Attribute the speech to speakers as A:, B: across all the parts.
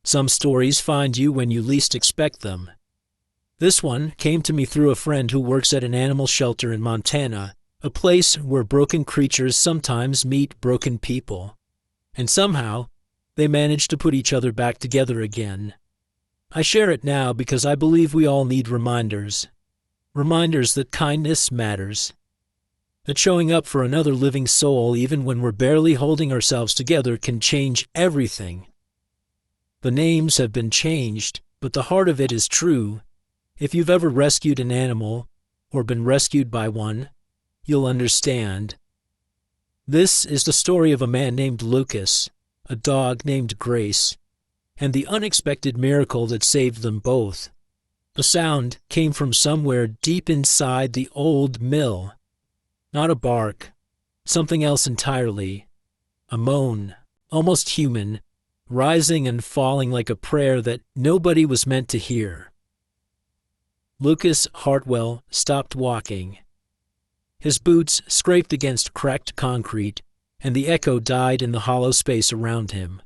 A: Some stories find you when you least expect them. This one came to me through a friend who works at an animal shelter in Montana, a place where broken creatures sometimes meet broken people. And somehow, they manage to put each other back together again. I share it now because I believe we all need reminders. Reminders that kindness matters. That showing up for another living soul even when we're barely holding ourselves together can change everything. The names have been changed, but the heart of it is true. If you've ever rescued an animal, or been rescued by one, you'll understand. This is the story of a man named Lucas, a dog named Grace, and the unexpected miracle that saved them both. The sound came from somewhere deep inside the old mill. Not a bark, something else entirely. A moan, almost human, rising and falling like a prayer that nobody was meant to hear. Lucas Hartwell stopped walking. His boots scraped against cracked concrete, and the echo died in the hollow space around him.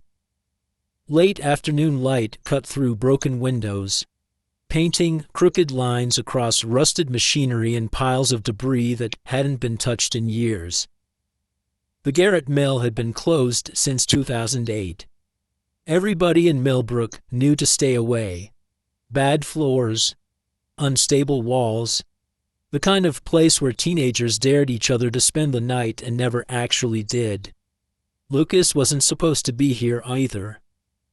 A: Late afternoon light cut through broken windows, painting crooked lines across rusted machinery and piles of debris that hadn't been touched in years. The Garrett Mill had been closed since 2008. Everybody in Millbrook knew to stay away. Bad floors, unstable walls, the kind of place where teenagers dared each other to spend the night and never actually did. Lucas wasn't supposed to be here either.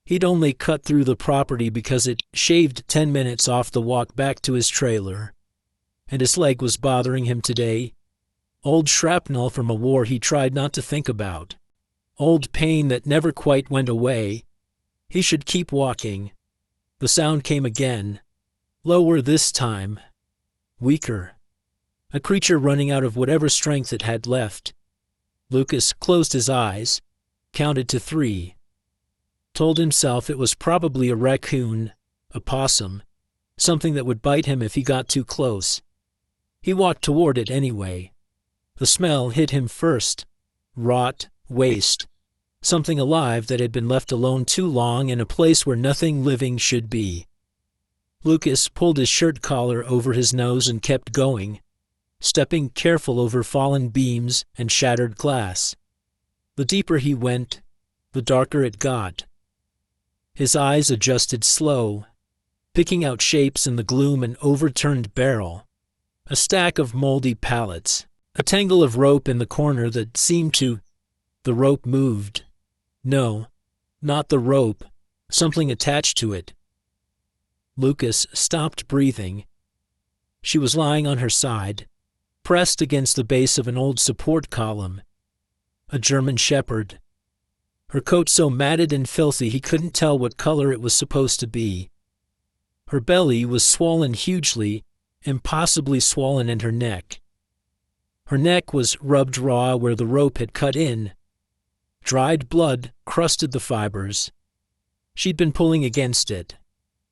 A: He'd only cut through the property because it shaved 10 minutes off the walk back to his trailer. And his leg was bothering him today. Old shrapnel from a war he tried not to think about. Old pain that never quite went away. He should keep walking. The sound came again. Lower this time. Weaker. A creature running out of whatever strength it had left. Lucas closed his eyes, counted to 3. Told himself it was probably a raccoon, a possum, something that would bite him if he got too close. He walked toward it anyway. The smell hit him first. Rot, waste. Something alive that had been left alone too long in a place where nothing living should be. Lucas pulled his shirt collar over his nose and kept going, stepping careful over fallen beams and shattered glass. The deeper he went, the darker it got. His eyes adjusted slow, picking out shapes in the gloom: an overturned barrel, a stack of moldy pallets, a tangle of rope in the corner that seemed to... The rope moved. No, not the rope, something attached to it. Lucas stopped breathing. She was lying on her side, pressed against the base of an old support column. A German shepherd. Her coat so matted and filthy he couldn't tell what color it was supposed to be. Her belly was swollen hugely, impossibly swollen, and her neck. Her neck was rubbed raw where the rope had cut in. Dried blood crusted the fibers. She'd been pulling against it,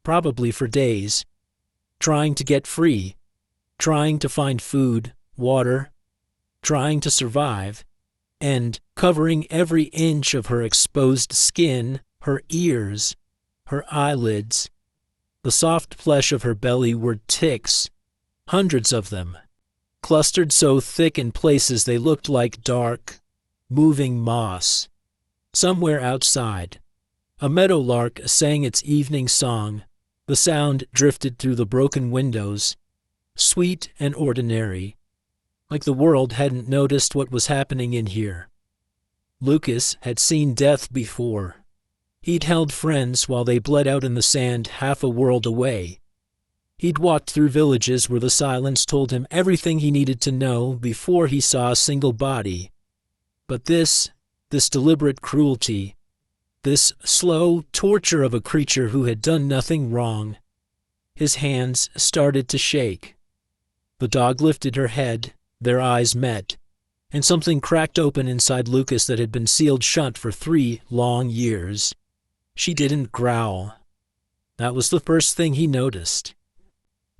A: probably for days, trying to get free, trying to find food, water, trying to survive, and covering every inch of her exposed skin, her ears, her eyelids. The soft flesh of her belly were ticks, hundreds of them, clustered so thick in places they looked like dark, moving moss. Somewhere outside, a meadowlark sang its evening song. The sound drifted through the broken windows, sweet and ordinary, like the world hadn't noticed what was happening in here. Lucas had seen death before. He'd held friends while they bled out in the sand half a world away. He'd walked through villages where the silence told him everything he needed to know before he saw a single body. But this deliberate cruelty, this slow torture of a creature who had done nothing wrong. His hands started to shake. The dog lifted her head, their eyes met, and something cracked open inside Lucas that had been sealed shut for 3 long years. She didn't growl. That was the first thing he noticed.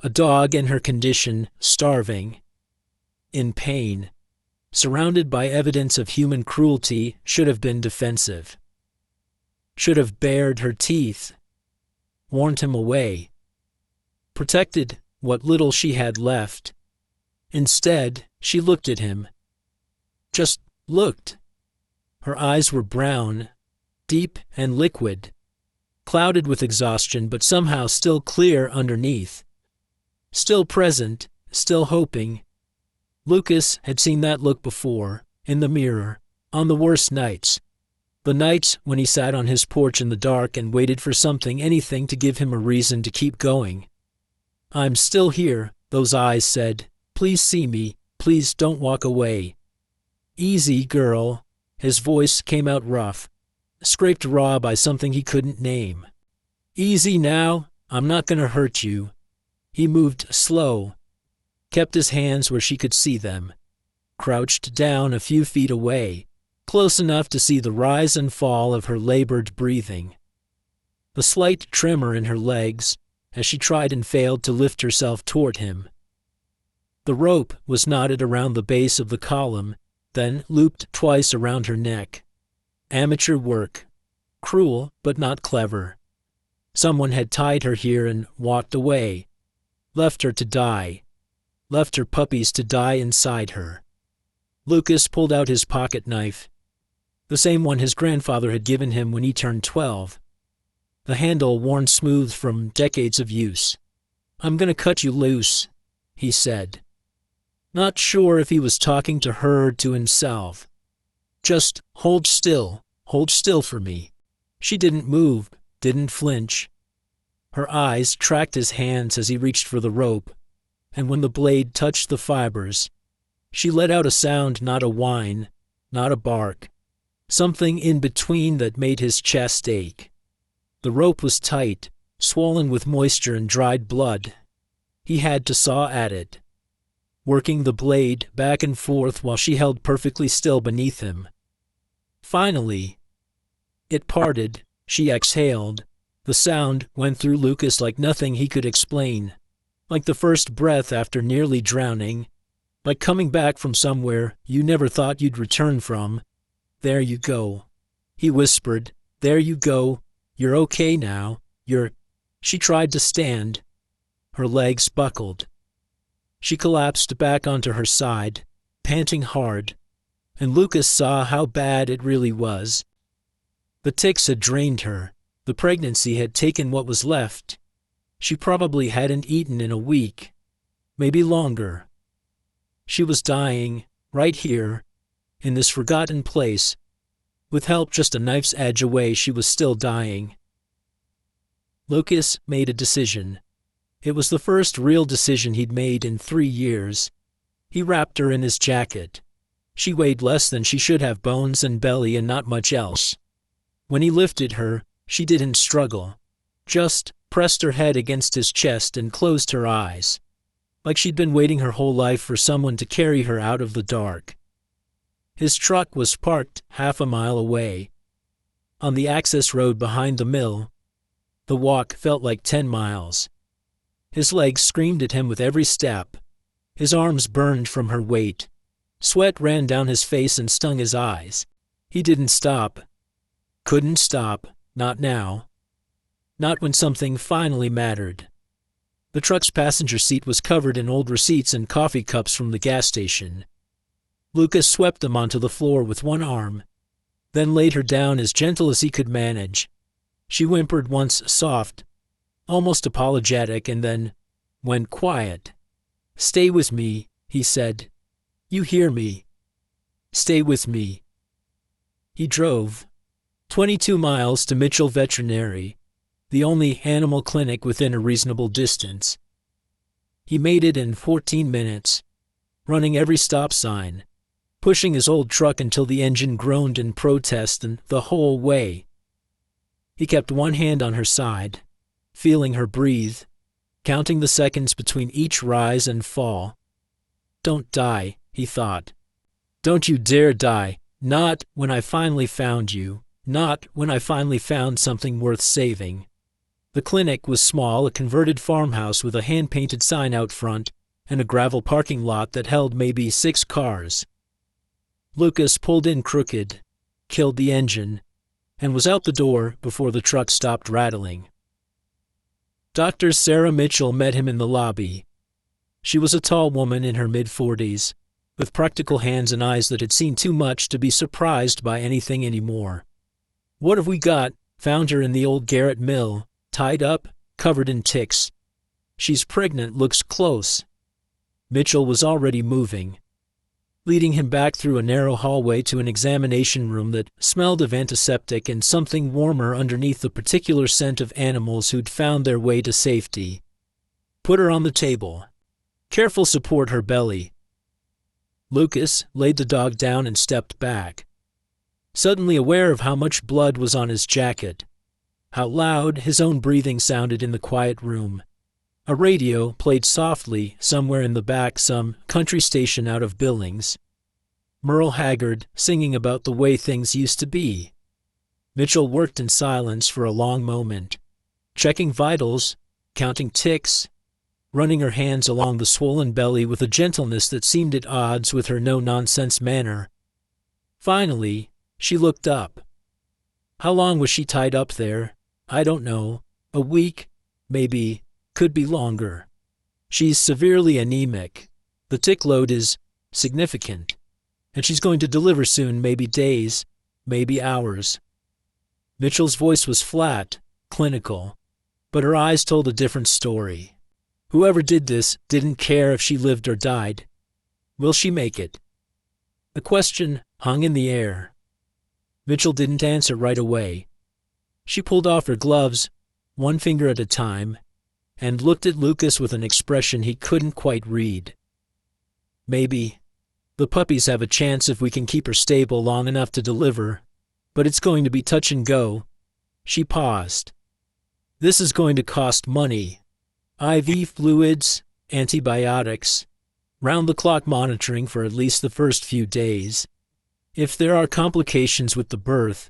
A: A dog in her condition, starving, in pain, surrounded by evidence of human cruelty, should have been defensive. Should have bared her teeth, warned him away, protected what little she had left. Instead, she looked at him. Just looked. Her eyes were brown, deep and liquid, clouded with exhaustion but somehow still clear underneath. Still present, still hoping. Lucas had seen that look before, in the mirror, on the worst nights. The nights when he sat on his porch in the dark and waited for something, anything to give him a reason to keep going. "I'm still here," those eyes said. "Please see me. Please don't walk away." "Easy, girl." His voice came out rough, scraped raw by something he couldn't name. "Easy now. I'm not going to hurt you." He moved slow, kept his hands where she could see them, crouched down a few feet away, close enough to see the rise and fall of her labored breathing. The slight tremor in her legs as she tried and failed to lift herself toward him. The rope was knotted around the base of the column, then looped twice around her neck. Amateur work. Cruel, but not clever. Someone had tied her here and walked away. Left her to die. Left her puppies to die inside her. Lucas pulled out his pocket knife, the same one his grandfather had given him when he turned 12. The handle worn smooth from decades of use. "I'm going to cut you loose," he said. Not sure if he was talking to her or to himself. "Just hold still for me." She didn't move, didn't flinch. Her eyes tracked his hands as he reached for the rope, and when the blade touched the fibers, she let out a sound, not a whine, not a bark, something in between that made his chest ache. The rope was tight, swollen with moisture and dried blood. He had to saw at it, working the blade back and forth while she held perfectly still beneath him. Finally, it parted. She exhaled. The sound went through Lucas like nothing he could explain, like the first breath after nearly drowning, like coming back from somewhere you never thought you'd return from. "There you go," he whispered. "There you go. You're okay now. You're—" She tried to stand. Her legs buckled. She collapsed back onto her side, panting hard, and Lucas saw how bad it really was. The ticks had drained her. The pregnancy had taken what was left. She probably hadn't eaten in a week, maybe longer. She was dying, right here, in this forgotten place. With help just a knife's edge away, she was still dying. Lucas made a decision. It was the first real decision he'd made in 3 years. He wrapped her in his jacket. She weighed less than she should have, bones and belly and not much else. When he lifted her, she didn't struggle, just pressed her head against his chest and closed her eyes, like she'd been waiting her whole life for someone to carry her out of the dark. His truck was parked half a mile away, on the access road behind the mill. The walk felt like 10 miles. His legs screamed at him with every step. His arms burned from her weight. Sweat ran down his face and stung his eyes. He didn't stop. Couldn't stop. Not now. Not when something finally mattered. The truck's passenger seat was covered in old receipts and coffee cups from the gas station. Lucas swept them onto the floor with one arm, then laid her down as gentle as he could manage. She whimpered once, soft, almost apologetic, and then went quiet. "Stay with me," he said. "You hear me? Stay with me." He drove 22 miles to Mitchell Veterinary, the only animal clinic within a reasonable distance. He made it in 14 minutes, running every stop sign, pushing his old truck until the engine groaned in protest, and the whole way. He kept one hand on her side, feeling her breathe, counting the seconds between each rise and fall. "Don't die," he thought. "Don't you dare die. Not when I finally found you. Not when I finally found something worth saving." The clinic was small, a converted farmhouse with a hand-painted sign out front and a gravel parking lot that held maybe 6 cars. Lucas pulled in crooked, killed the engine, and was out the door before the truck stopped rattling. Dr. Sarah Mitchell met him in the lobby. She was a tall woman in her mid-40s, with practical hands and eyes that had seen too much to be surprised by anything anymore. "What have we got?" Found her in the old garret mill, tied up, covered in ticks. "She's pregnant, looks close." Mitchell was already moving, leading him back through a narrow hallway to an examination room that smelled of antiseptic and something warmer underneath the particular scent of animals who'd found their way to safety. "Put her on the table. Careful, support her belly." Lucas laid the dog down and stepped back, suddenly aware of how much blood was on his jacket, how loud his own breathing sounded in the quiet room. A radio played softly somewhere in the back, some country station out of Billings. Merle Haggard singing about the way things used to be. Mitchell worked in silence for a long moment, checking vitals, counting ticks, running her hands along the swollen belly with a gentleness that seemed at odds with her no-nonsense manner. Finally, she looked up. How long was she tied up there? I don't know. A week? Maybe. Could be longer. She's severely anemic. The tick load is significant. And she's going to deliver soon, maybe days, maybe hours. Mitchell's voice was flat, clinical, but her eyes told a different story. Whoever did this didn't care if she lived or died. Will she make it? The question hung in the air. Mitchell didn't answer right away. She pulled off her gloves, one finger at a time, and looked at Lucas with an expression he couldn't quite read. "Maybe. The puppies have a chance if we can keep her stable long enough to deliver, but it's going to be touch and go." She paused. "This is going to cost money. IV fluids, antibiotics, round-the-clock monitoring for at least the first few days. If there are complications with the birth,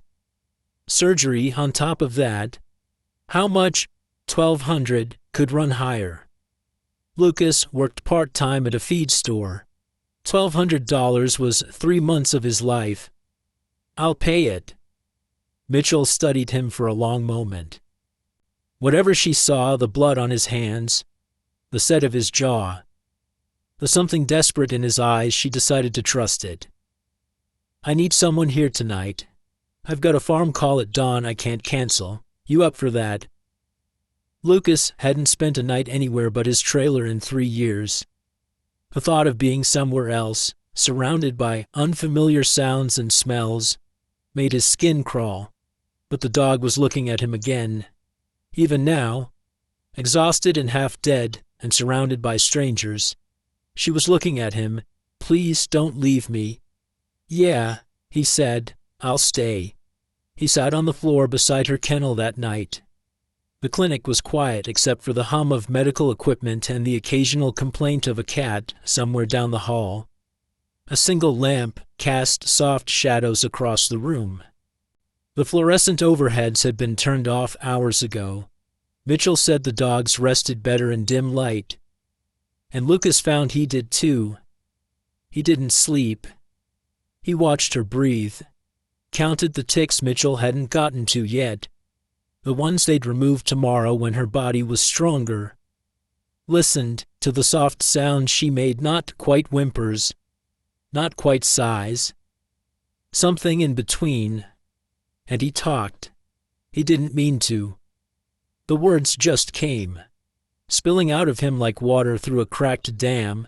A: surgery on top of that. How much? $1,200, could run higher." Lucas worked part-time at a feed store. $1,200 was 3 months of his life. "I'll pay it." Mitchell studied him for a long moment. Whatever she saw, the blood on his hands, the set of his jaw, the something desperate in his eyes, she decided to trust it. "I need someone here tonight. I've got a farm call at dawn I can't cancel. You up for that?" Lucas hadn't spent a night anywhere but his trailer in 3 years. The thought of being somewhere else, surrounded by unfamiliar sounds and smells, made his skin crawl. But the dog was looking at him again. Even now, exhausted and half dead and surrounded by strangers, she was looking at him. "Please don't leave me." "Yeah," he said, "I'll stay." He sat on the floor beside her kennel that night. The clinic was quiet except for the hum of medical equipment and the occasional complaint of a cat somewhere down the hall. A single lamp cast soft shadows across the room. The fluorescent overheads had been turned off hours ago. Mitchell said the dogs rested better in dim light. And Lucas found he did too. He didn't sleep. He watched her breathe, counted the ticks Mitchell hadn't gotten to yet, the ones they'd remove tomorrow when her body was stronger, listened to the soft sounds she made, not quite whimpers, not quite sighs, something in between. And he talked. He didn't mean to. The words just came, spilling out of him like water through a cracked dam.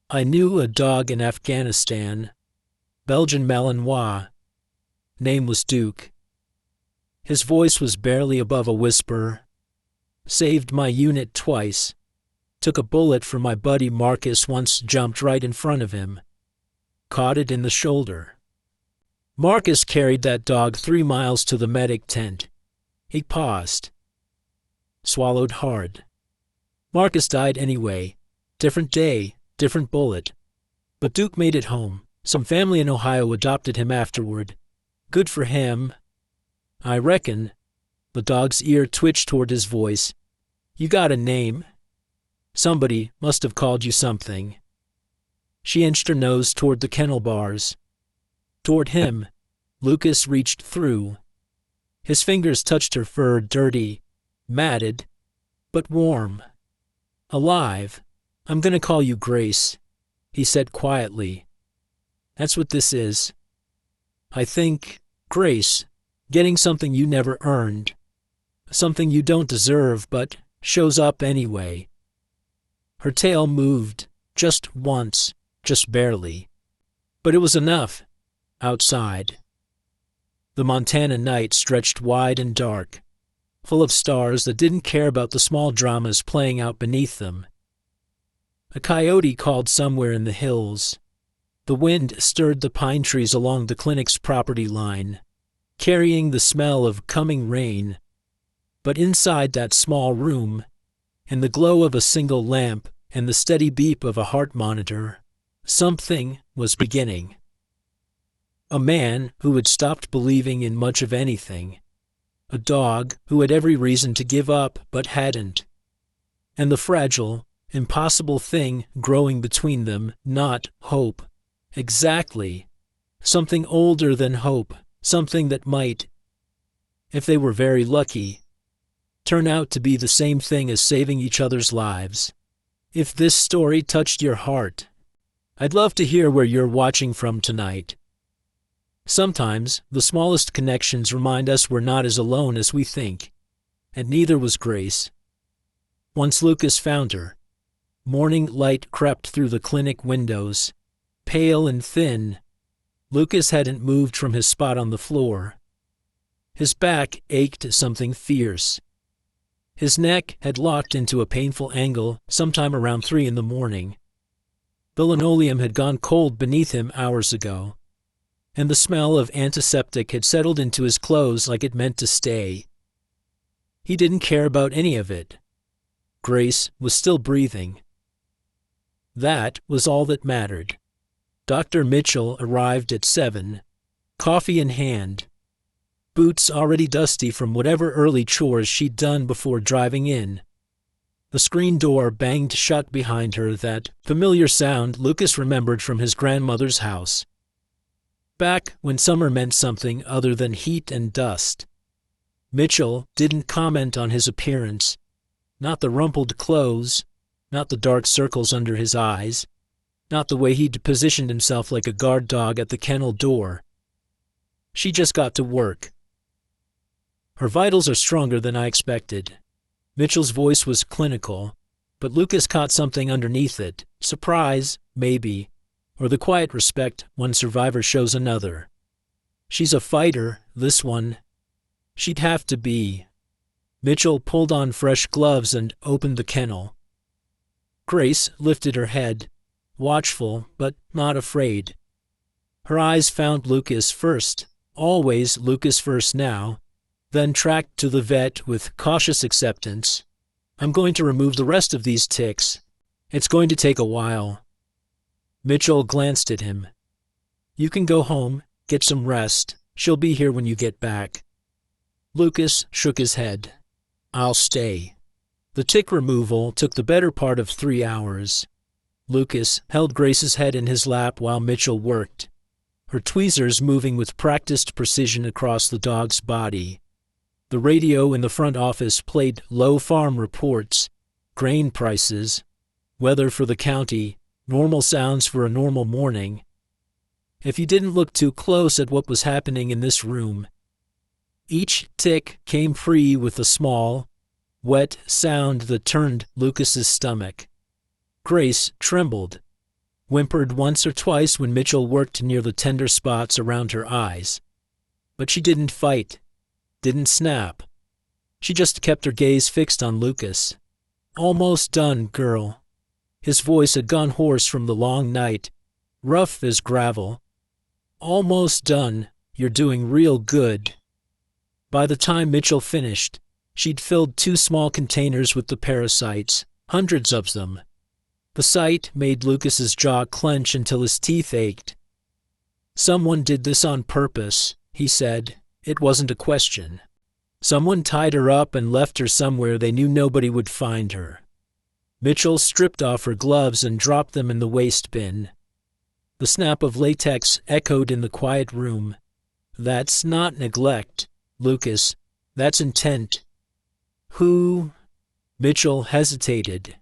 A: "I knew a dog in Afghanistan, Belgian Malinois. Name was Duke." His voice was barely above a whisper. "Saved my unit twice. Took a bullet from my buddy Marcus once, jumped right in front of him. Caught it in the shoulder. Marcus carried that dog 3 miles to the medic tent." He paused, swallowed hard. "Marcus died anyway. Different day, different bullet. But Duke made it home. Some family in Ohio adopted him afterward. Good for him, I reckon." The dog's ear twitched toward his voice. "You got a name? Somebody must have called you something." She inched her nose toward the kennel bars. Toward him. Lucas reached through. His fingers touched her fur, dirty, matted, but warm. Alive. I'm gonna call you Grace, he said quietly. That's what this is. I think, Grace, getting something you never earned. Something you don't deserve, but shows up anyway. Her tail moved, just once, just barely. But it was enough. Outside. The Montana night stretched wide and dark, full of stars that didn't care about the small dramas playing out beneath them. A coyote called somewhere in the hills. The wind stirred the pine trees along the clinic's property line, carrying the smell of coming rain. But inside that small room, in the glow of a single lamp and the steady beep of a heart monitor, something was beginning. A man who had stopped believing in much of anything. A dog who had every reason to give up but hadn't. And the fragile, impossible thing growing between them, not hope. Exactly. Something older than hope, something that might, if they were very lucky, turn out to be the same thing as saving each other's lives. If this story touched your heart, I'd love to hear where you're watching from tonight. Sometimes, the smallest connections remind us we're not as alone as we think, and neither was Grace. Once Lucas found her, morning light crept through the clinic windows, pale and thin. Lucas hadn't moved from his spot on the floor. His back ached something fierce. His neck had locked into a painful angle sometime around 3 in the morning. The linoleum had gone cold beneath him hours ago, and the smell of antiseptic had settled into his clothes like it meant to stay. He didn't care about any of it. Grace was still breathing. That was all that mattered. Dr. Mitchell arrived at 7, coffee in hand, boots already dusty from whatever early chores she'd done before driving in. The screen door banged shut behind her, that familiar sound Lucas remembered from his grandmother's house. Back when summer meant something other than heat and dust. Mitchell didn't comment on his appearance, not the rumpled clothes, not the dark circles under his eyes, not the way he'd positioned himself like a guard dog at the kennel door. She just got to work. Her vitals are stronger than I expected. Mitchell's voice was clinical, but Lucas caught something underneath it. Surprise, maybe, or the quiet respect one survivor shows another. She's a fighter, this one. She'd have to be. Mitchell pulled on fresh gloves and opened the kennel. Grace lifted her head, watchful but not afraid. Her eyes found Lucas first, always Lucas first now, then tracked to the vet with cautious acceptance. I'm going to remove the rest of these ticks. It's going to take a while. Mitchell glanced at him. You can go home, get some rest. She'll be here when you get back. Lucas shook his head. I'll stay. The tick removal took the better part of 3 hours. Lucas held Grace's head in his lap while Mitchell worked, her tweezers moving with practiced precision across the dog's body. The radio in the front office played low farm reports, grain prices, weather for the county, normal sounds for a normal morning. If you didn't look too close at what was happening in this room, each tick came free with a small, wet sound that turned Lucas's stomach. Grace trembled, whimpered once or twice when Mitchell worked near the tender spots around her eyes. But she didn't fight, didn't snap. She just kept her gaze fixed on Lucas. Almost done, girl. His voice had gone hoarse from the long night, rough as gravel. Almost done. You're doing real good. By the time Mitchell finished, she'd filled 2 small containers with the parasites, hundreds of them. The sight made Lucas's jaw clench until his teeth ached. Someone did this on purpose, he said. It wasn't a question. Someone tied her up and left her somewhere they knew nobody would find her. Mitchell stripped off her gloves and dropped them in the waste bin. The snap of latex echoed in the quiet room. That's not neglect, Lucas. That's intent. Who? Mitchell hesitated.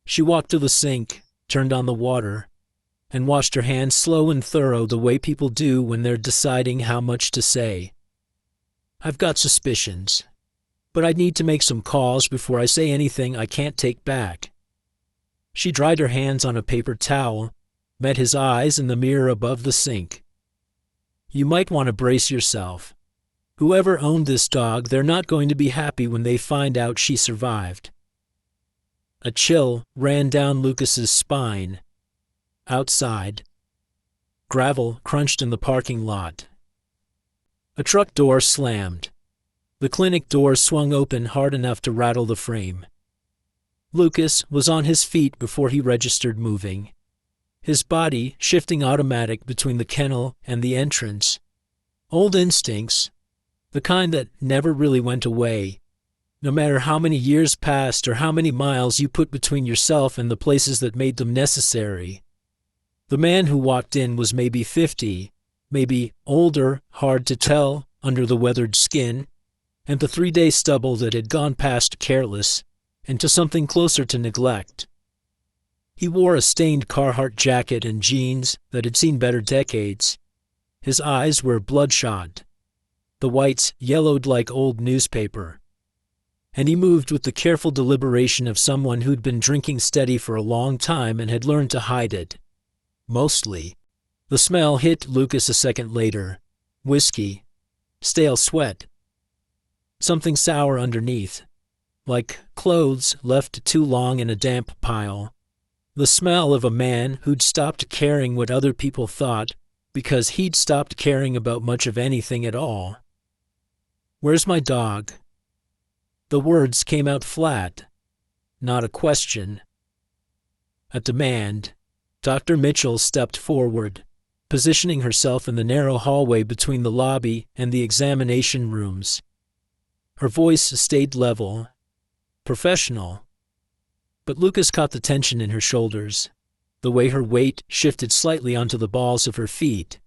A: She walked to the sink, turned on the water, and washed her hands slow and thorough the way people do when they're deciding how much to say. I've got suspicions, but I need to make some calls before I say anything I can't take back. She dried her hands on a paper towel, met his eyes in the mirror above the sink. You might want to brace yourself. Whoever owned this dog, they're not going to be happy when they find out she survived. A chill ran down Lucas's spine. Outside, gravel crunched in the parking lot. A truck door slammed. The clinic door swung open hard enough to rattle the frame. Lucas was on his feet before he registered moving, his body shifting automatic between the kennel and the entrance. Old instincts, the kind that never really went away, no matter how many years passed or how many miles you put between yourself and the places that made them necessary. The man who walked in was maybe 50, maybe older, hard to tell, under the weathered skin, and the 3-day stubble that had gone past careless into something closer to neglect. He wore a stained Carhartt jacket and jeans that had seen better decades. His eyes were bloodshot. The whites yellowed like old newspaper. And he moved with the careful deliberation of someone who'd been drinking steady for a long time and had learned to hide it. Mostly. The smell hit Lucas a second later. Whiskey. Stale sweat. Something sour underneath. Like clothes left too long in a damp pile. The smell of a man who'd stopped caring what other people thought because he'd stopped caring about much of anything at all. Where's my dog? The words came out flat. Not a question. A demand. Dr. Mitchell stepped forward, positioning herself in the narrow hallway between the lobby and the examination rooms. Her voice stayed level, professional. But Lucas caught the tension in her shoulders, the way her weight shifted slightly onto the balls of her feet.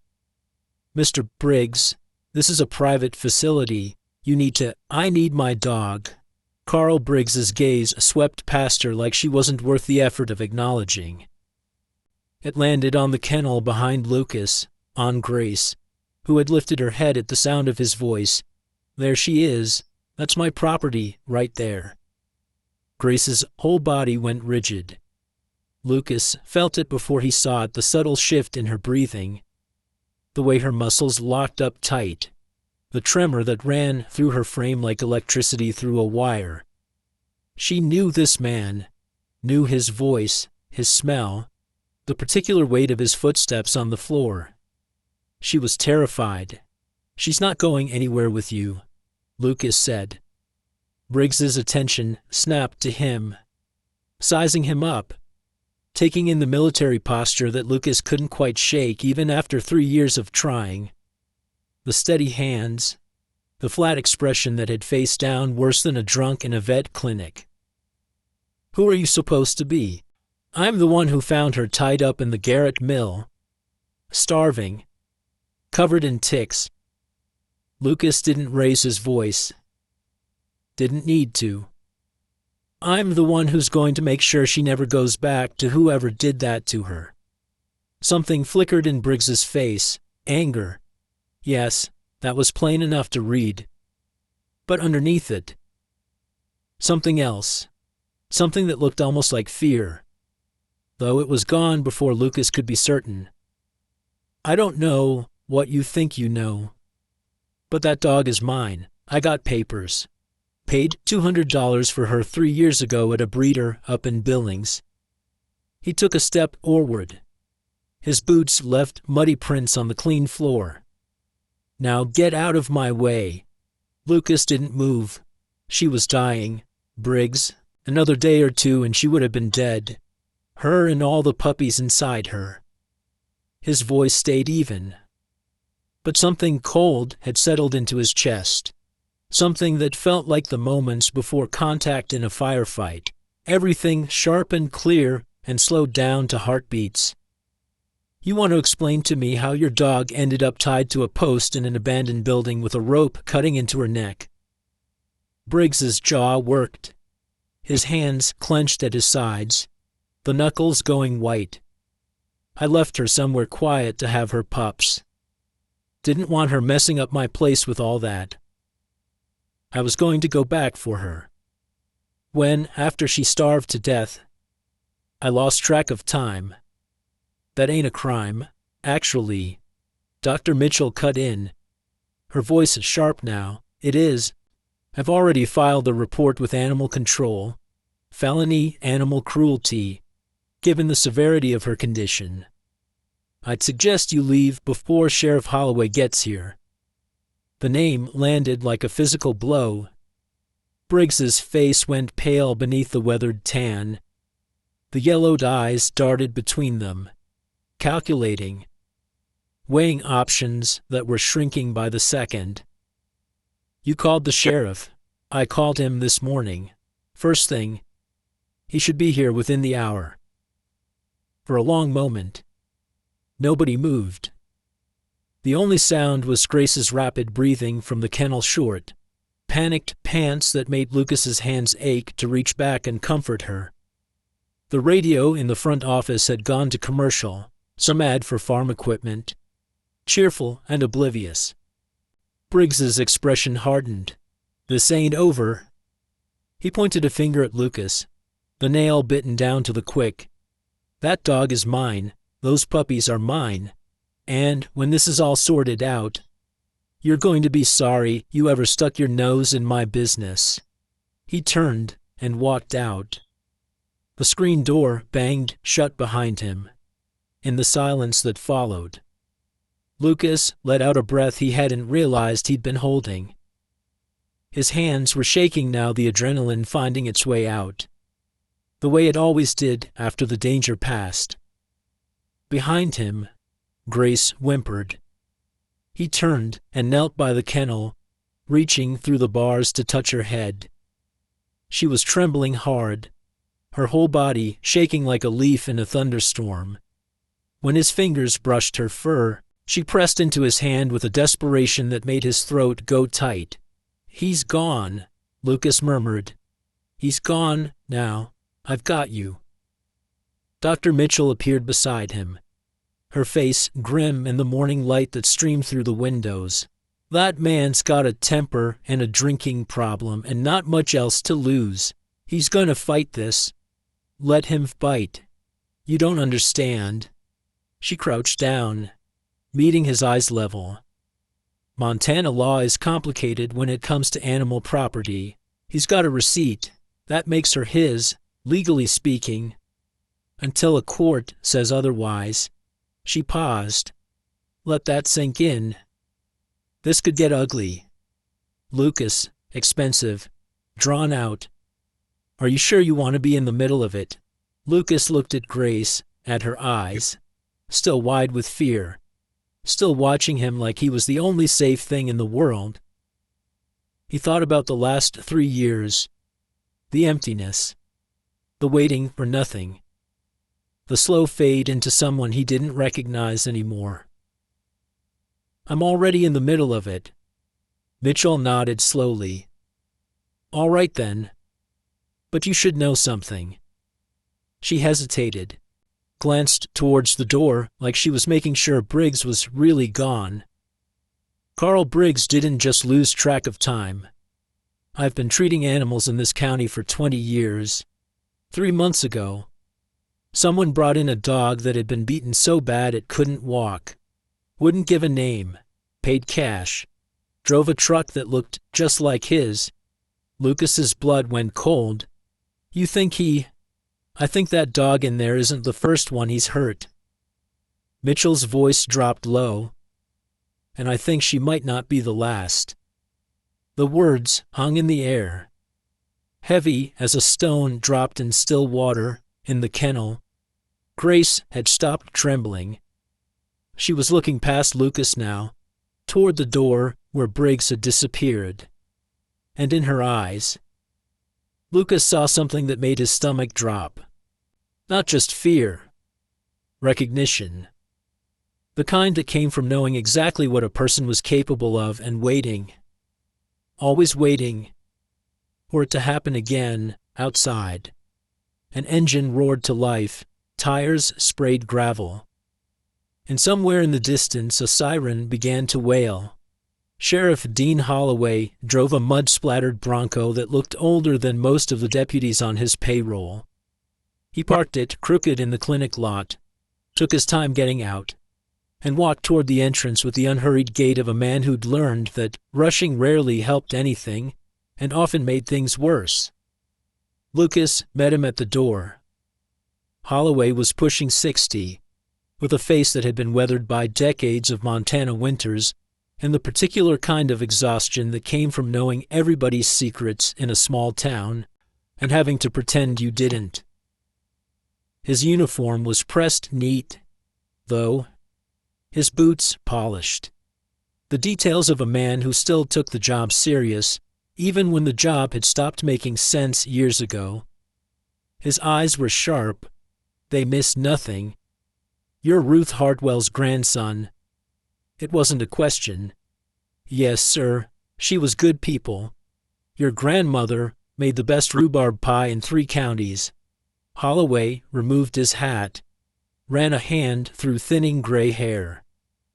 A: Mr. Briggs, this is a private facility. I need my dog. Carl Briggs's gaze swept past her like she wasn't worth the effort of acknowledging. It landed on the kennel behind Lucas, on Grace, who had lifted her head at the sound of his voice. There she is. That's my property, right there. Grace's whole body went rigid. Lucas felt it before he saw it, the subtle shift in her breathing, the way her muscles locked up tight, the tremor that ran through her frame like electricity through a wire. She knew this man, knew his voice, his smell, the particular weight of his footsteps on the floor. She was terrified. She's not going anywhere with you, Lucas said. Briggs's attention snapped to him, sizing him up, taking in the military posture that Lucas couldn't quite shake even after 3 years of trying. The steady hands, the flat expression that had faced down worse than a drunk in a vet clinic. Who are you supposed to be? I'm the one who found her tied up in the garret mill, starving, covered in ticks. Lucas didn't raise his voice. Didn't need to. I'm the one who's going to make sure she never goes back to whoever did that to her. Something flickered in Briggs's face. Anger. Yes, that was plain enough to read. But underneath it, something else. Something that looked almost like fear, though it was gone before Lucas could be certain. I don't know what you think you know, but that dog is mine. I got papers. Paid $200 for her 3 years ago at a breeder up in Billings. He took a step forward. His boots left muddy prints on the clean floor. Now get out of my way. Lucas didn't move. She was dying. Briggs. Another day or two and she would have been dead. Her and all the puppies inside her. His voice stayed even. But something cold had settled into his chest. Something that felt like the moments before contact in a firefight. Everything sharp and clear and slowed down to heartbeats. You want to explain to me how your dog ended up tied to a post in an abandoned building with a rope cutting into her neck? Briggs's jaw worked. his hands clenched at his sides, the knuckles going white. I left her somewhere quiet to have her pups. Didn't want her messing up my place with all that. I was going to go back for her. When, after she starved to death, I lost track of time. That ain't a crime, actually. Dr. Mitchell cut in. Her voice is sharp now. It is. I've already filed a report with Animal Control. Felony animal cruelty, given the severity of her condition. I'd suggest you leave before Sheriff Holloway gets here. The name landed like a physical blow. Briggs's face went pale beneath the weathered tan. The yellowed eyes darted between them, calculating, weighing options that were shrinking by the second. You called the sheriff. I called him this morning. First thing. He should be here within the hour. For a long moment, nobody moved. The only sound was Grace's rapid breathing from the kennel short, panicked pants that made Lucas's hands ache to reach back and comfort her. The radio in the front office had gone to commercial, some ad for farm equipment, cheerful and oblivious. Briggs's expression hardened. This ain't over. He pointed a finger at Lucas, the nail bitten down to the quick. That dog is mine. Those puppies are mine. And when this is all sorted out, you're going to be sorry you ever stuck your nose in my business. He turned and walked out. The screen door banged shut behind him. In the silence that followed, Lucas let out a breath he hadn't realized he'd been holding. His hands were shaking now, the adrenaline finding its way out, the way it always did after the danger passed. Behind him, Grace whimpered. He turned and knelt by the kennel, reaching through the bars to touch her head. She was trembling hard, her whole body shaking like a leaf in a thunderstorm. When his fingers brushed her fur, she pressed into his hand with a desperation that made his throat go tight. He's gone, Lucas murmured. He's gone now. I've got you. Dr. Mitchell appeared beside him, her face grim in the morning light that streamed through the windows. That man's got a temper and a drinking problem and not much else to lose. He's gonna fight this. Let him fight. You don't understand. She crouched down, meeting his eyes level. Montana law is complicated when it comes to animal property. He's got a receipt. That makes her his, legally speaking, until a court says otherwise. She paused. Let that sink in. This could get ugly. Lucas, expensive, drawn out. Are you sure you want to be in the middle of it? Lucas looked at Grace, at her eyes, still wide with fear, still watching him like he was the only safe thing in the world. He thought about the last 3 years, the emptiness, the waiting for nothing, the slow fade into someone he didn't recognize anymore. I'm already in the middle of it. Mitchell nodded slowly. All right then. But you should know something. She hesitated, glanced towards the door like she was making sure Briggs was really gone. Carl Briggs didn't just lose track of time. I've been treating animals in this county for 20 years. 3 months ago, someone brought in a dog that had been beaten so bad it couldn't walk. Wouldn't give a name, paid cash, drove a truck that looked just like his. Lucas's blood went cold. I think that dog in there isn't the first one he's hurt. Mitchell's voice dropped low. And I think she might not be the last. The words hung in the air, heavy as a stone dropped in still water in the kennel. Grace had stopped trembling. She was looking past Lucas now, toward the door where Briggs had disappeared. And in her eyes, Lucas saw something that made his stomach drop. Not just fear, recognition. The kind that came from knowing exactly what a person was capable of and waiting. Always waiting for it to happen again outside. An engine roared to life, tires sprayed gravel. And somewhere in the distance a siren began to wail. Sheriff Dean Holloway drove a mud-splattered Bronco that looked older than most of the deputies on his payroll. He parked it crooked in the clinic lot, took his time getting out, and walked toward the entrance with the unhurried gait of a man who'd learned that rushing rarely helped anything and often made things worse. Lucas met him at the door. Holloway was pushing 60, with a face that had been weathered by decades of Montana winters and the particular kind of exhaustion that came from knowing everybody's secrets in a small town and having to pretend you didn't. His uniform was pressed neat, though, his boots polished. The details of a man who still took the job serious, even when the job had stopped making sense years ago. His eyes were sharp. They missed nothing. "You're Ruth Hartwell's grandson." It wasn't a question. "Yes, sir. She was good people. Your grandmother made the best rhubarb pie in 3 counties. Holloway removed his hat, ran a hand through thinning gray hair.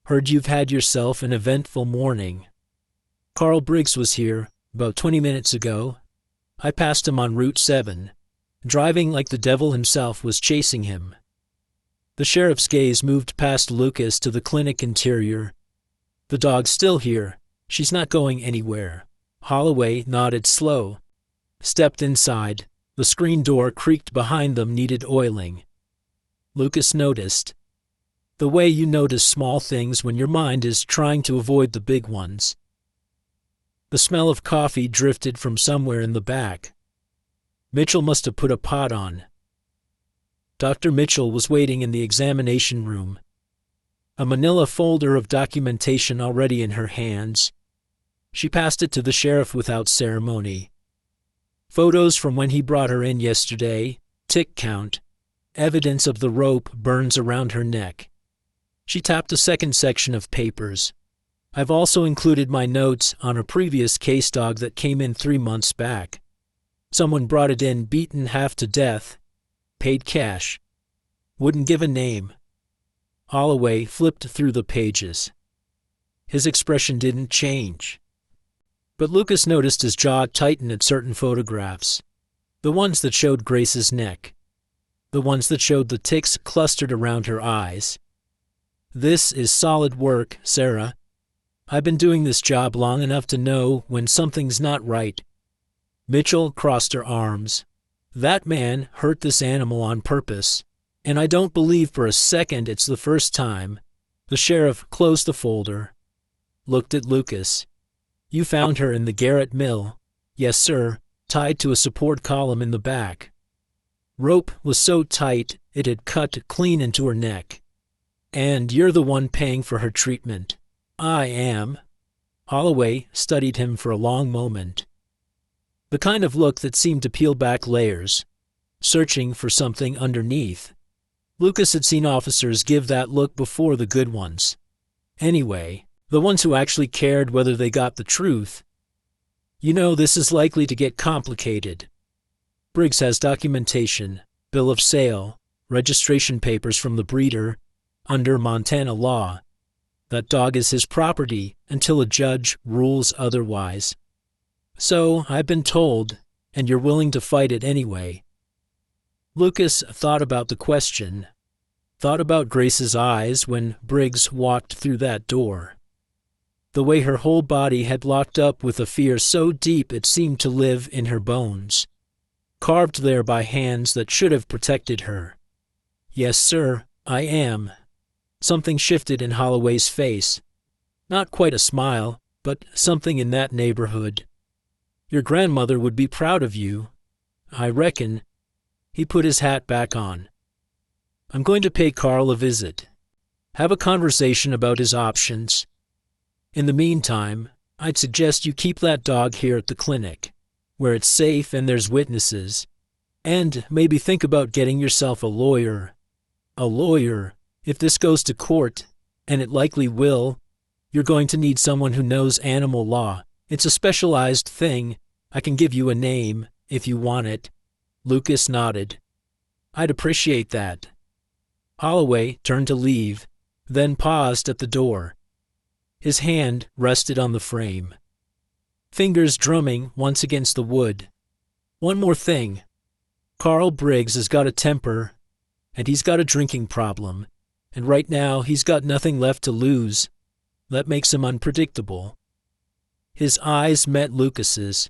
A: "Heard you've had yourself an eventful morning. Carl Briggs was here about 20 minutes ago. I passed him on Route 7, driving like the devil himself was chasing him." The sheriff's gaze moved past Lucas to the clinic interior. "The dog's still here. She's not going anywhere." Holloway nodded slow, stepped inside. The screen door creaked behind them, needed oiling. Lucas noticed. The way you notice small things when your mind is trying to avoid the big ones. The smell of coffee drifted from somewhere in the back. Mitchell must have put a pot on. Dr. Mitchell was waiting in the examination room, a manila folder of documentation already in her hands. She passed it to the sheriff without ceremony. Photos from when he brought her in yesterday, tick count, evidence of the rope burns around her neck. She tapped a second section of papers. "I've also included my notes on a previous case dog that came in 3 months back. Someone brought it in beaten half to death, paid cash. Wouldn't give a name." Holloway flipped through the pages. His expression didn't change. But Lucas noticed his jaw tighten at certain photographs. The ones that showed Grace's neck. The ones that showed the ticks clustered around her eyes. "This is solid work, Sarah. I've been doing this job long enough to know when something's not right." Mitchell crossed her arms. "That man hurt this animal on purpose, and I don't believe for a second it's the first time." The sheriff closed the folder, looked at Lucas. "You found her in the Garrett Mill." "Yes, sir, tied to a support column in the back. Rope was so tight it had cut clean into her neck." "And you're the one paying for her treatment." "I am." Holloway studied him for a long moment. The kind of look that seemed to peel back layers, searching for something underneath. Lucas had seen officers give that look before, the good ones. Anyway, the ones who actually cared whether they got the truth. "You know, this is likely to get complicated. Briggs has documentation, bill of sale, registration papers from the breeder. Under Montana law, that dog is his property until a judge rules otherwise. So I've been told, and you're willing to fight it anyway." Lucas thought about the question, thought about Grace's eyes when Briggs walked through that door. The way her whole body had locked up with a fear so deep it seemed to live in her bones, carved there by hands that should have protected her. "Yes, sir, I am." Something shifted in Holloway's face. Not quite a smile, but something in that neighborhood. "Your grandmother would be proud of you, I reckon." He put his hat back on. "I'm going to pay Carl a visit. Have a conversation about his options. In the meantime, I'd suggest you keep that dog here at the clinic, where it's safe and there's witnesses. And maybe think about getting yourself a lawyer. A lawyer. If this goes to court, and it likely will, you're going to need someone who knows animal law. It's a specialized thing. I can give you a name, if you want it." Lucas nodded. I'd appreciate that. Holloway turned to leave, then paused at the door. His hand rested on the frame, fingers drumming once against the wood. One more thing. Carl Briggs has got a temper, and he's got a drinking problem, and right now he's got nothing left to lose. That makes him unpredictable. His eyes met Lucas's,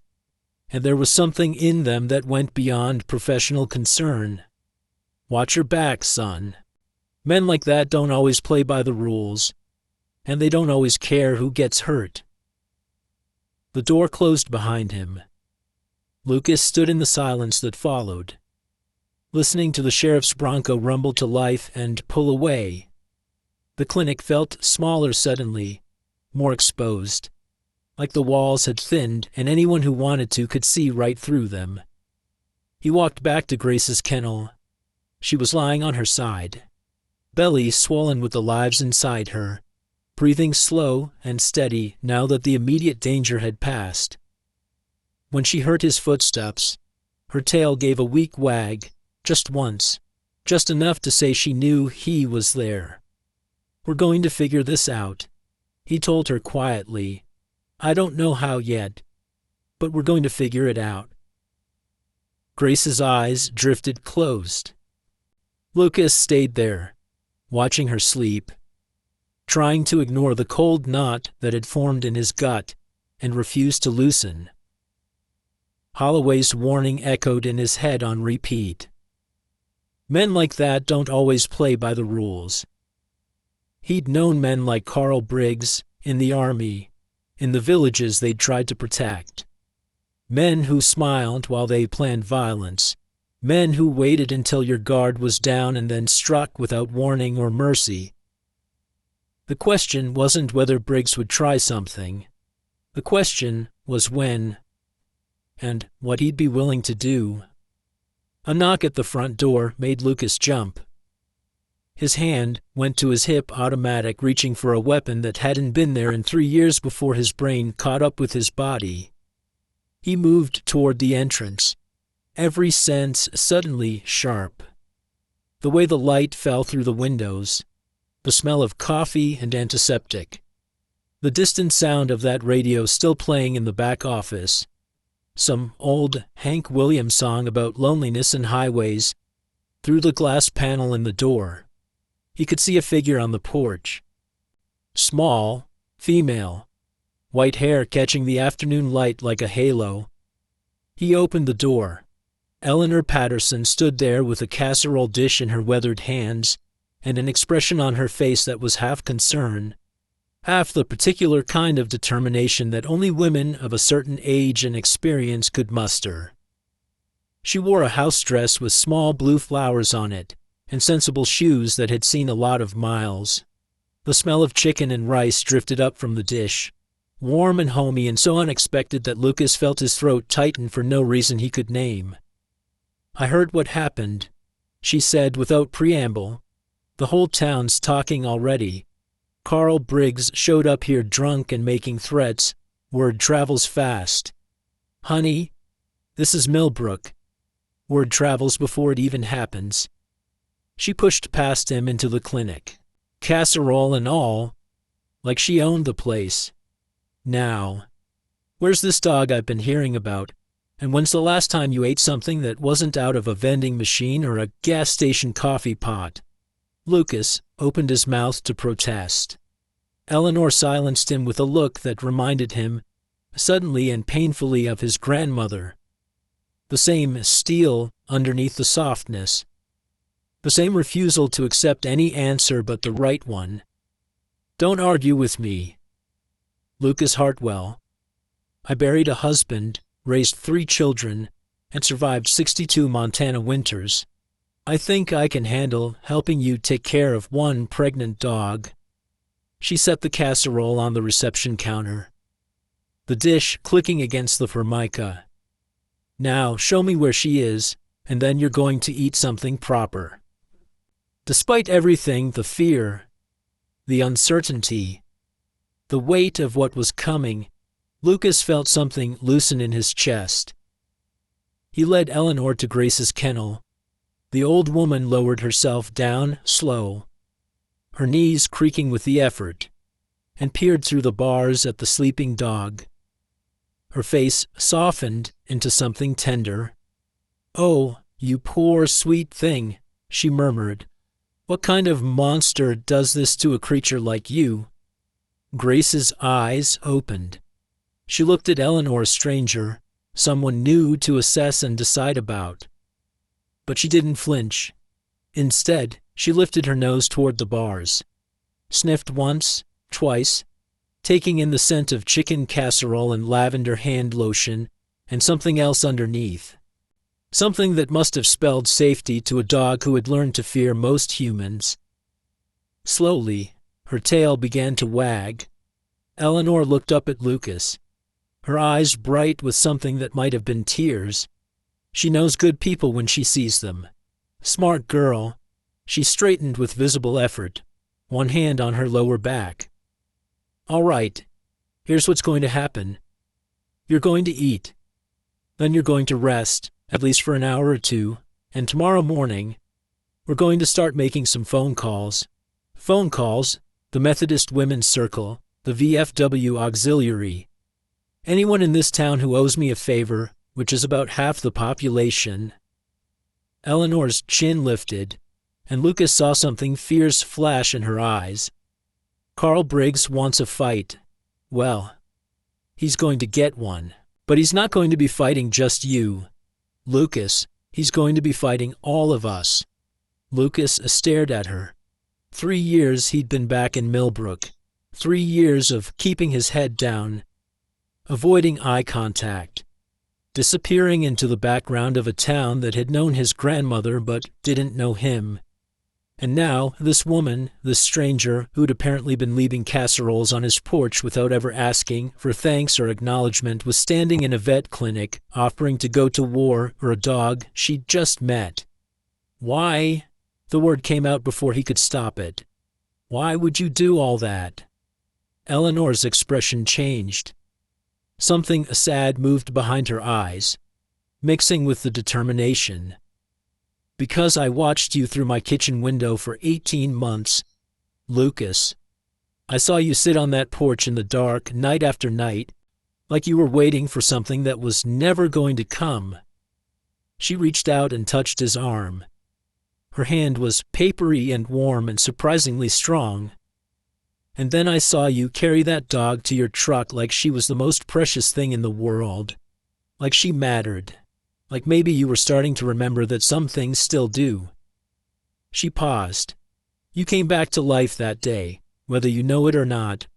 A: and there was something in them that went beyond professional concern. Watch your back, son. Men like that don't always play by the rules, and they don't always care who gets hurt. The door closed behind him. Lucas stood in the silence that followed, listening to the sheriff's Bronco rumble to life and pull away. The clinic felt smaller suddenly, more exposed, like the walls had thinned and anyone who wanted to could see right through them. He walked back to Grace's kennel. She was lying on her side, belly swollen with the lives inside her, breathing slow and steady now that the immediate danger had passed. When she heard his footsteps, her tail gave a weak wag, just once, just enough to say she knew he was there. We're going to figure this out, he told her quietly. I don't know how yet, but we're going to figure it out. Grace's eyes drifted closed. Lucas stayed there, watching her sleep, trying to ignore the cold knot that had formed in his gut and refused to loosen. Holloway's warning echoed in his head on repeat. Men like that don't always play by the rules. He'd known men like Carl Briggs in the army, in the villages they'd tried to protect. Men who smiled while they planned violence. Men who waited until your guard was down and then struck without warning or mercy. The question wasn't whether Briggs would try something. The question was when, and what he'd be willing to do. A knock at the front door made Lucas jump. His hand went to his hip automatic, reaching for a weapon that hadn't been there in 3 years before his brain caught up with his body. He moved toward the entrance, every sense suddenly sharp. The way the light fell through the windows, the smell of coffee and antiseptic, the distant sound of that radio still playing in the back office, some old Hank Williams song about loneliness and highways. Through the glass panel in the door, he could see a figure on the porch. Small, female, white hair catching the afternoon light like a halo. He opened the door. Eleanor Patterson stood there with a casserole dish in her weathered hands and an expression on her face that was half concern, half the particular kind of determination that only women of a certain age and experience could muster. She wore a house dress with small blue flowers on it and sensible shoes that had seen a lot of miles. The smell of chicken and rice drifted up from the dish, warm and homey and so unexpected that Lucas felt his throat tighten for no reason he could name. I heard what happened, she said without preamble. The whole town's talking already. Carl Briggs showed up here drunk and making threats. Word travels fast. Honey, this is Millbrook. Word travels before it even happens. She pushed past him into the clinic, casserole and all, like she owned the place. Now, where's this dog I've been hearing about? And when's the last time you ate something that wasn't out of a vending machine or a gas station coffee pot? Lucas opened his mouth to protest. Eleanor silenced him with a look that reminded him, suddenly and painfully, of his grandmother. The same steel underneath the softness. The same refusal to accept any answer but the right one. Don't argue with me. Lucas Hartwell. I buried a husband, raised 3 children, and survived 62 Montana winters. I think I can handle helping you take care of 1 pregnant dog. She set the casserole on the reception counter, the dish clicking against the formica. Now show me where she is, and then you're going to eat something proper. Despite everything, the fear, the uncertainty, the weight of what was coming, Lucas felt something loosen in his chest. He led Eleanor to Grace's kennel. The old woman lowered herself down, slow, her knees creaking with the effort, and peered through the bars at the sleeping dog. Her face softened into something tender. "Oh, you poor, sweet thing," she murmured. "What kind of monster does this to a creature like you?" Grace's eyes opened. She looked at Eleanor, stranger, someone new to assess and decide about. But she didn't flinch. Instead, she lifted her nose toward the bars, sniffed once, twice, taking in the scent of chicken casserole and lavender hand lotion and something else underneath. Something that must have spelled safety to a dog who had learned to fear most humans. Slowly, her tail began to wag. Eleanor looked up at Lucas, her eyes bright with something that might have been tears. She knows good people when she sees them. Smart girl. She straightened with visible effort, one hand on her lower back. "All right, here's what's going to happen. You're going to eat. Then you're going to rest, at least for an hour or two, and tomorrow morning, we're going to start making some phone calls. Phone calls, the Methodist Women's Circle, the VFW Auxiliary. Anyone in this town who owes me a favor, which is about half the population." Eleanor's chin lifted, and Lucas saw something fierce flash in her eyes. Carl Briggs wants a fight. Well, he's going to get one. But he's not going to be fighting just you, Lucas. He's going to be fighting all of us. Lucas stared at her. 3 years he'd been back in Millbrook. 3 years of keeping his head down, avoiding eye contact, disappearing into the background of a town that had known his grandmother but didn't know him. And now, this woman, this stranger who'd apparently been leaving casseroles on his porch without ever asking for thanks or acknowledgement, was standing in a vet clinic, offering to go to war for a dog she'd just met. Why? The word came out before he could stop it. Why would you do all that? Eleanor's expression changed. Something sad moved behind her eyes, mixing with the determination. "Because I watched you through my kitchen window for 18 months, Lucas. I saw you sit on that porch in the dark, night after night, like you were waiting for something that was never going to come." She reached out and touched his arm. Her hand was papery and warm and surprisingly strong. "And then I saw you carry that dog to your truck like she was the most precious thing in the world. Like she mattered. Like maybe you were starting to remember that some things still do." She paused. "You came back to life that day, whether you know it or not.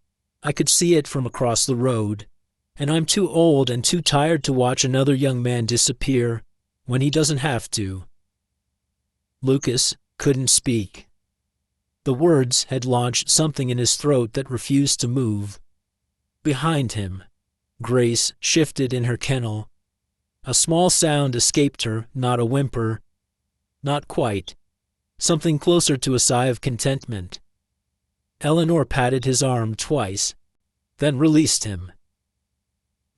A: I could see it from across the road. And I'm too old and too tired to watch another young man disappear when he doesn't have to." Lucas couldn't speak. The words had launched something in his throat that refused to move. Behind him, Grace shifted in her kennel. A small sound escaped her, not a whimper. Not quite. Something closer to a sigh of contentment. Eleanor patted his arm twice, then released him.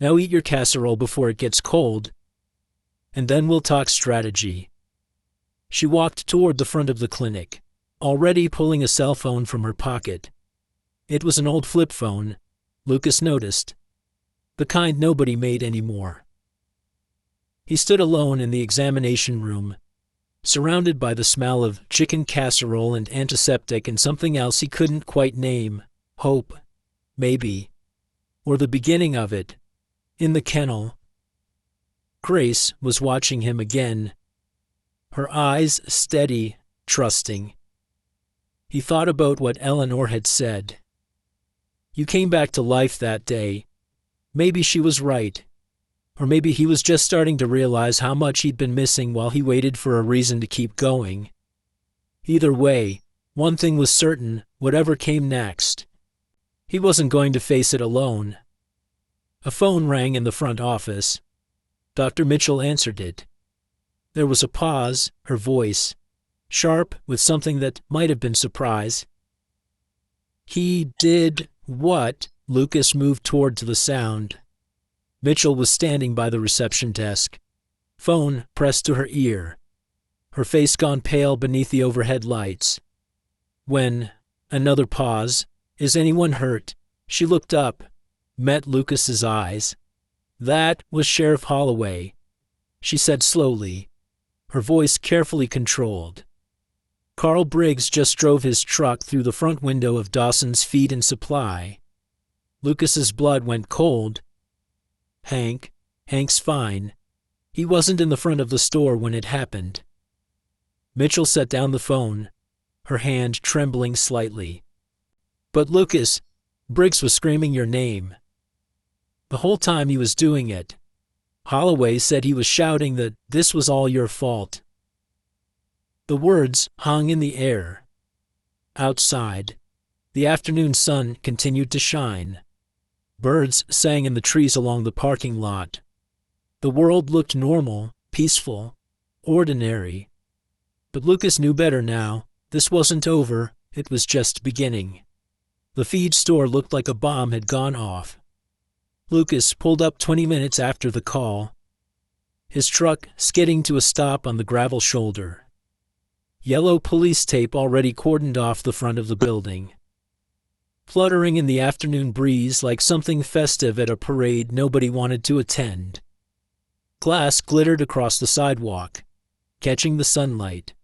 A: "Now eat your casserole before it gets cold, and then we'll talk strategy." She walked toward the front of the clinic, already pulling a cell phone from her pocket. It was an old flip phone, Lucas noticed, the kind nobody made anymore. He stood alone in the examination room, surrounded by the smell of chicken casserole and antiseptic and something else he couldn't quite name. Hope, maybe, or the beginning of it, in the kennel. Grace was watching him again, her eyes steady, trusting. He thought about what Eleanor had said. You came back to life that day. Maybe she was right. Or maybe he was just starting to realize how much he'd been missing while he waited for a reason to keep going. Either way, one thing was certain, whatever came next, he wasn't going to face it alone. A phone rang in the front office. Dr. Mitchell answered it. There was a pause, her voice, sharp with something that might have been surprise. "He did what?" Lucas moved toward to the sound. Mitchell was standing by the reception desk. phone pressed to her ear, her face gone pale beneath the overhead lights. When, another pause, is anyone hurt? She looked up, met Lucas's eyes. That was Sheriff Holloway, she said slowly, her voice carefully controlled. Carl Briggs just drove his truck through the front window of Dawson's Feed and Supply. Lucas's blood went cold. Hank's fine. He wasn't in the front of the store when it happened. Mitchell set down the phone, her hand trembling slightly. But Lucas, Briggs was screaming your name. The whole time he was doing it. Holloway said he was shouting that this was all your fault. The words hung in the air. Outside, the afternoon sun continued to shine. Birds sang in the trees along the parking lot. The world looked normal, peaceful, ordinary. But Lucas knew better now. This wasn't over, it was just beginning. The feed store looked like a bomb had gone off. Lucas pulled up 20 minutes after the call, his truck skidding to a stop on the gravel shoulder. Yellow police tape already cordoned off the front of the building. Fluttering in the afternoon breeze like something festive at a parade nobody wanted to attend. Glass glittered across the sidewalk, catching the sunlight.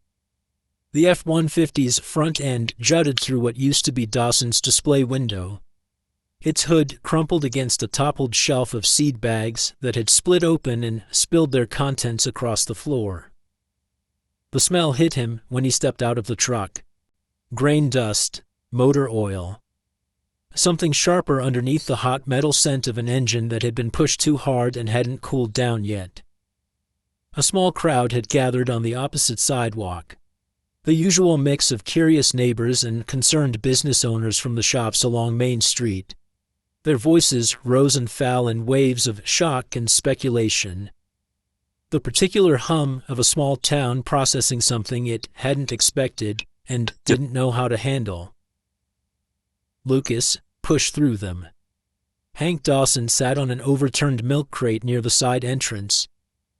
A: The F-150's front end jutted through what used to be Dawson's display window. Its hood crumpled against a toppled shelf of seed bags that had split open and spilled their contents across the floor. The smell hit him when he stepped out of the truck. Grain dust, motor oil. Something sharper underneath the hot metal scent of an engine that had been pushed too hard and hadn't cooled down yet. A small crowd had gathered on the opposite sidewalk. The usual mix of curious neighbors and concerned business owners from the shops along Main Street. Their voices rose and fell in waves of shock and speculation. The particular hum of a small town processing something it hadn't expected and didn't know how to handle. Lucas pushed through them. Hank Dawson sat on an overturned milk crate near the side entrance,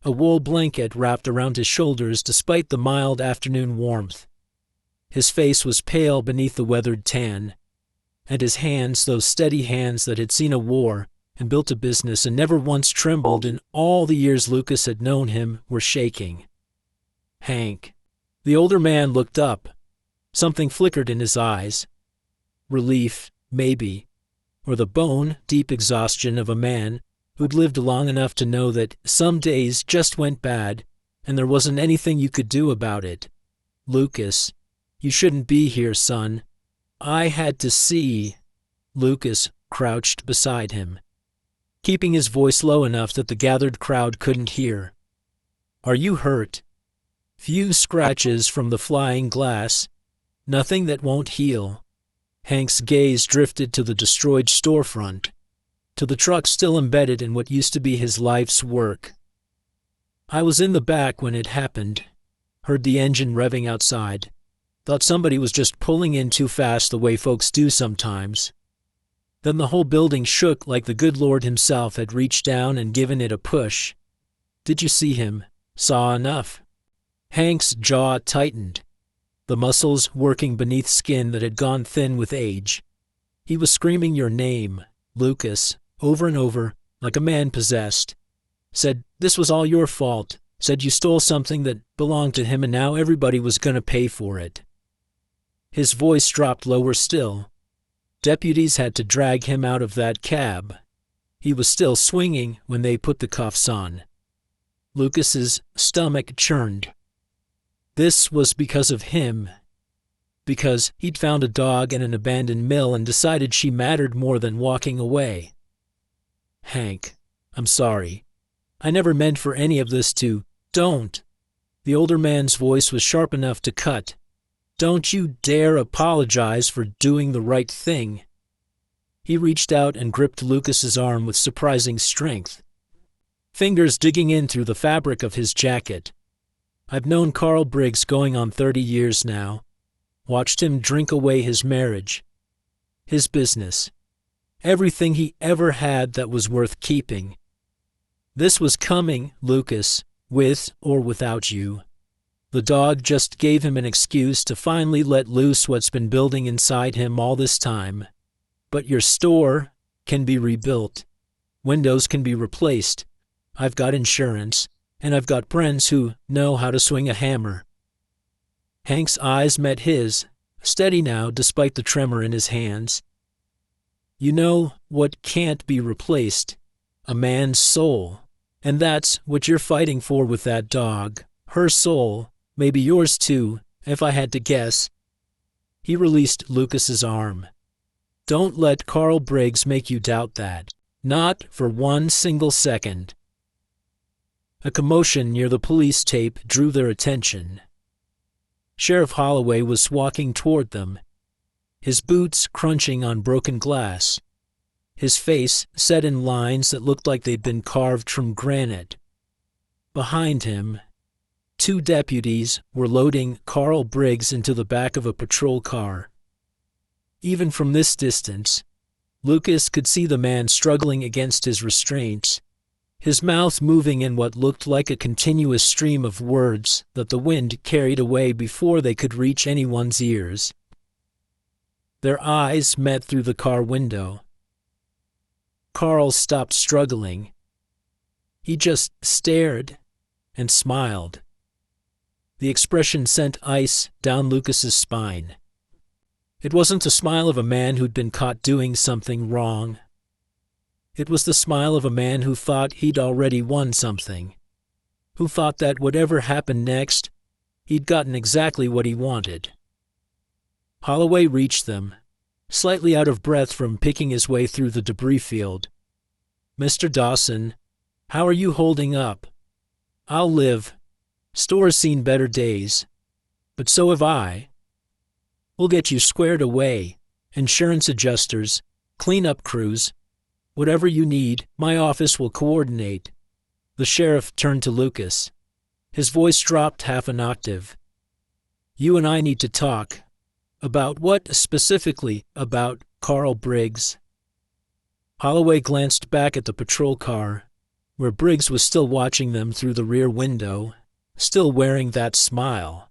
A: a wool blanket wrapped around his shoulders despite the mild afternoon warmth. His face was pale beneath the weathered tan, and his hands, those steady hands that had seen a war and built a business and never once trembled in all the years Lucas had known him, were shaking. Hank. The older man looked up. Something flickered in his eyes. Relief, maybe, or the bone-deep exhaustion of a man who'd lived long enough to know that some days just went bad and there wasn't anything you could do about it. Lucas, you shouldn't be here, son. I had to see. Lucas crouched beside him, keeping his voice low enough that the gathered crowd couldn't hear. Are you hurt? Few scratches from the flying glass. Nothing that won't heal. Hank's gaze drifted to the destroyed storefront, to the truck still embedded in what used to be his life's work. I was in the back when it happened. Heard the engine revving outside. Thought somebody was just pulling in too fast the way folks do sometimes. Then the whole building shook like the good Lord himself had reached down and given it a push. Did you see him? Saw enough? Hank's jaw tightened, the muscles working beneath skin that had gone thin with age. He was screaming your name, Lucas, over and over, like a man possessed. Said this was all your fault. Said you stole something that belonged to him and now everybody was going to pay for it. His voice dropped lower still. Deputies had to drag him out of that cab. He was still swinging when they put the cuffs on. Lucas's stomach churned. This was because of him. Because he'd found a dog in an abandoned mill and decided she mattered more than walking away. Hank, I'm sorry. I never meant for any of this to... Don't. The older man's voice was sharp enough to cut. Don't you dare apologize for doing the right thing. He reached out and gripped Lucas's arm with surprising strength, fingers digging in through the fabric of his jacket. I've known Carl Briggs going on 30 years now. Watched him drink away his marriage, his business, everything he ever had that was worth keeping. This was coming, Lucas. with or without you. The dog just gave him an excuse to finally let loose what's been building inside him all this time. But your store can be rebuilt. Windows can be replaced. I've got insurance, and I've got friends who know how to swing a hammer. Hank's eyes met his, steady now despite the tremor in his hands. You know what can't be replaced? A man's soul. And that's what you're fighting for with that dog. Her soul. Maybe yours too, if I had to guess. He released Lucas's arm. Don't let Carl Briggs make you doubt that. Not for one single second. A commotion near the police tape drew their attention. Sheriff Holloway was walking toward them, his boots crunching on broken glass, his face set in lines that looked like they'd been carved from granite. Behind him, 2 deputies were loading Carl Briggs into the back of a patrol car. Even from this distance, Lucas could see the man struggling against his restraints, his mouth moving in what looked like a continuous stream of words that the wind carried away before they could reach anyone's ears. Their eyes met through the car window. Carl stopped struggling. He just stared and smiled. The expression sent ice down Lucas's spine. It wasn't the smile of a man who'd been caught doing something wrong. It was the smile of a man who thought he'd already won something, who thought that whatever happened next, he'd gotten exactly what he wanted. Holloway reached them, slightly out of breath from picking his way through the debris field. Mr. Dawson, how are you holding up? I'll live. Store's seen better days. But so have I. We'll get you squared away. Insurance adjusters, cleanup crews. Whatever you need, my office will coordinate. The sheriff turned to Lucas. His voice dropped half an octave. You and I need to talk. About what specifically? About Carl Briggs. Holloway glanced back at the patrol car, where Briggs was still watching them through the rear window, still wearing that smile.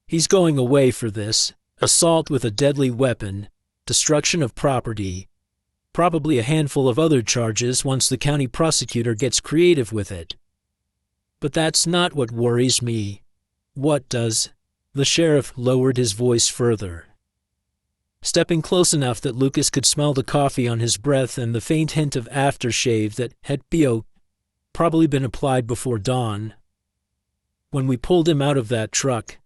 A: He's going away for this. Assault with a deadly weapon, destruction of property, probably a handful of other charges once the county prosecutor gets creative with it. But that's not what worries me. What does? The sheriff lowered his voice further, stepping close enough that Lucas could smell the coffee on his breath and the faint hint of aftershave that had probably been applied before dawn. When we pulled him out of that truck,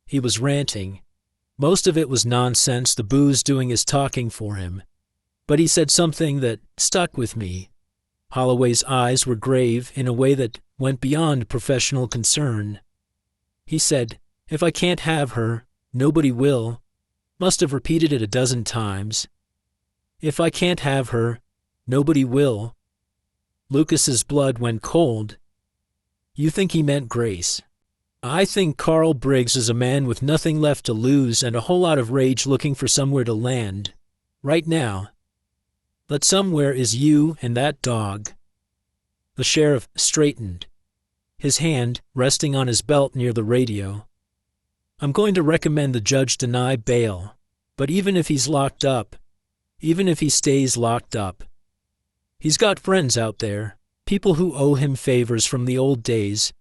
A: he was ranting. Most of it was nonsense, the booze doing his talking for him. But he said something that stuck with me. Holloway's eyes were grave in a way that went beyond professional concern. He said, if I can't have her, nobody will. Must have repeated it a dozen times. If I can't have her, nobody will. Lucas's blood went cold. You think he meant Grace? I think Carl Briggs is a man with nothing left to lose and a whole lot of rage looking for somewhere to land. Right now. That somewhere is you and that dog. The sheriff straightened, his hand resting on his belt near the radio. I'm going to recommend the judge deny bail, but even if he's locked up, even if he stays locked up, he's got friends out there, people who owe him favors from the old days.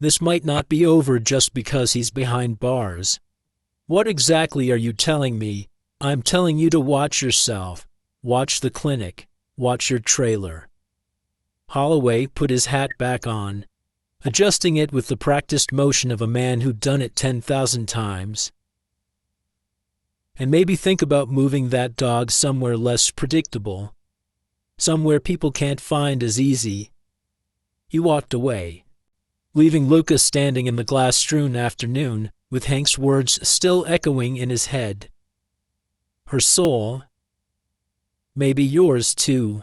A: This might not be over just because he's behind bars. What exactly are you telling me? I'm telling you to watch yourself. Watch the clinic. Watch your trailer. Holloway put his hat back on, adjusting it with the practiced motion of a man who'd done it 10,000 times. And maybe think about moving that dog somewhere less predictable, somewhere people can't find as easy. He walked away, leaving Lucas standing in the glass-strewn afternoon with Hank's words still echoing in his head. Her soul, maybe yours too.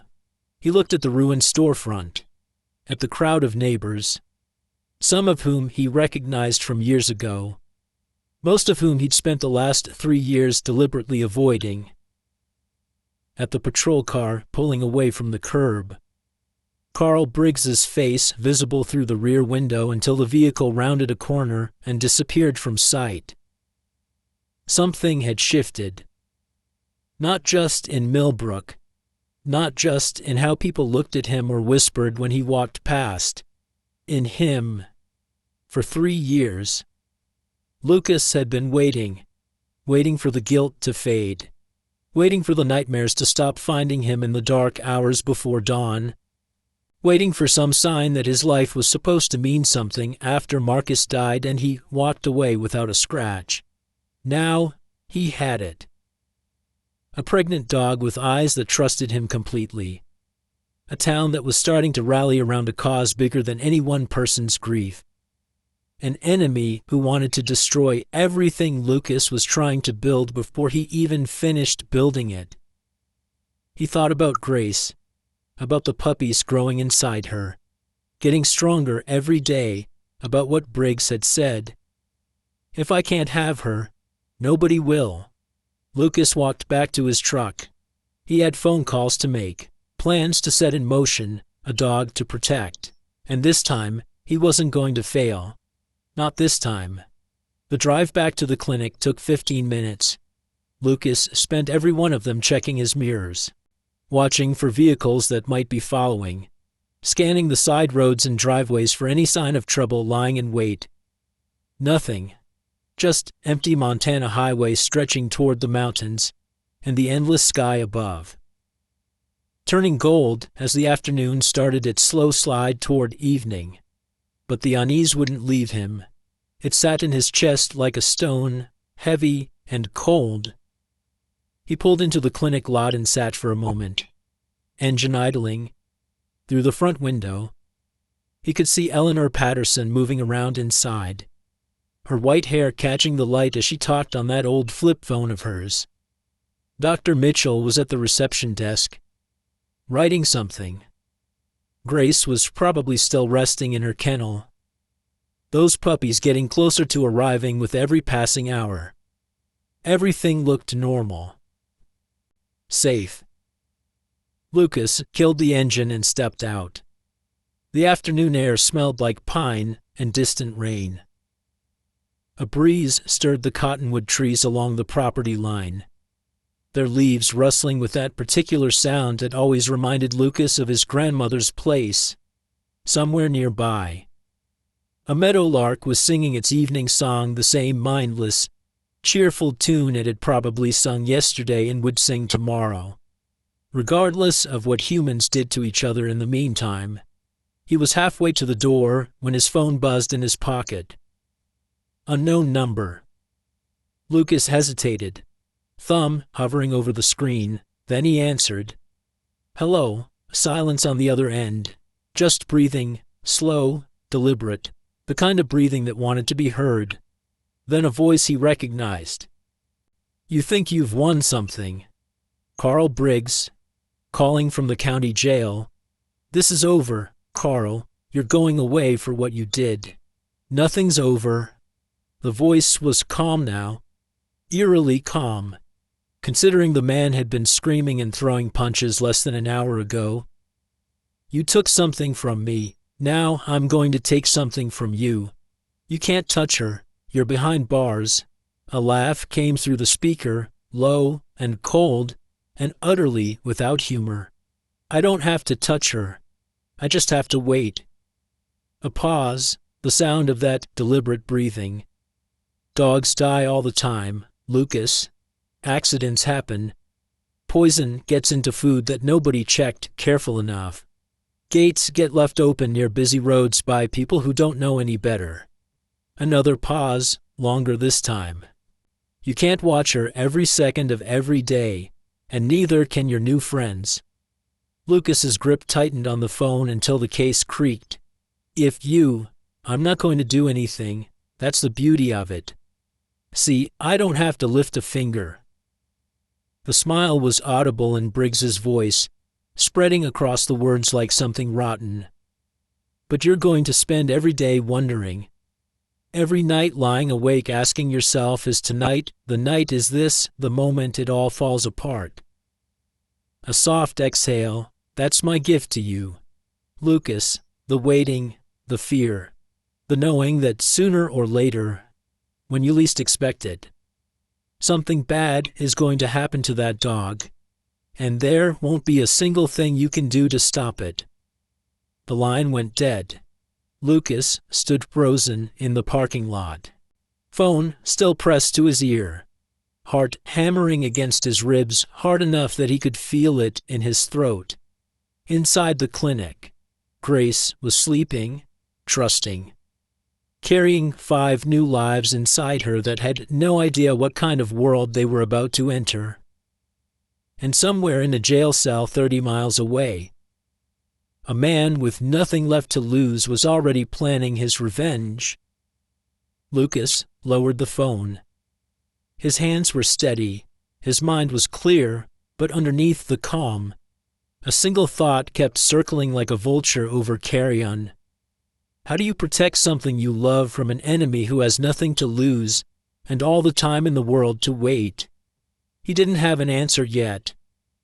A: He looked at the ruined storefront, at the crowd of neighbors, some of whom he recognized from years ago, most of whom he'd spent the last 3 years deliberately avoiding, at the patrol car pulling away from the curb. Carl Briggs's face visible through the rear window until the vehicle rounded a corner and disappeared from sight. Something had shifted. Not just in Millbrook, not just in how people looked at him or whispered when he walked past. In him. For 3 years. Lucas had been waiting for the guilt to fade, waiting for the nightmares to stop finding him in the dark hours before dawn, waiting for some sign that his life was supposed to mean something after Marcus died and he walked away without a scratch. Now he had it. A pregnant dog with eyes that trusted him completely. A town that was starting to rally around a cause bigger than any one person's grief. An enemy who wanted to destroy everything Lucas was trying to build before he even finished building it. He thought about Grace, about the puppies growing inside her, getting stronger every day, about what Briggs had said. If I can't have her, nobody will. Lucas walked back to his truck. He had phone calls to make, plans to set in motion, a dog to protect. And this time, he wasn't going to fail. Not this time. The drive back to the clinic took 15 minutes. Lucas spent every one of them checking his mirrors, watching for vehicles that might be following, scanning the side roads and driveways for any sign of trouble lying in wait. Nothing. Just empty Montana highway stretching toward the mountains and the endless sky above. Turning gold as the afternoon started its slow slide toward evening. But the unease wouldn't leave him. It sat in his chest like a stone, heavy and cold. He pulled into the clinic lot and sat for a moment. Engine idling. Through the front window, he could see Eleanor Patterson moving around inside, her white hair catching the light as she talked on that old flip phone of hers. Dr. Mitchell was at the reception desk, writing something. Grace was probably still resting in her kennel. Those puppies getting closer to arriving with every passing hour. Everything looked normal. Safe. Lucas killed the engine and stepped out. The afternoon air smelled like pine and distant rain. A breeze stirred the cottonwood trees along the property line, their leaves rustling with that particular sound that always reminded Lucas of his grandmother's place, somewhere nearby. A meadowlark was singing its evening song, the same mindless, cheerful tune it had probably sung yesterday and would sing tomorrow. Regardless of what humans did to each other in the meantime, he was halfway to the door when his phone buzzed in his pocket. Unknown number. Lucas hesitated, thumb hovering over the screen. Then he answered. Hello. Silence on the other end. Just breathing, slow, deliberate, the kind of breathing that wanted to be heard. Then a voice he recognized. You think you've won something. Carl Briggs, calling from the county jail. This is over, Carl. You're going away for what you did. Nothing's over. The voice was calm now, eerily calm, considering the man had been screaming and throwing punches less than an hour ago. You took something from me. Now I'm going to take something from you. You can't touch her. You're behind bars. A laugh came through the speaker, low and cold and utterly without humor. I don't have to touch her. I just have to wait. A pause, the sound of that deliberate breathing. Dogs die all the time, Lucas. Accidents happen. Poison gets into food that nobody checked careful enough. Gates get left open near busy roads by people who don't know any better. Another pause, longer this time. You can't watch her every second of every day, and neither can your new friends. Lucas's grip tightened on the phone until the case creaked. I'm not going to do anything. That's the beauty of it. See, I don't have to lift a finger. The smile was audible in Briggs's voice, spreading across the words like something rotten. But you're going to spend every day wondering. Every night lying awake asking yourself, is tonight the night? Is this the moment it all falls apart? A soft exhale. That's my gift to you. Lucas, the waiting, the fear, the knowing that sooner or later, when you least expect it, something bad is going to happen to that dog, and there won't be a single thing you can do to stop it. The line went dead. Lucas stood frozen in the parking lot. Phone still pressed to his ear. Heart hammering against his ribs hard enough that he could feel it in his throat. Inside the clinic, Grace was sleeping, trusting, carrying 5 new lives inside her that had no idea what kind of world they were about to enter. And somewhere in a jail cell 30 miles away, a man with nothing left to lose was already planning his revenge. Lucas lowered the phone. His hands were steady, his mind was clear, but underneath the calm, a single thought kept circling like a vulture over carrion. How do you protect something you love from an enemy who has nothing to lose and all the time in the world to wait? He didn't have an answer yet,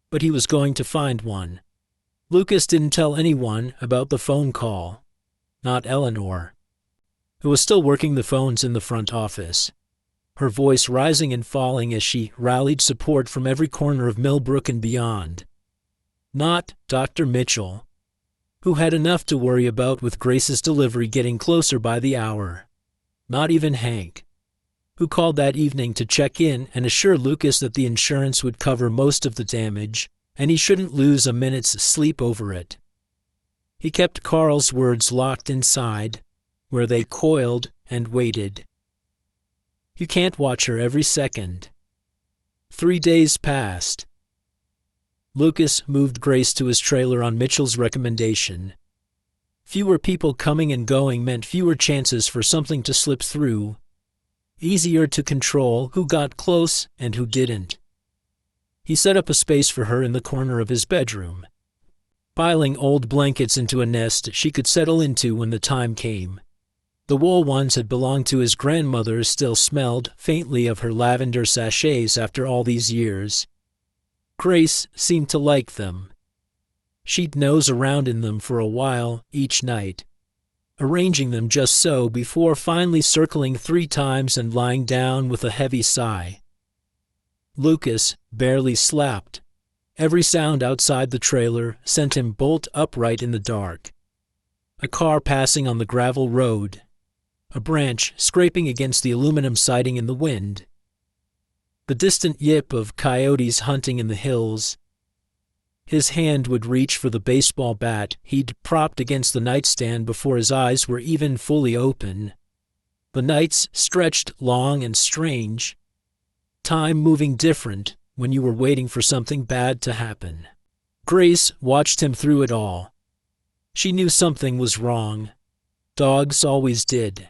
A: but he was going to find one. Lucas didn't tell anyone about the phone call. Not Eleanor, who was still working the phones in the front office, her voice rising and falling as she rallied support from every corner of Millbrook and beyond. Not Dr. Mitchell, who had enough to worry about with Grace's delivery getting closer by the hour. Not even Hank, who called that evening to check in and assure Lucas that the insurance would cover most of the damage, and he shouldn't lose a minute's sleep over it. He kept Carl's words locked inside, where they coiled and waited. You can't watch her every second. 3 days passed. Lucas moved Grace to his trailer on Mitchell's recommendation. Fewer people coming and going meant fewer chances for something to slip through. Easier to control who got close and who didn't. He set up a space for her in the corner of his bedroom, piling old blankets into a nest she could settle into when the time came. The wool ones had belonged to his grandmother still smelled faintly of her lavender sachets after all these years. Grace seemed to like them. She'd nose around in them for a while each night, arranging them just so before finally circling 3 times and lying down with a heavy sigh. Lucas barely slept. Every sound outside the trailer sent him bolt upright in the dark. A car passing on the gravel road, a branch scraping against the aluminum siding in the wind, the distant yip of coyotes hunting in the hills. His hand would reach for the baseball bat he'd propped against the nightstand before his eyes were even fully open. The nights stretched long and strange, time moving different when you were waiting for something bad to happen. Grace watched him through it all. She knew something was wrong. Dogs always did.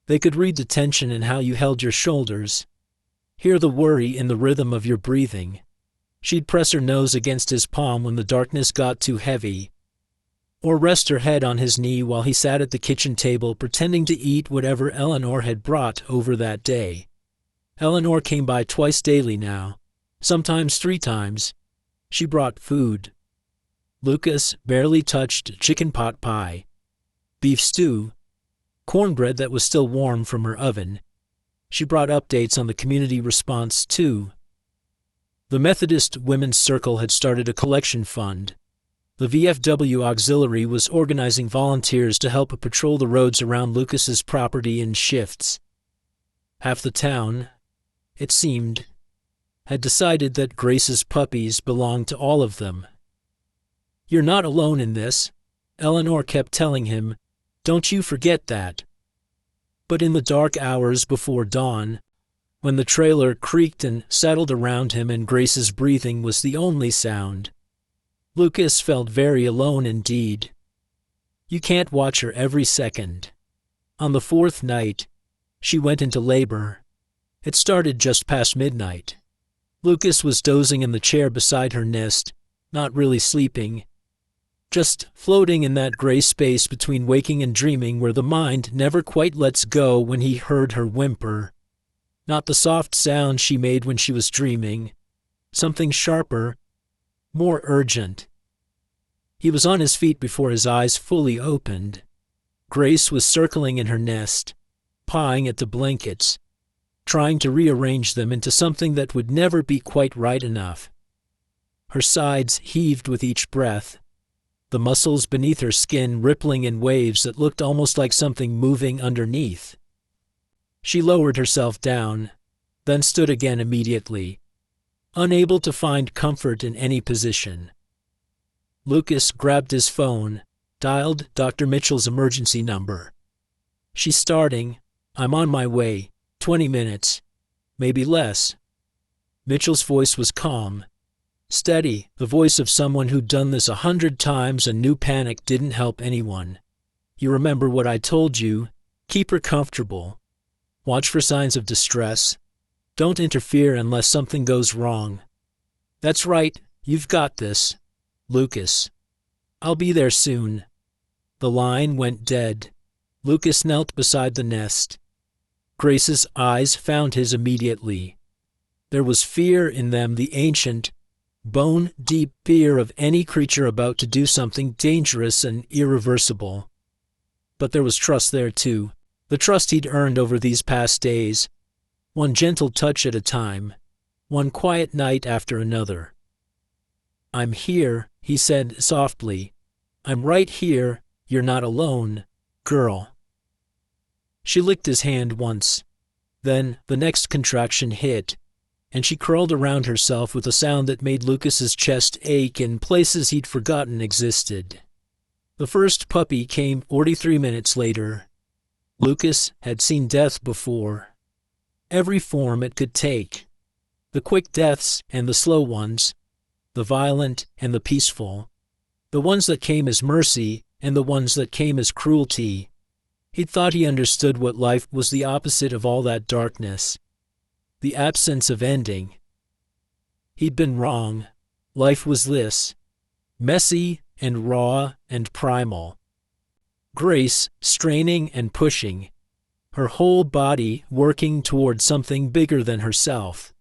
A: They could read the tension in how you held your shoulders, hear the worry in the rhythm of your breathing. She'd press her nose against his palm when the darkness got too heavy, or rest her head on his knee while he sat at the kitchen table pretending to eat whatever Eleanor had brought over that day. Eleanor came by twice daily now, sometimes 3 times. She brought food. Lucas barely touched chicken pot pie, beef stew, cornbread that was still warm from her oven. She brought updates on the community response, too. The Methodist Women's Circle had started a collection fund. The VFW Auxiliary was organizing volunteers to help patrol the roads around Lucas's property in shifts. Half the town, it seemed, had decided that Grace's puppies belonged to all of them. You're not alone in this, Eleanor kept telling him. Don't you forget that. But in the dark hours before dawn, when the trailer creaked and settled around him and Grace's breathing was the only sound, Lucas felt very alone indeed. You can't watch her every second. On the 4th night, she went into labor. It started just past midnight. Lucas was dozing in the chair beside her nest, not really sleeping, just floating in that gray space between waking and dreaming where the mind never quite lets go when he heard her whimper. Not the soft sound she made when she was dreaming. Something sharper, more urgent. He was on his feet before his eyes fully opened. Grace was circling in her nest, pawing at the blankets, trying to rearrange them into something that would never be quite right enough. Her sides heaved with each breath, the muscles beneath her skin rippling in waves that looked almost like something moving underneath. She lowered herself down, then stood again immediately, unable to find comfort in any position. Lucas grabbed his phone, dialed Dr. Mitchell's emergency number. "She's starting. I'm on my way. 20 minutes. Maybe less." Mitchell's voice was calm, steady, the voice of someone who'd done this 100 times and knew panic didn't help anyone. "You remember what I told you? Keep her comfortable. Watch for signs of distress. Don't interfere unless something goes wrong." "That's right. You've got this, Lucas. I'll be there soon." The line went dead. Lucas knelt beside the nest. Grace's eyes found his immediately. There was fear in them, the ancient, bone-deep fear of any creature about to do something dangerous and irreversible. But there was trust there too, the trust he'd earned over these past days, one gentle touch at a time, one quiet night after another. "I'm here," he said softly. "I'm right here. You're not alone, girl." She licked his hand once. Then the next contraction hit, and she curled around herself with a sound that made Lucas's chest ache in places he'd forgotten existed. The first puppy came 43 minutes later. Lucas had seen death before. Every form it could take. The quick deaths and the slow ones. The violent and the peaceful. The ones that came as mercy and the ones that came as cruelty. He'd thought he understood what life was, the opposite of all that darkness. The absence of ending. He'd been wrong. Life was this. Messy and raw and primal. Grace straining and pushing, her whole body working toward something bigger than herself.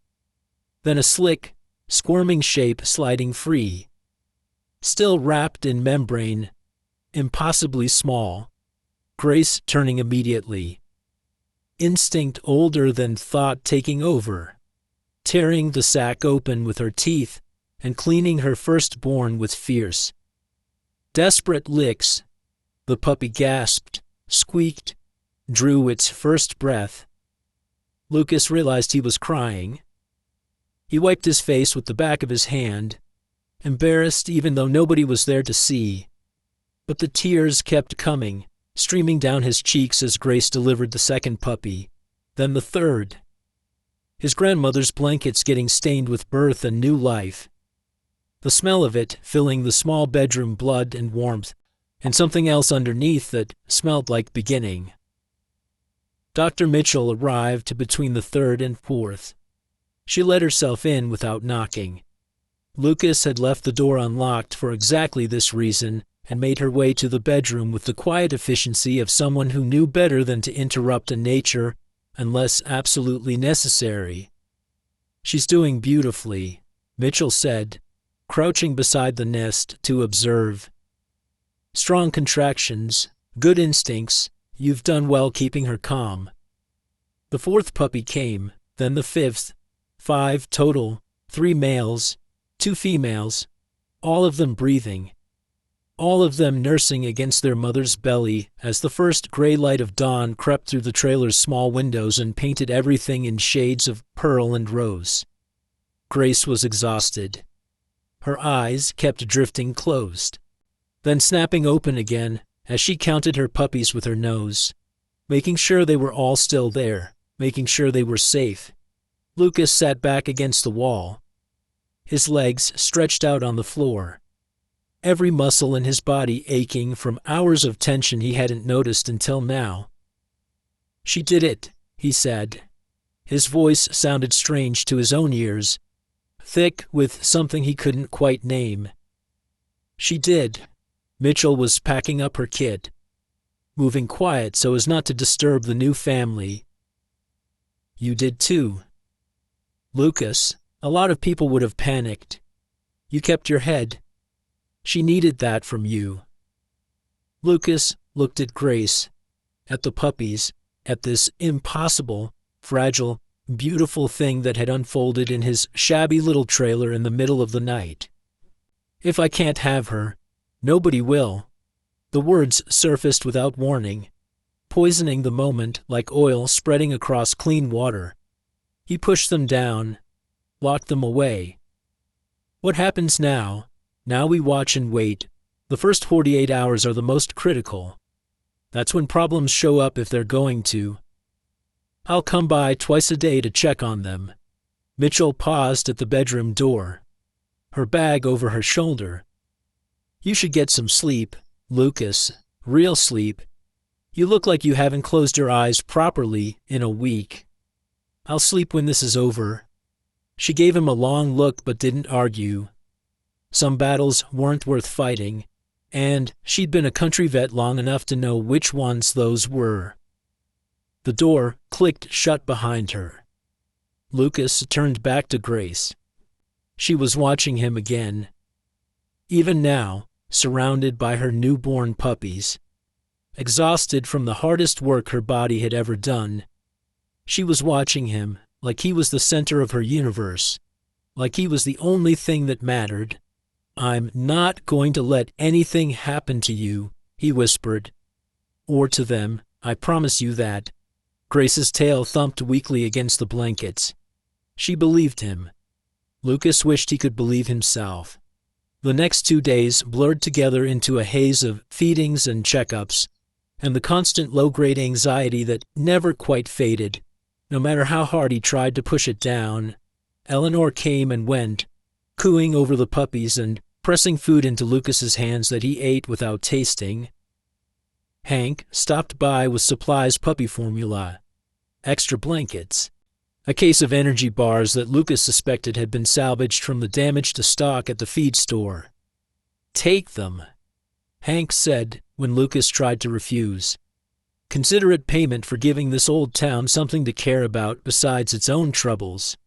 A: Then a slick, squirming shape sliding free. Still wrapped in membrane, impossibly small. Grace turning immediately. Instinct older than thought taking over, tearing the sack open with her teeth and cleaning her firstborn with fierce, desperate licks. The puppy gasped, squeaked, drew its first breath. Lucas realized he was crying. He wiped his face with the back of his hand, embarrassed even though nobody was there to see. But the tears kept coming, streaming down his cheeks as Grace delivered the second puppy, then the third. His grandmother's blankets getting stained with birth and new life. The smell of it filling the small bedroom, blood and warmth, and something else underneath that smelled like beginning. Dr. Mitchell arrived between the third and fourth. She let herself in without knocking. Lucas had left the door unlocked for exactly this reason and made her way to the bedroom with the quiet efficiency of someone who knew better than to interrupt a nature unless absolutely necessary. "She's doing beautifully," Mitchell said, crouching beside the nest to observe. "Strong contractions, good instincts, you've done well keeping her calm." The fourth puppy came, then the fifth, 5 total, 3 males, 2 females, all of them breathing. All of them nursing against their mother's belly as the first gray light of dawn crept through the trailer's small windows and painted everything in shades of pearl and rose. Grace was exhausted. Her eyes kept drifting closed, then snapping open again as she counted her puppies with her nose, making sure they were all still there, making sure they were safe. Lucas sat back against the wall, his legs stretched out on the floor. Every muscle in his body aching from hours of tension he hadn't noticed until now. "She did it," he said. His voice sounded strange to his own ears, thick with something he couldn't quite name. "She did." Mitchell was packing up her kit, moving quiet so as not to disturb the new family. "You did too." "Lucas, a lot of people would have panicked. You kept your head." She needed that from you." Lucas looked at Grace, at the puppies, at this impossible, fragile, beautiful thing that had unfolded in his shabby little trailer in the middle of the night. "If I can't have her, nobody will." The words surfaced without warning, poisoning the moment like oil spreading across clean water. He pushed them down, locked them away. What happens now? Now we watch and wait. The first 48 hours are the most critical. That's when problems show up if they're going to. I'll come by twice a day to check on them." Mitchell paused at the bedroom door, her bag over her shoulder. "You should get some sleep, Lucas. Real sleep. You look like you haven't closed your eyes properly in a week." "I'll sleep when this is over." She gave him a long look but didn't argue. Some battles weren't worth fighting, and she'd been a country vet long enough to know which ones those were. The door clicked shut behind her. Lucas turned back to Grace. She was watching him again. Even now, surrounded by her newborn puppies, exhausted from the hardest work her body had ever done, she was watching him like he was the center of her universe, like he was the only thing that mattered. "I'm not going to let anything happen to you," he whispered. "Or to them, I promise you that." Grace's tail thumped weakly against the blankets. She believed him. Lucas wished he could believe himself. The next 2 days blurred together into a haze of feedings and checkups, and the constant low-grade anxiety that never quite faded, no matter how hard he tried to push it down. Eleanor came and went, cooing over the puppies and pressing food into Lucas's hands that he ate without tasting. Hank stopped by with supplies, puppy formula, extra blankets, a case of energy bars that Lucas suspected had been salvaged from the damage to stock at the feed store. "Take them," Hank said when Lucas tried to refuse. "Considerate payment for giving this old town something to care about besides its own troubles."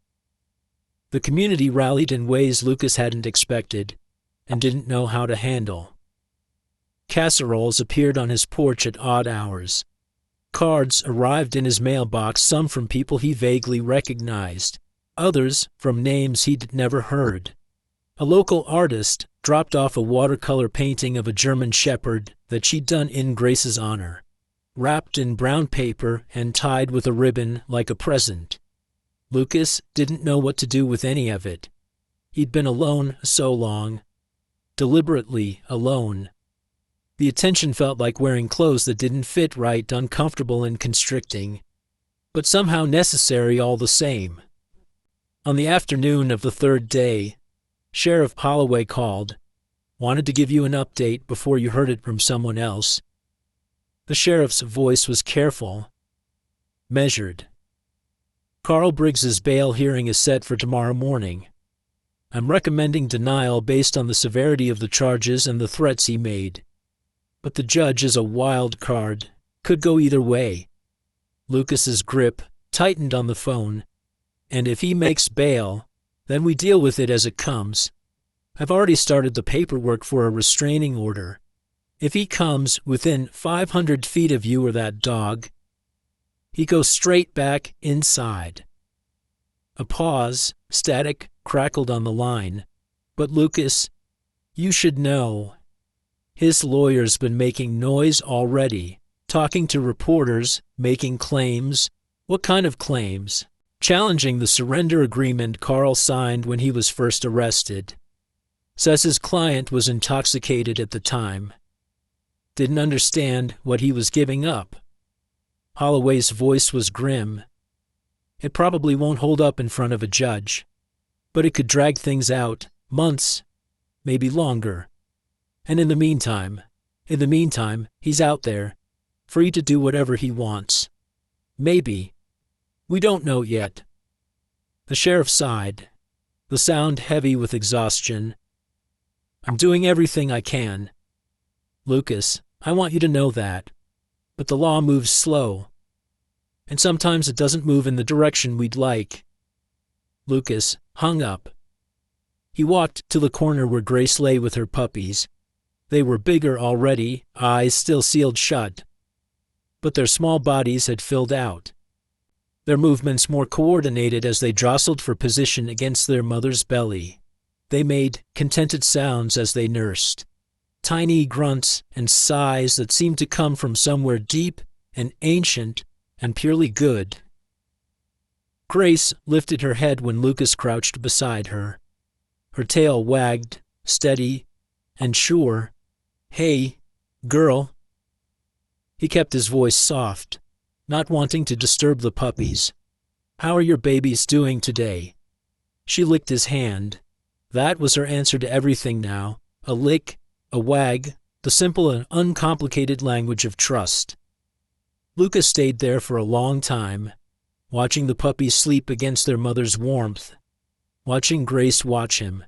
A: The community rallied in ways Lucas hadn't expected and didn't know how to handle. Casseroles appeared on his porch at odd hours. Cards arrived in his mailbox, some from people he vaguely recognized, others from names he'd never heard. A local artist dropped off a watercolor painting of a German shepherd that she'd done in Grace's honor, wrapped in brown paper and tied with a ribbon like a present. Lucas didn't know what to do with any of it. He'd been alone so long, deliberately alone. The attention felt like wearing clothes that didn't fit right, uncomfortable and constricting, but somehow necessary all the same. On the afternoon of the third day, Sheriff Holloway called. "Wanted to give you an update before you heard it from someone else." The sheriff's voice was careful, measured. "Carl Briggs's bail hearing is set for tomorrow morning. I'm recommending denial based on the severity of the charges and the threats he made. But the judge is a wild card. Could go either way." Lucas's grip tightened on the phone. "And if he makes bail, then we deal with it as it comes. I've already started the paperwork for a restraining order. If he comes within 500 feet of you or that dog, he goes straight back inside." A pause, static crackled on the line. "But Lucas, you should know. His lawyer's been making noise already, talking to reporters, making claims." "What kind of claims?" "Challenging the surrender agreement Carl signed when he was first arrested. Says his client was intoxicated at the time. Didn't understand what he was giving up." Holloway's voice was grim. "It probably won't hold up in front of a judge, but it could drag things out, months, maybe longer. And in the meantime, he's out there, free to do whatever he wants. Maybe. We don't know yet." The sheriff sighed, the sound heavy with exhaustion. "I'm doing everything I can. Lucas, I want you to know that. But the law moves slow. And sometimes it doesn't move in the direction we'd like." Lucas hung up. He walked to the corner where Grace lay with her puppies. They were bigger already, eyes still sealed shut. But their small bodies had filled out. Their movements more coordinated as they jostled for position against their mother's belly. They made contented sounds as they nursed. Tiny grunts and sighs that seemed to come from somewhere deep and ancient and purely good. Grace lifted her head when Lucas crouched beside her. Her tail wagged, steady and sure. "Hey, girl." He kept his voice soft, not wanting to disturb the puppies. "How are your babies doing today?" She licked his hand. That was her answer to everything now. A lick, a wag, the simple and uncomplicated language of trust. Lucas stayed there for a long time, watching the puppies sleep against their mother's warmth, watching Grace watch him,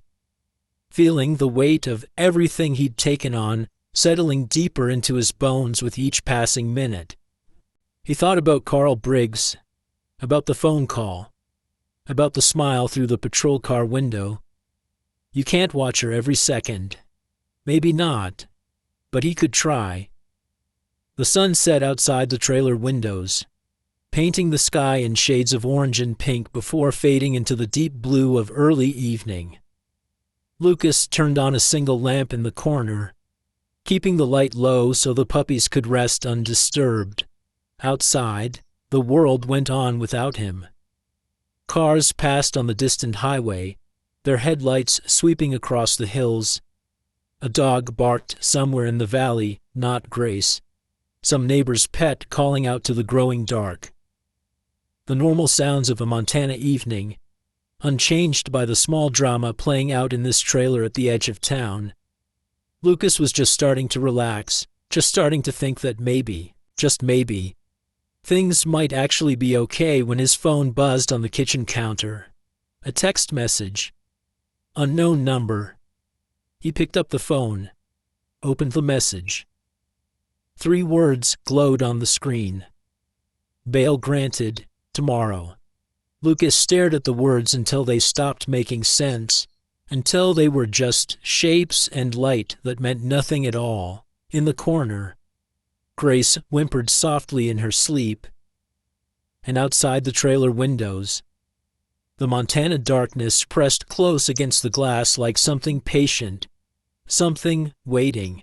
A: feeling the weight of everything he'd taken on settling deeper into his bones with each passing minute. He thought about Carl Briggs, about the phone call, about the smile through the patrol car window. You can't watch her every second. Maybe not, but he could try. The sun set outside the trailer windows, painting the sky in shades of orange and pink before fading into the deep blue of early evening. Lucas turned on a single lamp in the corner, keeping the light low so the puppies could rest undisturbed. Outside, the world went on without him. Cars passed on the distant highway, their headlights sweeping across the hills. A dog barked somewhere in the valley, not Grace. Some neighbor's pet calling out to the growing dark. The normal sounds of a Montana evening, unchanged by the small drama playing out in this trailer at the edge of town. Lucas was just starting to relax, just starting to think that maybe, just maybe, things might actually be okay when his phone buzzed on the kitchen counter. A text message. Unknown number. He picked up the phone, opened the message. 3 words glowed on the screen. Bail granted, tomorrow. Lucas stared at the words until they stopped making sense, until they were just shapes and light that meant nothing at all. In the corner, Grace whimpered softly in her sleep. And outside the trailer windows, the Montana darkness pressed close against the glass like something patient, something waiting.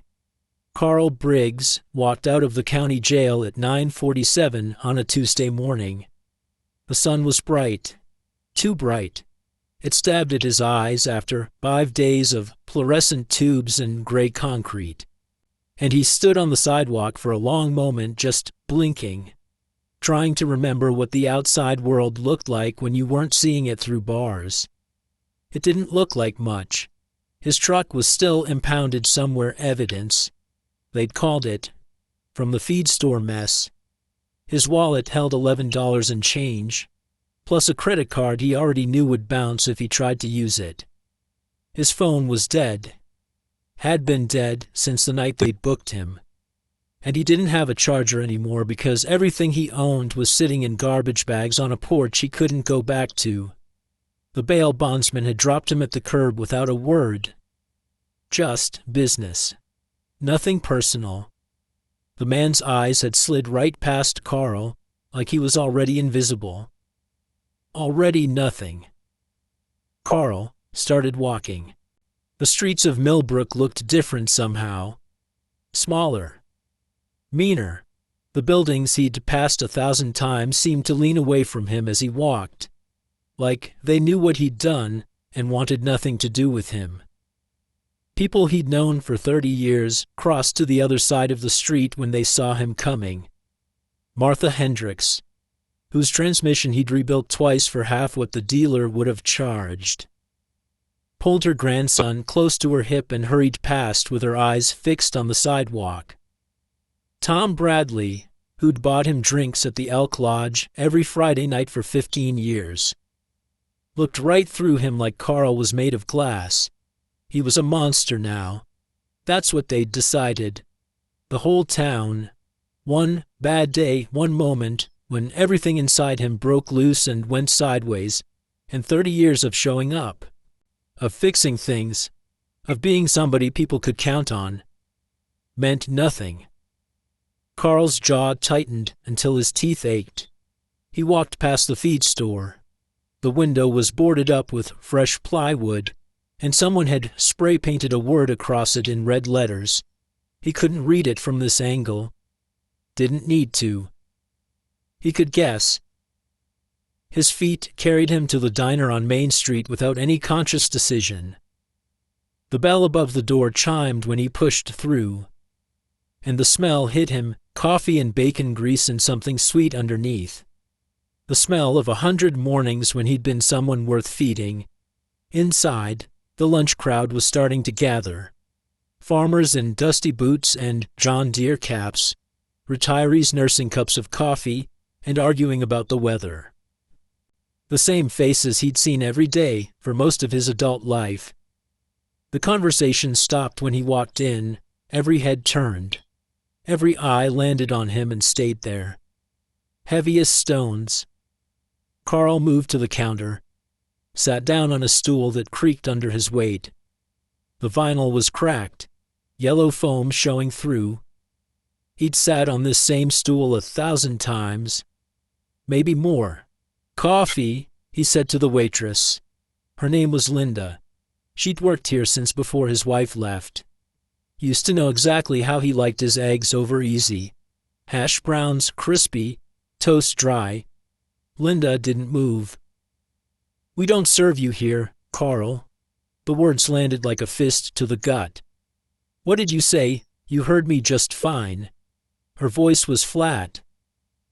A: Carl Briggs walked out of the county jail at 9:47 on a Tuesday morning. The sun was bright, too bright. It stabbed at his eyes after 5 days of fluorescent tubes and gray concrete. And he stood on the sidewalk for a long moment just blinking, trying to remember what the outside world looked like when you weren't seeing it through bars. It didn't look like much. His truck was still impounded somewhere evidence. They'd called it, from the feed store mess. His wallet held $11 in change, plus a credit card he already knew would bounce if he tried to use it. His phone was dead. Had been dead since the night they'd booked him. And he didn't have a charger anymore because everything he owned was sitting in garbage bags on a porch he couldn't go back to. The bail bondsman had dropped him at the curb without a word. Just business. Nothing personal. The man's eyes had slid right past Carl, like he was already invisible. Already nothing. Carl started walking. The streets of Millbrook looked different somehow. Smaller. Meaner. The buildings he'd passed 1,000 times seemed to lean away from him as he walked, like they knew what he'd done and wanted nothing to do with him. People he'd known for 30 years crossed to the other side of the street when they saw him coming. Martha Hendricks, whose transmission he'd rebuilt twice for half what the dealer would have charged, pulled her grandson close to her hip and hurried past with her eyes fixed on the sidewalk. Tom Bradley, who'd bought him drinks at the Elk Lodge every Friday night for 15 years, looked right through him like Carl was made of glass. He was a monster now. That's what they'd decided. The whole town. One bad day, one moment, when everything inside him broke loose and went sideways, and 30 years of showing up. of fixing things, of being somebody people could count on, meant nothing. Carl's jaw tightened until his teeth ached. He walked past the feed store. The window was boarded up with fresh plywood, and someone had spray-painted a word across it in red letters. He couldn't read it from this angle. Didn't need to. He could guess. His feet carried him to the diner on Main Street without any conscious decision. The bell above the door chimed when he pushed through, and the smell hit him, coffee and bacon grease and something sweet underneath. The smell of 100 mornings when he'd been someone worth feeding. Inside, the lunch crowd was starting to gather. Farmers in dusty boots and John Deere caps, retirees nursing cups of coffee and arguing about the weather. The same faces he'd seen every day for most of his adult life. The conversation stopped when he walked in. Every head turned. Every eye landed on him and stayed there. Heavy as stones. Carl moved to the counter, sat down on a stool that creaked under his weight. The vinyl was cracked, yellow foam showing through. He'd sat on this same stool 1,000 times, maybe more. "Coffee," he said to the waitress. Her name was Linda. She'd worked here since before his wife left. Used to know exactly how he liked his eggs over easy. Hash browns crispy, toast dry. Linda didn't move. "We don't serve you here, Carl." The words landed like a fist to the gut. "What did you say? You heard me just fine." Her voice was flat.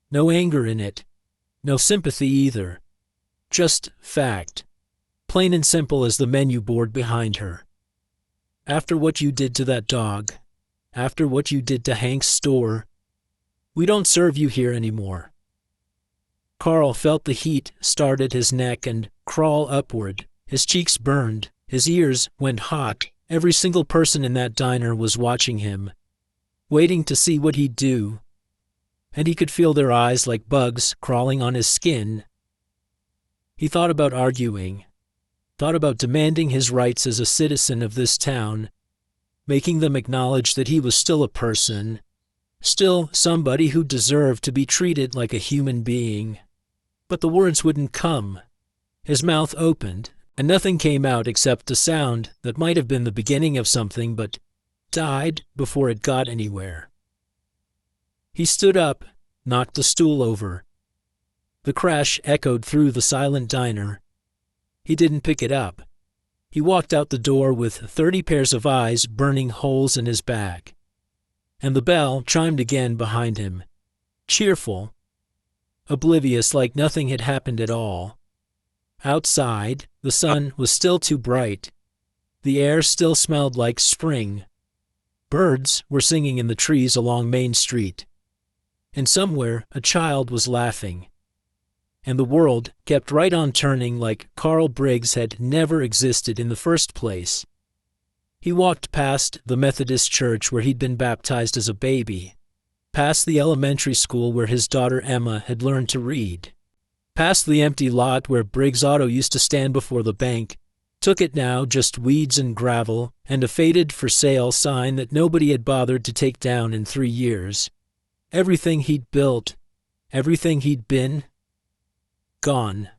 A: No anger in it. No sympathy either. Just fact. Plain and simple as the menu board behind her. "After what you did to that dog, after what you did to Hank's store, we don't serve you here anymore." Carl felt the heat start at his neck and crawl upward. His cheeks burned. His ears went hot. Every single person in that diner was watching him, waiting to see what he'd do. And he could feel their eyes like bugs crawling on his skin. He thought about arguing, thought about demanding his rights as a citizen of this town, making them acknowledge that he was still a person, still somebody who deserved to be treated like a human being. But the words wouldn't come. His mouth opened, and nothing came out except a sound that might have been the beginning of something but died before it got anywhere. He stood up, knocked the stool over. The crash echoed through the silent diner. He didn't pick it up. He walked out the door with 30 pairs of eyes burning holes in his back. And the bell chimed again behind him. Cheerful. Oblivious, like nothing had happened at all. Outside, the sun was still too bright. The air still smelled like spring. Birds were singing in the trees along Main Street. And somewhere a child was laughing. And the world kept right on turning like Carl Briggs had never existed in the first place. He walked past the Methodist church where he'd been baptized as a baby, past the elementary school where his daughter Emma had learned to read, past the empty lot where Briggs Auto used to stand before the bank, took it now just weeds and gravel and a faded for sale sign that nobody had bothered to take down in 3 years. Everything he'd built, everything he'd been, gone.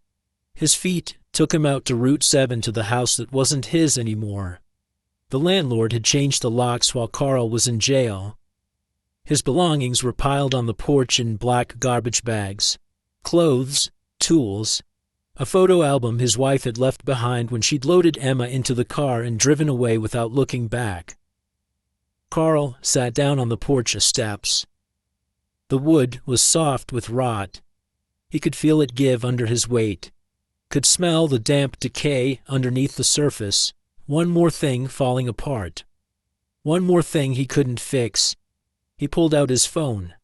A: His feet took him out to Route 7 to the house that wasn't his anymore. The landlord had changed the locks while Carl was in jail. His belongings were piled on the porch in black garbage bags. Clothes, tools, a photo album his wife had left behind when she'd loaded Emma into the car and driven away without looking back. Carl sat down on the porch steps. The wood was soft with rot. He could feel it give under his weight, could smell the damp decay underneath the surface. One more thing falling apart. One more thing he couldn't fix. He pulled out his phone,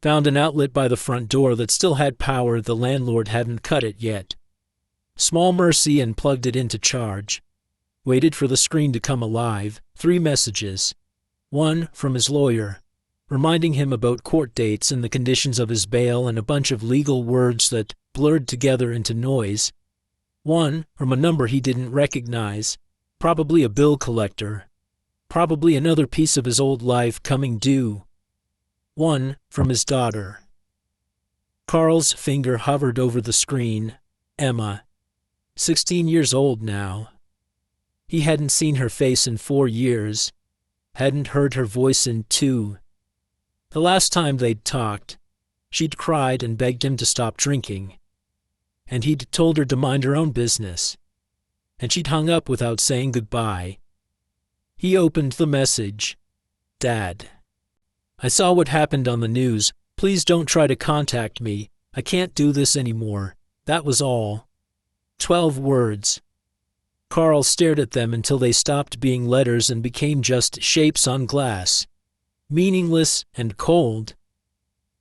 A: found an outlet by the front door that still had power. The landlord hadn't cut it yet. Small mercy, and plugged it into charge. Waited for the screen to come alive. 3 messages. One from his lawyer, reminding him about court dates and the conditions of his bail and a bunch of legal words that blurred together into noise. One from a number he didn't recognize, Probably a bill collector. Probably another piece of his old life coming due. One from his daughter. Carl's finger hovered over the screen. Emma. 16 years old now. He hadn't seen her face in 4 years. Hadn't heard her voice in 2. The last time they'd talked, she'd cried and begged him to stop drinking. And he'd told her to mind her own business. And she'd hung up without saying goodbye. He opened the message. Dad. I saw what happened on the news. Please don't try to contact me. I can't do this anymore. That was all. 12 words. Carl stared at them until they stopped being letters and became just shapes on glass. Meaningless and cold.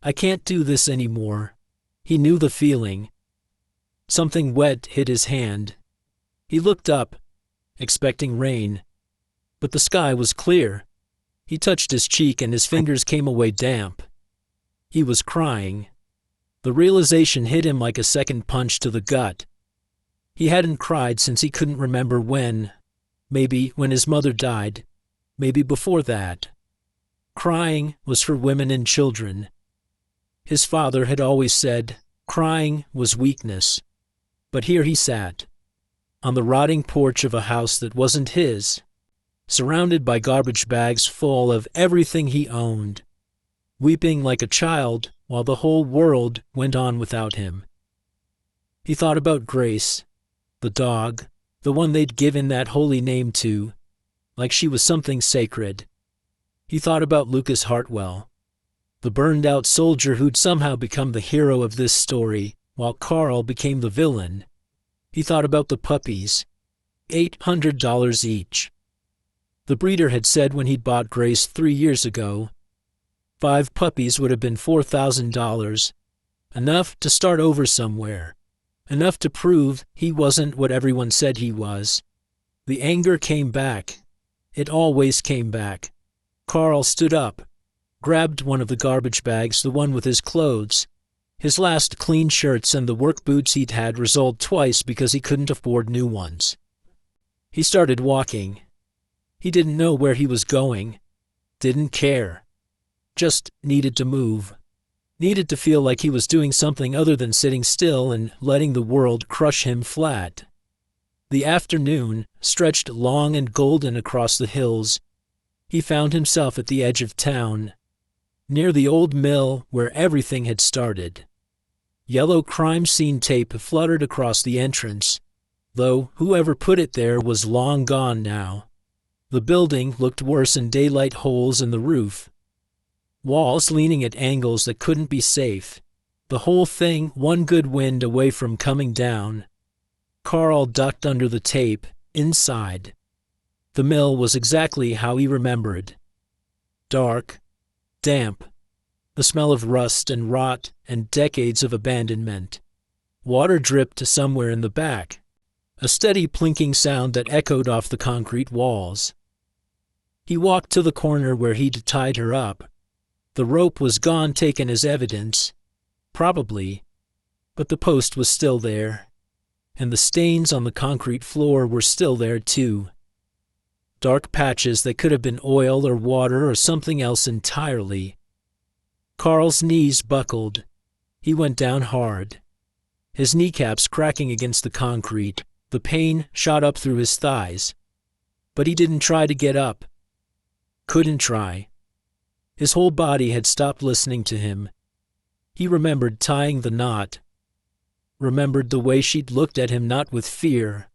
A: I can't do this anymore. He knew the feeling. Something wet hit his hand. He looked up, expecting rain. But the sky was clear. He touched his cheek and his fingers came away damp. He was crying. The realization hit him like a second punch to the gut. He hadn't cried since he couldn't remember when. Maybe when his mother died. Maybe before that. Crying was for women and children. His father had always said crying was weakness. But here he sat, on the rotting porch of a house that wasn't his, surrounded by garbage bags full of everything he owned, weeping like a child while the whole world went on without him. He thought about Grace, the dog, the one they'd given that holy name to, like she was something sacred. He thought about Lucas Hartwell, the burned-out soldier who'd somehow become the hero of this story, while Carl became the villain. He thought about the puppies, $800 each. The breeder had said when he'd bought Grace 3 years ago, 5 puppies would have been $4,000, enough to start over somewhere, enough to prove he wasn't what everyone said he was. The anger came back. It always came back. Carl stood up, grabbed one of the garbage bags, the one with his clothes. His last clean shirts and the work boots he'd had resoled twice because he couldn't afford new ones. He started walking. He didn't know where he was going. Didn't care. Just needed to move. Needed to feel like he was doing something other than sitting still and letting the world crush him flat. The afternoon stretched long and golden across the hills. He found himself at the edge of town, near the old mill where everything had started. Yellow crime scene tape fluttered across the entrance, though whoever put it there was long gone now. The building looked worse in daylight holes in the roof. Walls leaning at angles that couldn't be safe. The whole thing one good wind away from coming down. Carl ducked under the tape, inside. The mill was exactly how he remembered. Dark, damp, the smell of rust and rot and decades of abandonment. Water dripped somewhere in the back, a steady plinking sound that echoed off the concrete walls. He walked to the corner where he'd tied her up. The rope was gone, taken as evidence. Probably. But the post was still there. And the stains on the concrete floor were still there too. Dark patches that could have been oil or water or something else entirely. Carl's knees buckled. He went down hard. His kneecaps cracking against the concrete. The pain shot up through his thighs. But he didn't try to get up. Couldn't try. His whole body had stopped listening to him. He remembered tying the knot. Remembered the way she'd looked at him, not with fear.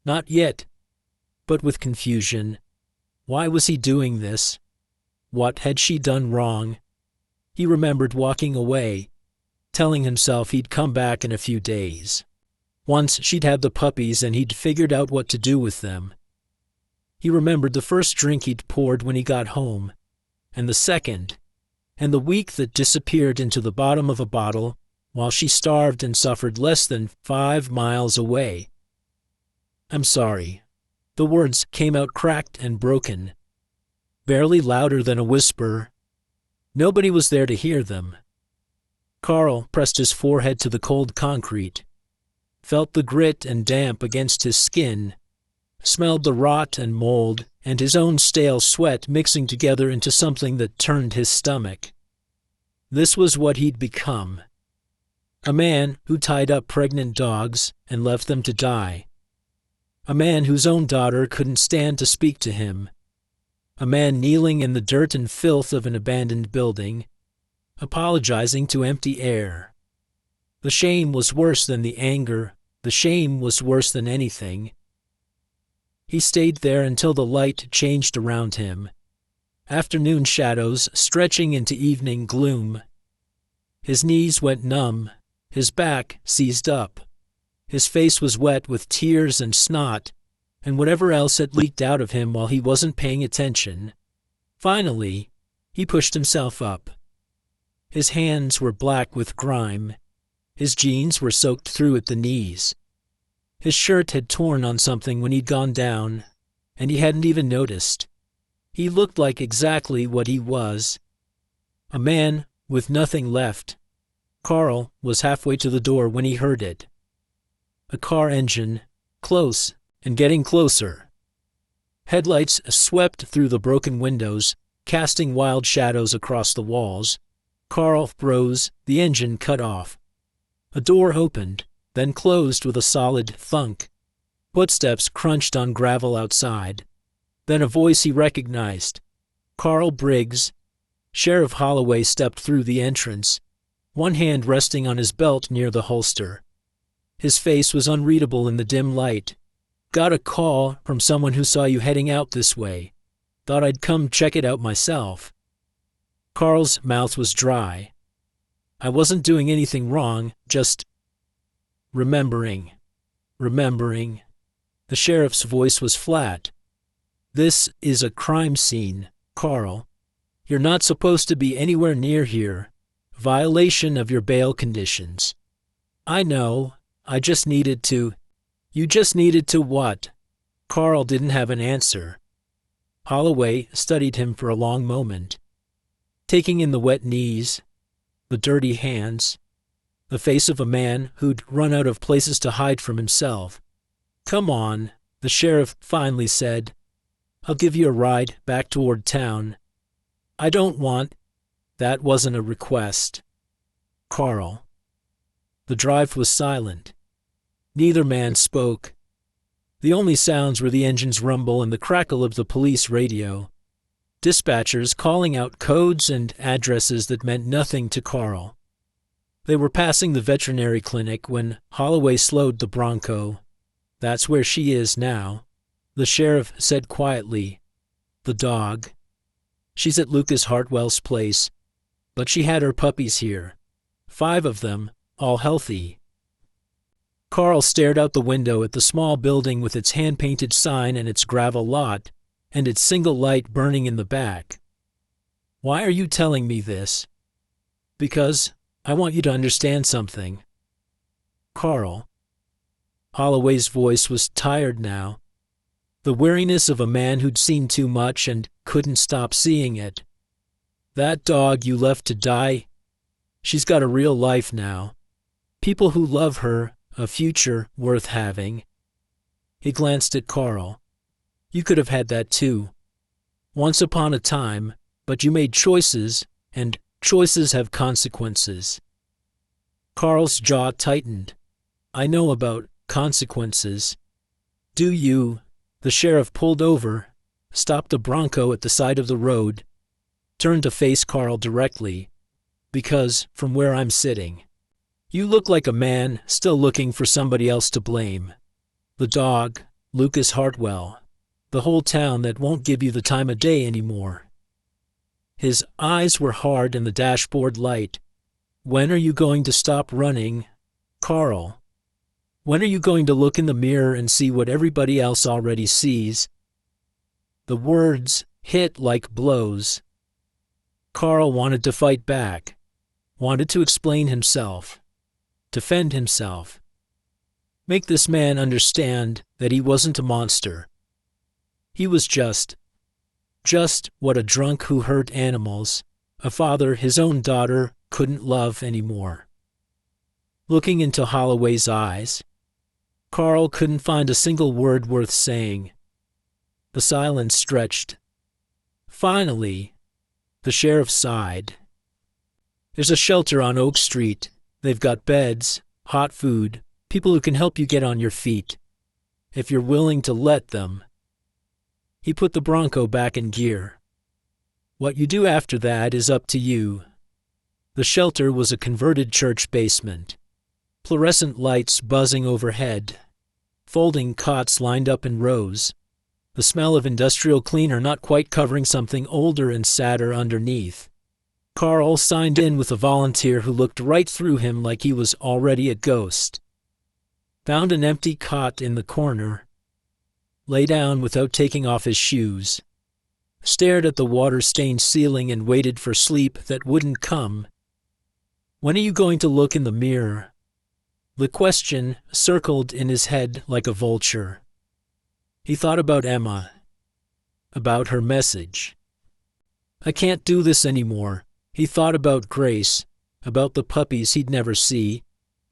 A: Not yet. But with confusion. Why was he doing this? What had she done wrong? He remembered walking away, telling himself he'd come back in a few days. Once she'd had the puppies and he'd figured out what to do with them. He remembered the first drink he'd poured when he got home, and the second, and the week that disappeared into the bottom of a bottle while she starved and suffered less than 5 miles away. I'm sorry. The words came out cracked and broken, barely louder than a whisper. Nobody was there to hear them. Carl pressed his forehead to the cold concrete, felt the grit and damp against his skin, smelled the rot and mold and his own stale sweat mixing together into something that turned his stomach. This was what he'd become. A man who tied up pregnant dogs and left them to die. A man whose own daughter couldn't stand to speak to him. A man kneeling in the dirt and filth of an abandoned building, apologizing to empty air. The shame was worse than the anger. The shame was worse than anything. He stayed there until the light changed around him. Afternoon shadows stretching into evening gloom. His knees went numb. His back seized up. His face was wet with tears and snot, and whatever else had leaked out of him while he wasn't paying attention. Finally, he pushed himself up. His hands were black with grime. His jeans were soaked through at the knees. His shirt had torn on something when he'd gone down, and he hadn't even noticed. He looked like exactly what he was. A man with nothing left. Carl was halfway to the door when he heard it. A car engine, close and getting closer. Headlights swept through the broken windows, casting wild shadows across the walls. Carl froze, the engine cut off. A door opened, then closed with a solid thunk. Footsteps crunched on gravel outside. Then a voice he recognized. Carl Briggs. Sheriff Holloway stepped through the entrance, one hand resting on his belt near the holster. His face was unreadable in the dim light. Got a call from someone who saw you heading out this way. Thought I'd come check it out myself. Carl's mouth was dry. I wasn't doing anything wrong, just remembering. The sheriff's voice was flat. This is a crime scene, Carl. You're not supposed to be anywhere near here. Violation of your bail conditions. I know. I just needed to. You just needed to what? Carl didn't have an answer. Holloway studied him for a long moment, taking in the wet knees, the dirty hands, the face of a man who'd run out of places to hide from himself. Come on, the sheriff finally said. I'll give you a ride back toward town. I don't want. That wasn't a request. Carl. The drive was silent. Neither man spoke. The only sounds were the engine's rumble and the crackle of the police radio. Dispatchers calling out codes and addresses that meant nothing to Carl. They were passing the veterinary clinic when Holloway slowed the Bronco. That's where she is now, the sheriff said quietly. The dog. She's at Lucas Hartwell's place, but she had her puppies here. 5 of them, all healthy. Carl stared out the window at the small building with its hand-painted sign and its gravel lot, and its single light burning in the back. Why are you telling me this? Because I want you to understand something. Carl. Holloway's voice was tired now. The weariness of a man who'd seen too much and couldn't stop seeing it. That dog you left to die, she's got a real life now. People who love her, a future worth having. He glanced at Carl. You could have had that too. Once upon a time, but you made choices, and choices have consequences. Carl's jaw tightened. I know about consequences. Do you? The sheriff pulled over, stopped the Bronco at the side of the road, turned to face Carl directly. Because, from where I'm sitting, you look like a man still looking for somebody else to blame. The dog, Lucas Hartwell, the whole town that won't give you the time of day anymore. His eyes were hard in the dashboard light. When are you going to stop running, Carl? When are you going to look in the mirror and see what everybody else already sees? The words hit like blows. Carl wanted to fight back, wanted to explain himself, defend himself, make this man understand that he wasn't a monster. He was just what a drunk who hurt animals, a father his own daughter couldn't love anymore. Looking into Holloway's eyes, Carl couldn't find a single word worth saying, The silence stretched. Finally, the sheriff sighed. There's a shelter on Oak Street. They've got beds, hot food, people who can help you get on your feet, if you're willing to let them. He put the Bronco back in gear. What you do after that is up to you. The shelter was a converted church basement. Fluorescent lights buzzing overhead. Folding cots lined up in rows. The smell of industrial cleaner not quite covering something older and sadder underneath. Carl signed in with a volunteer who looked right through him like he was already a ghost. Found an empty cot in the corner. Lay down without taking off his shoes. Stared at the water-stained ceiling and waited for sleep that wouldn't come. When are you going to look in the mirror? The question circled in his head like a vulture. He thought about Emma. About her message. I can't do this anymore. He thought about Grace. About the puppies he'd never see.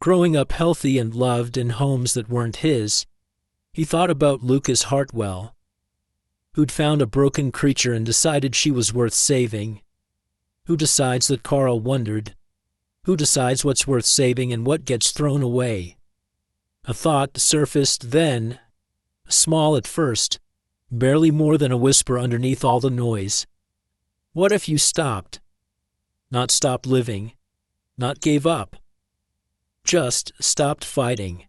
A: Growing up healthy and loved in homes that weren't his. He thought about Lucas Hartwell, who'd found a broken creature and decided she was worth saving. Who decides that Carl wondered? Who decides what's worth saving and what gets thrown away? A thought surfaced then, small at first, barely more than a whisper underneath all the noise. What if you stopped? Not stopped living, not gave up. Just stopped fighting.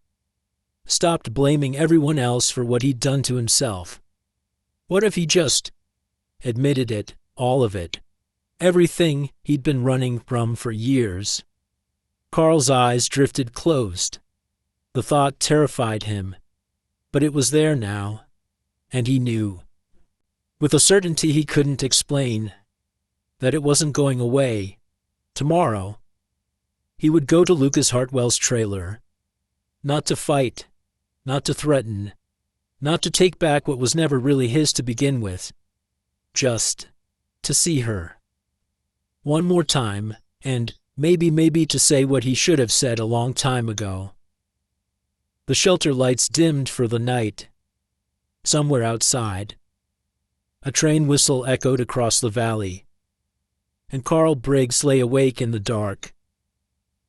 A: Stopped blaming everyone else for what he'd done to himself. What if he just admitted it, all of it? Everything he'd been running from for years. Carl's eyes drifted closed. The thought terrified him, but it was there now, and he knew, with a certainty he couldn't explain, that it wasn't going away. Tomorrow, he would go to Lucas Hartwell's trailer, not to fight, not to threaten, not to take back what was never really his to begin with, just to see her. One more time, and maybe to say what he should have said a long time ago. The shelter lights dimmed for the night. Somewhere outside, a train whistle echoed across the valley, and Carl Briggs lay awake in the dark,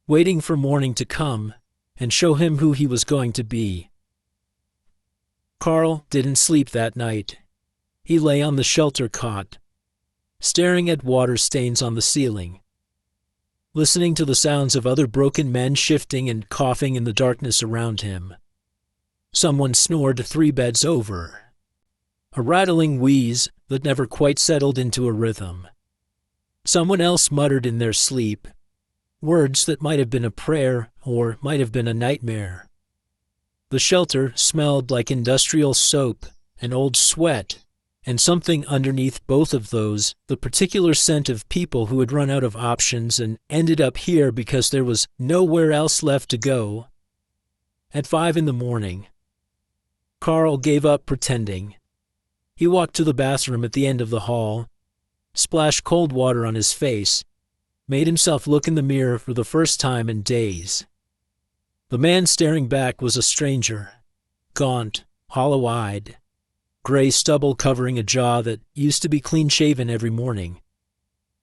A: waiting for morning to come and show him who he was going to be. Carl didn't sleep that night. He lay on the shelter cot, staring at water stains on the ceiling, listening to the sounds of other broken men shifting and coughing in the darkness around him. Someone snored 3 beds over, a rattling wheeze that never quite settled into a rhythm. Someone else muttered in their sleep, words that might have been a prayer or might have been a nightmare. The shelter smelled like industrial soap and old sweat, and something underneath both of those, the particular scent of people who had run out of options and ended up here because there was nowhere else left to go. At 5 a.m, Carl gave up pretending. He walked to the bathroom at the end of the hall, splashed cold water on his face, made himself look in the mirror for the first time in days. The man staring back was a stranger, gaunt, hollow-eyed, gray stubble covering a jaw that used to be clean-shaven every morning.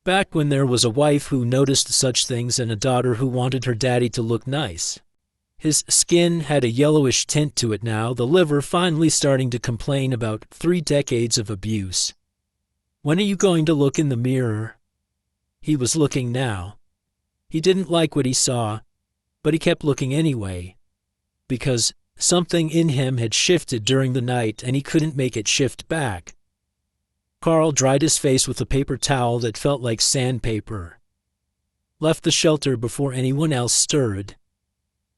A: Back when there was a wife who noticed such things and a daughter who wanted her daddy to look nice. His skin had a yellowish tint to it now, the liver finally starting to complain about 3 decades of abuse. When are you going to look in the mirror? He was looking now. He didn't like what he saw, but he kept looking anyway, because something in him had shifted during the night and he couldn't make it shift back. Carl dried his face with a paper towel that felt like sandpaper. Left the shelter before anyone else stirred.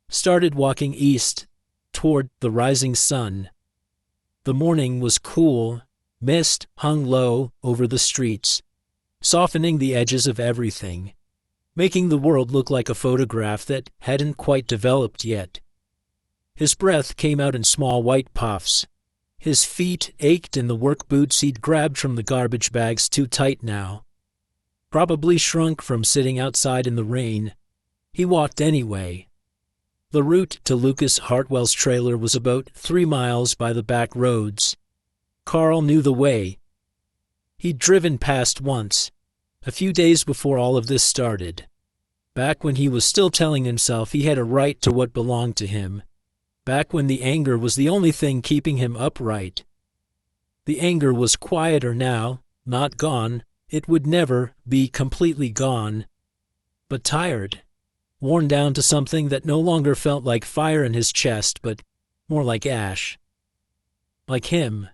A: Started walking east, toward the rising sun. The morning was cool. Mist hung low over the streets, softening the edges of everything, making the world look like a photograph that hadn't quite developed yet. His breath came out in small white puffs. His feet ached in the work boots he'd grabbed from the garbage bags too tight now. Probably shrunk from sitting outside in the rain. He walked anyway. The route to Lucas Hartwell's trailer was about 3 miles by the back roads. Carl knew the way. He'd driven past once, a few days before all of this started. Back when he was still telling himself he had a right to what belonged to him. Back when the anger was the only thing keeping him upright. The anger was quieter now, not gone. It would never be completely gone. But tired. Worn down to something that no longer felt like fire in his chest, but more like ash. Like him.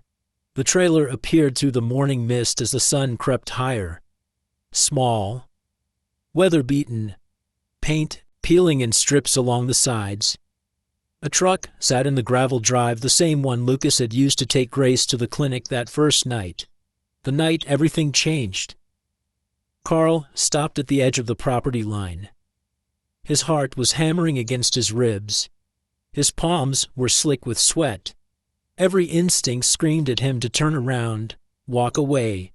A: The trailer appeared through the morning mist as the sun crept higher. Small. Weather-beaten. Paint peeling in strips along the sides. A truck sat in the gravel drive, the same one Lucas had used to take Grace to the clinic that first night. The night everything changed. Carl stopped at the edge of the property line. His heart was hammering against his ribs. His palms were slick with sweat. Every instinct screamed at him to turn around, walk away,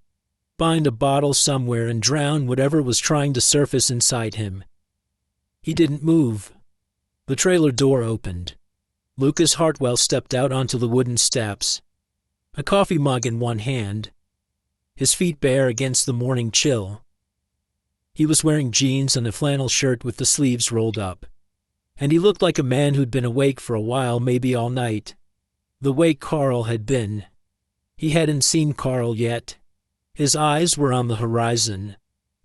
A: find a bottle somewhere and drown whatever was trying to surface inside him. He didn't move. The trailer door opened. Lucas Hartwell stepped out onto the wooden steps, a coffee mug in one hand, his feet bare against the morning chill. He was wearing jeans and a flannel shirt with the sleeves rolled up, and he looked like a man who'd been awake for a while, maybe all night. The way Carl had been. He hadn't seen Carl yet. His eyes were on the horizon,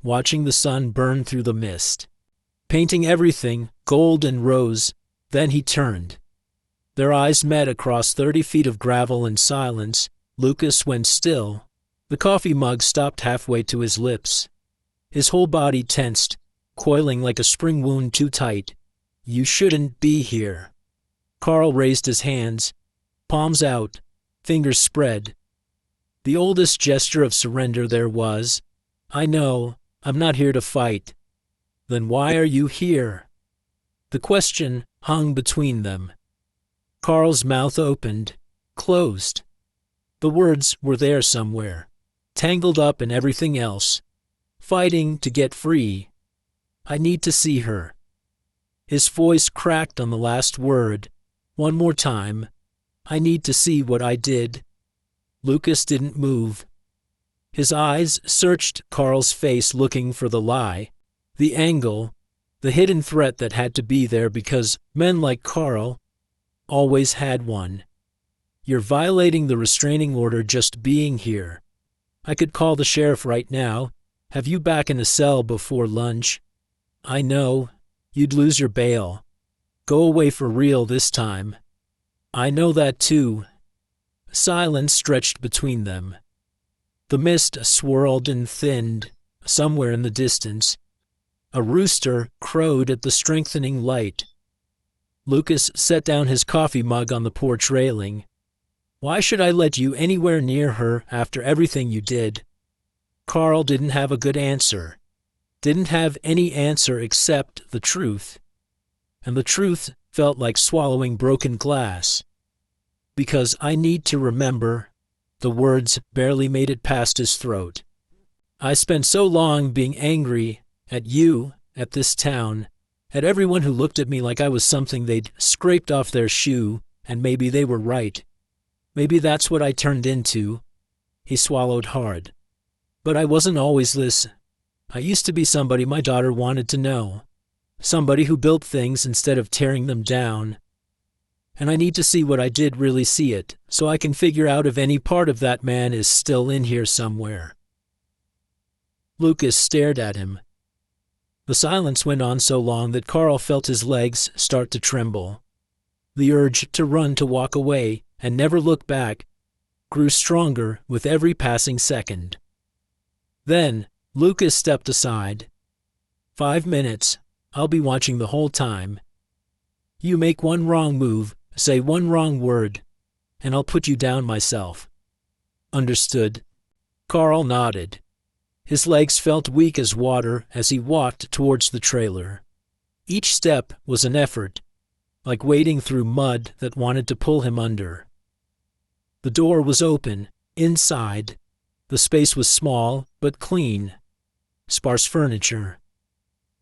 A: watching the sun burn through the mist, painting everything gold and rose. Then he turned. Their eyes met across 30 feet of gravel and silence. Lucas went still. The coffee mug stopped halfway to his lips. His whole body tensed, coiling like a spring wound too tight. You shouldn't be here. Carl raised his hands, palms out, fingers spread. The oldest gesture of surrender there was. I know, I'm not here to fight. Then why are you here? The question hung between them. Carl's mouth opened, closed. The words were there somewhere, tangled up in everything else, fighting to get free. I need to see her. His voice cracked on the last word. One more time. I need to see what I did. Lucas didn't move. His eyes searched Carl's face, looking for the lie, the angle, the hidden threat that had to be there because men like Carl always had one. You're violating the restraining order just being here. I could call the sheriff right now, have you back in a cell before lunch. I know, you'd lose your bail. Go away for real this time. I know that too. Silence stretched between them. The mist swirled and thinned, somewhere in the distance. A rooster crowed at the strengthening light. Lucas set down his coffee mug on the porch railing. Why should I let you anywhere near her after everything you did? Carl didn't have a good answer. Didn't have any answer except the truth. And the truth felt like swallowing broken glass. Because I need to remember, the words barely made it past his throat. I spent so long being angry at you, at this town, at everyone who looked at me like I was something they'd scraped off their shoe, and maybe they were right. Maybe that's what I turned into. He swallowed hard. But I wasn't always this. I used to be somebody my daughter wanted to know. Somebody who built things instead of tearing them down. And I need to see what I did, really see it, so I can figure out if any part of that man is still in here somewhere. Lucas stared at him. The silence went on so long that Carl felt his legs start to tremble. The urge to run, to walk away, and never look back, grew stronger with every passing second. Then, Lucas stepped aside. 5 minutes. I'll be watching the whole time. You make one wrong move, say one wrong word, and I'll put you down myself. Understood. Carl nodded. His legs felt weak as water as he walked towards the trailer. Each step was an effort, like wading through mud that wanted to pull him under. The door was open. Inside, the space was small but clean. Sparse furniture.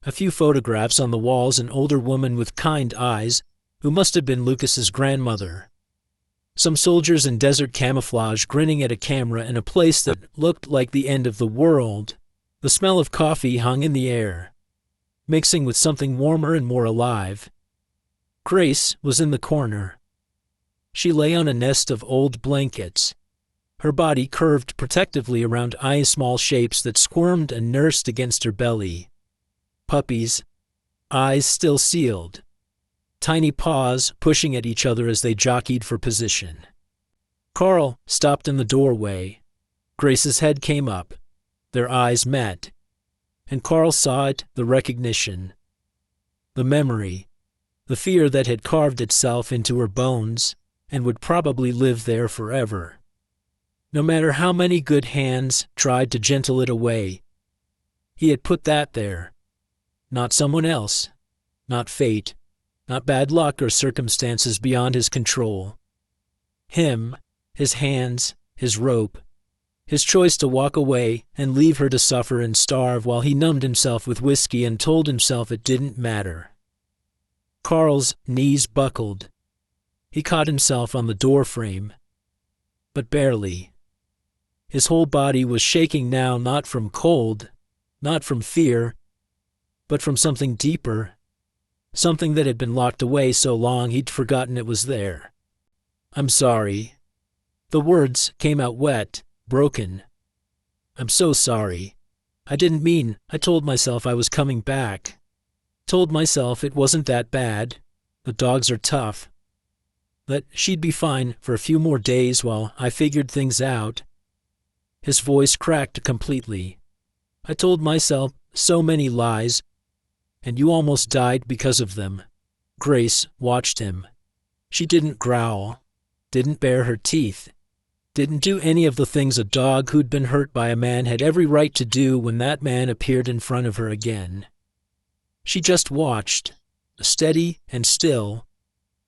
A: A few photographs on the walls, an older woman with kind eyes, who must have been Lucas's grandmother. Some soldiers in desert camouflage grinning at a camera in a place that looked like the end of the world. The smell of coffee hung in the air, mixing with something warmer and more alive. Grace was in the corner. She lay on a nest of old blankets, her body curved protectively around eye-small shapes that squirmed and nursed against her belly. Puppies, eyes still sealed, tiny paws pushing at each other as they jockeyed for position. Carl stopped in the doorway. Grace's head came up. Their eyes met, and Carl saw it, the recognition, the memory, the fear that had carved itself into her bones and would probably live there forever. No matter how many good hands tried to gentle it away, he had put that there. Not someone else, not fate, not bad luck or circumstances beyond his control. Him, his hands, his rope, his choice to walk away and leave her to suffer and starve while he numbed himself with whiskey and told himself it didn't matter. Carl's knees buckled. He caught himself on the doorframe, but barely. His whole body was shaking now, not from cold, not from fear, but from something deeper, something that had been locked away so long he'd forgotten it was there. "I'm sorry." The words came out wet, broken. "I'm so sorry. I didn't mean," I told myself I was coming back. Told myself it wasn't that bad. The dogs are tough. That she'd be fine for a few more days while I figured things out. His voice cracked completely. I told myself so many lies, and you almost died because of them. Grace watched him. She didn't growl, didn't bare her teeth, didn't do any of the things a dog who'd been hurt by a man had every right to do when that man appeared in front of her again. She just watched, steady and still,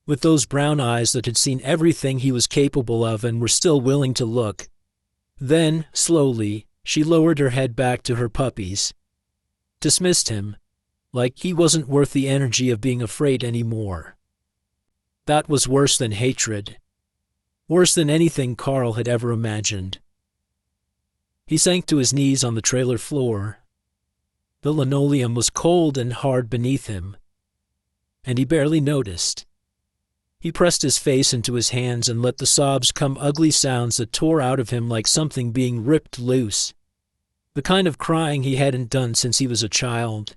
A: with those brown eyes that had seen everything he was capable of and were still willing to look. Then, slowly, she lowered her head back to her puppies, dismissed him, like he wasn't worth the energy of being afraid anymore. That was worse than hatred, worse than anything Carl had ever imagined. He sank to his knees on the trailer floor. The linoleum was cold and hard beneath him, and he barely noticed. He pressed his face into his hands and let the sobs come, ugly sounds that tore out of him like something being ripped loose. The kind of crying he hadn't done since he was a child,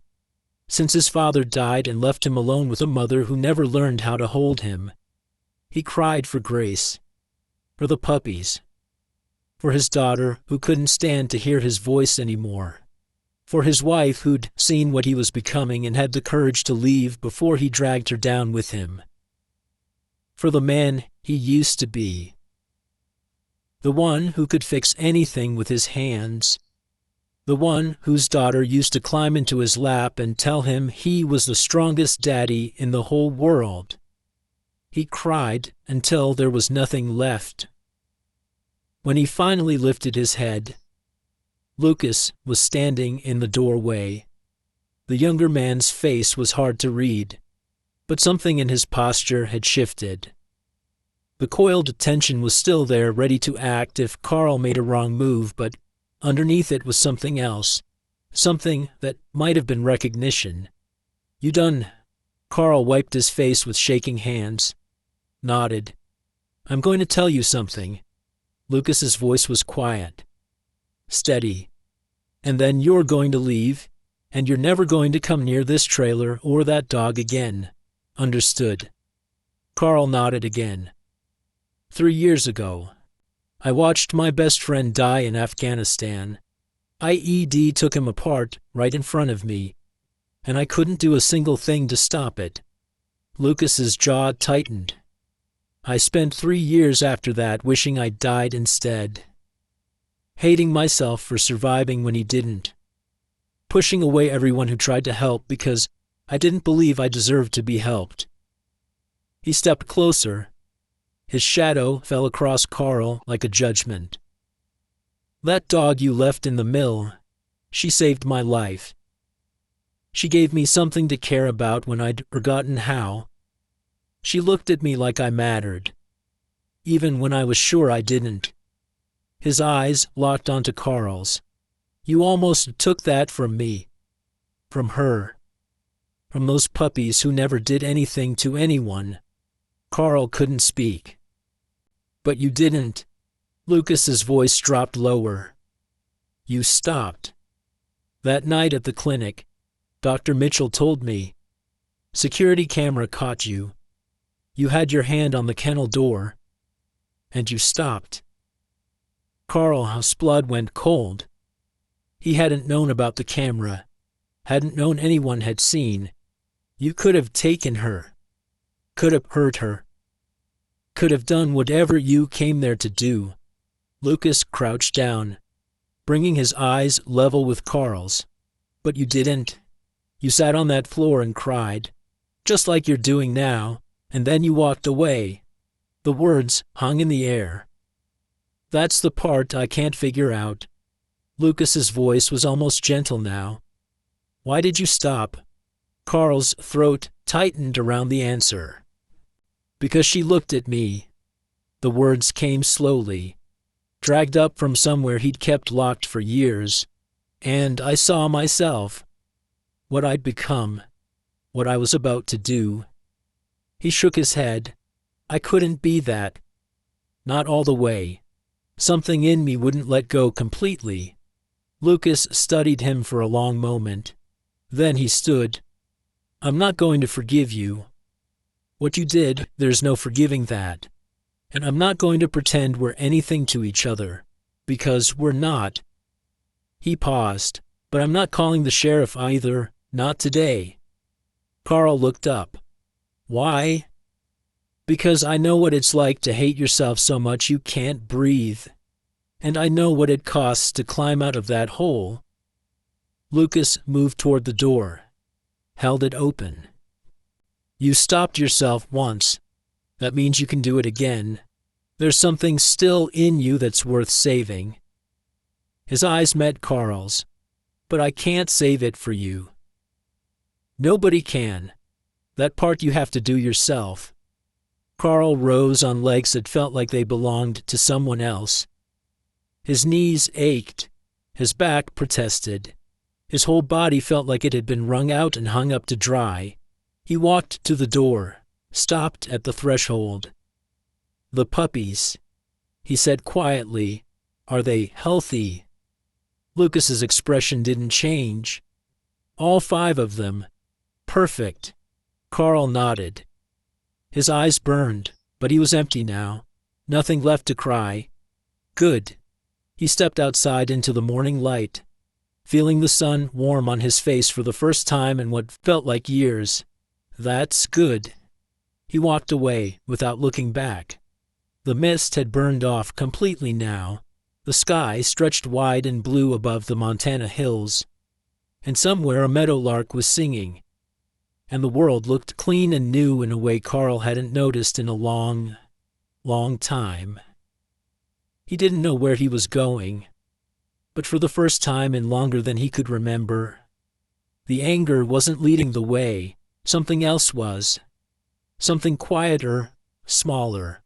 A: since his father died and left him alone with a mother who never learned how to hold him. He cried for Grace, for the puppies, for his daughter who couldn't stand to hear his voice anymore, for his wife who'd seen what he was becoming and had the courage to leave before he dragged her down with him, for the man he used to be, the one who could fix anything with his hands, the one whose daughter used to climb into his lap and tell him he was the strongest daddy in the whole world. He cried until there was nothing left. When he finally lifted his head, Lucas was standing in the doorway. The younger man's face was hard to read, but something in his posture had shifted. The coiled tension was still there, ready to act if Carl made a wrong move, but underneath it was something else, something that might have been recognition. "You done?" Carl wiped his face with shaking hands, nodded. "I'm going to tell you something." Lucas's voice was quiet, steady. "And then you're going to leave, and you're never going to come near this trailer or that dog again. Understood?" Carl nodded again. 3 years ago, I watched my best friend die in Afghanistan. IED took him apart right in front of me, and I couldn't do a single thing to stop it. Lucas's jaw tightened. I spent 3 years after that wishing I'd died instead, hating myself for surviving when he didn't, pushing away everyone who tried to help because I didn't believe I deserved to be helped. He stepped closer. His shadow fell across Carl like a judgment. "That dog you left in the mill, she saved my life. She gave me something to care about when I'd forgotten how. She looked at me like I mattered. even when I was sure I didn't. His eyes locked onto Carl's. You almost took that from me. From her. From those puppies who never did anything to anyone. Carl couldn't speak. But you didn't. Lucas's voice dropped lower. You stopped. That night at the clinic, Dr. Mitchell told me. Security camera caught you. You had your hand on the kennel door. And you stopped. Carl's blood went cold. He hadn't known about the camera. Hadn't known anyone had seen. You could have taken her. Could have hurt her. Could have done whatever you came there to do. Lucas crouched down, bringing his eyes level with Carl's. But you didn't. You sat on that floor and cried, just like you're doing now, and then you walked away. The words hung in the air. That's the part I can't figure out. Lucas's voice was almost gentle now. Why did you stop? Carl's throat tightened around the answer. Because she looked at me. The words came slowly, dragged up from somewhere he'd kept locked for years, and I saw myself. What I'd become. What I was about to do. He shook his head. I couldn't be that. Not all the way. Something in me wouldn't let go completely. Lucas studied him for a long moment. Then he stood. I'm not going to forgive you. What you did, there's no forgiving that. And I'm not going to pretend we're anything to each other. Because we're not. He paused. But I'm not calling the sheriff either. Not today. Carl looked up. Why? Because I know what it's like to hate yourself so much you can't breathe. And I know what it costs to climb out of that hole. Lucas moved toward the door. Held it open. You stopped yourself once. That means you can do it again. There's something still in you that's worth saving. His eyes met Carl's. But I can't save it for you. Nobody can. That part you have to do yourself. Carl rose on legs that felt like they belonged to someone else. His knees ached. His back protested. His whole body felt like it had been wrung out and hung up to dry. He walked to the door, stopped at the threshold. The puppies, he said quietly, are they healthy? Lucas's expression didn't change. All 5 of them. Perfect. Carl nodded. His eyes burned, but he was empty now. Nothing left to cry. Good. He stepped outside into the morning light, feeling the sun warm on his face for the first time in what felt like years. That's good. He walked away without looking back. The mist had burned off completely now. The sky stretched wide and blue above the Montana hills, and somewhere a meadowlark was singing. And the world looked clean and new in a way Carl hadn't noticed in a long, long time. He didn't know where he was going, but for the first time in longer than he could remember, the anger wasn't leading the way. Something else was. Something quieter, smaller,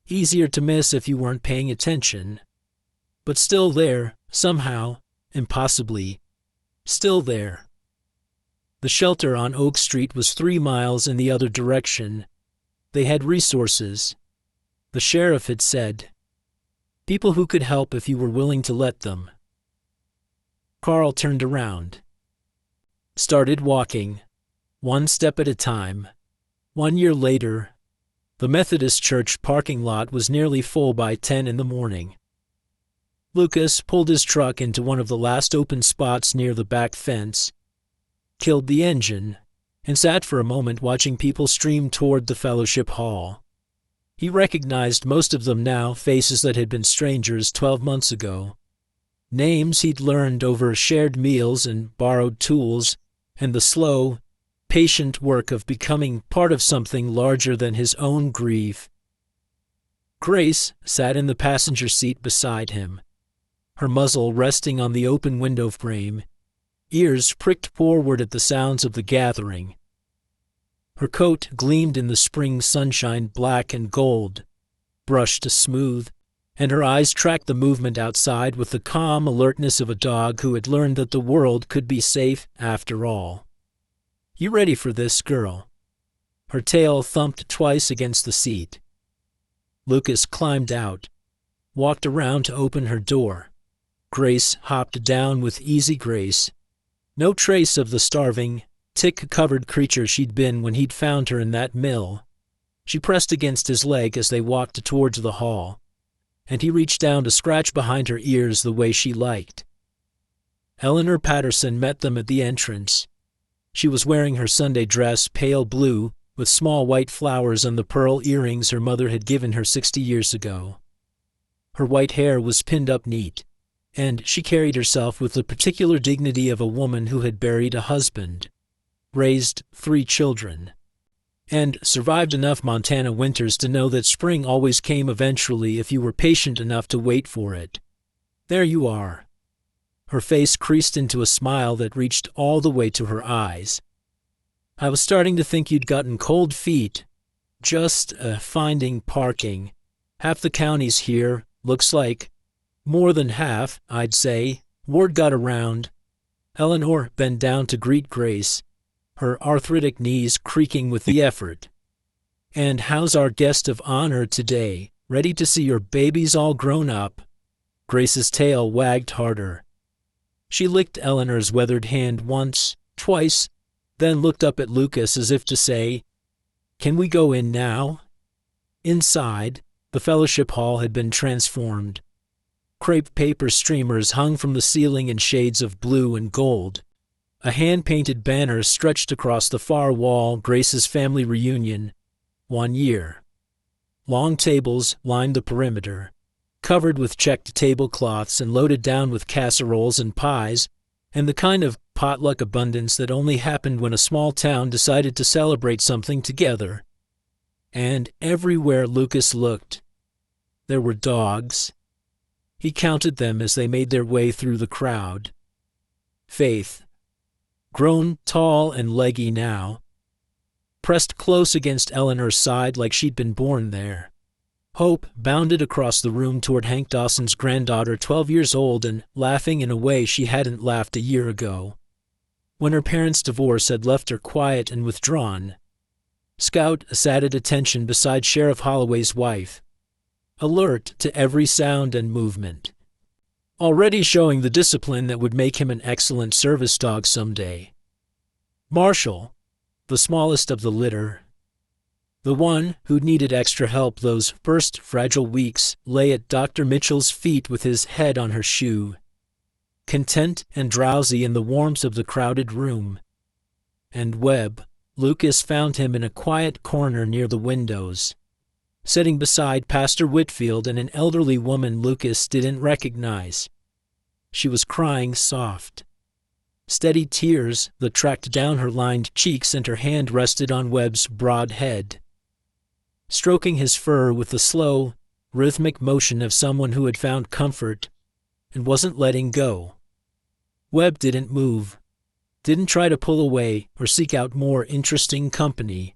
A: easier to miss if you weren't paying attention. But still there, somehow, impossibly, still there. The shelter on Oak Street was 3 miles in the other direction. They had resources. The sheriff had said, people who could help if you were willing to let them. Carl turned around. Started walking, 1 step at a time. 1 year later, the Methodist church parking lot was nearly full by 10 in the morning. Lucas pulled his truck into one of the last open spots near the back fence, killed the engine, and sat for a moment watching people stream toward the fellowship hall. He recognized most of them now, faces that had been strangers 12 months ago. Names he'd learned over shared meals and borrowed tools, and the slow, patient work of becoming part of something larger than his own grief. Grace sat in the passenger seat beside him, her muzzle resting on the open window frame, ears pricked forward at the sounds of the gathering. Her coat gleamed in the spring sunshine black and gold, brushed smooth, and her eyes tracked the movement outside with the calm alertness of a dog who had learned that the world could be safe after all. "You ready for this, girl?" Her tail thumped twice against the seat. Lucas climbed out, walked around to open her door. Grace hopped down with easy grace. No trace of the starving, tick-covered creature she'd been when he'd found her in that mill. She pressed against his leg as they walked towards the hall, and he reached down to scratch behind her ears the way she liked. Eleanor Patterson met them at the entrance. She was wearing her Sunday dress, pale blue, with small white flowers and the pearl earrings her mother had given her 60 years ago. Her white hair was pinned up neat, and she carried herself with the particular dignity of a woman who had buried a husband, raised 3 children, and survived enough Montana winters to know that spring always came eventually if you were patient enough to wait for it. "There you are." Her face creased into a smile that reached all the way to her eyes. "I was starting to think you'd gotten cold feet. Just finding parking. Half the county's here, looks like. More than half, I'd say. Word got around." Eleanor bent down to greet Grace, her arthritic knees creaking with the effort. "And how's our guest of honor today? Ready to see your babies all grown up?" Grace's tail wagged harder. She licked Eleanor's weathered hand once, twice, then looked up at Lucas as if to say, "Can we go in now?" Inside, the fellowship hall had been transformed. Crepe paper streamers hung from the ceiling in shades of blue and gold. A hand-painted banner stretched across the far wall, Grace's family reunion, 1 year. Long tables lined the perimeter, covered with checked tablecloths and loaded down with casseroles and pies, and the kind of potluck abundance that only happened when a small town decided to celebrate something together. And everywhere Lucas looked, there were dogs. He counted them as they made their way through the crowd. Faith, grown tall and leggy now, pressed close against Eleanor's side like she'd been born there. Hope bounded across the room toward Hank Dawson's granddaughter, 12 years old and laughing in a way she hadn't laughed a year ago, when her parents' divorce had left her quiet and withdrawn. Scout sat at attention beside Sheriff Holloway's wife, alert to every sound and movement, already showing the discipline that would make him an excellent service dog someday. Marshall, the smallest of the litter, the one who needed extra help those first fragile weeks, lay at Dr. Mitchell's feet with his head on her shoe, content and drowsy in the warmth of the crowded room. And Webb, Lucas found him in a quiet corner near the windows, sitting beside Pastor Whitfield and an elderly woman Lucas didn't recognize. She was crying soft, steady tears that tracked down her lined cheeks, and her hand rested on Webb's broad head, stroking his fur with the slow, rhythmic motion of someone who had found comfort and wasn't letting go. Webb didn't move, didn't try to pull away or seek out more interesting company.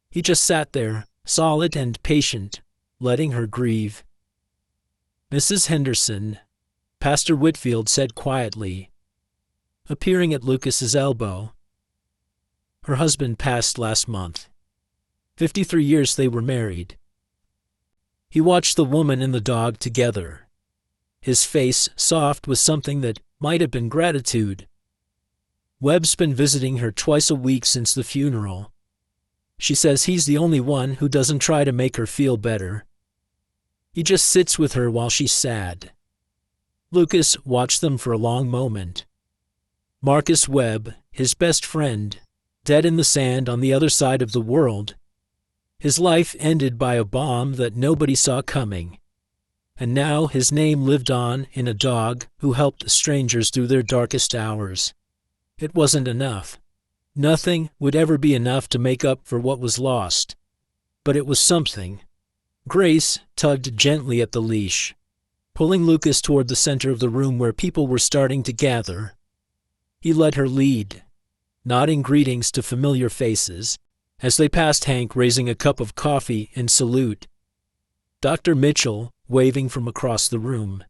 A: He just sat there, solid and patient, letting her grieve. "Mrs. Henderson," Pastor Whitfield said quietly, appearing at Lucas's elbow. "Her husband passed last month. 53 years they were married." He watched the woman and the dog together, his face soft with something that might have been gratitude. "Webb's been visiting her twice a week since the funeral. She says he's the only one who doesn't try to make her feel better. He just sits with her while she's sad." Lucas watched them for a long moment. Marcus Webb, his best friend, dead in the sand on the other side of the world. His life ended by a bomb that nobody saw coming. And now his name lived on in a dog who helped strangers through their darkest hours. It wasn't enough. Nothing would ever be enough to make up for what was lost. But it was something. Grace tugged gently at the leash, pulling Lucas toward the center of the room where people were starting to gather. He let her lead, nodding greetings to familiar faces, as they passed Hank raising a cup of coffee in salute. Dr. Mitchell, waving from across the room.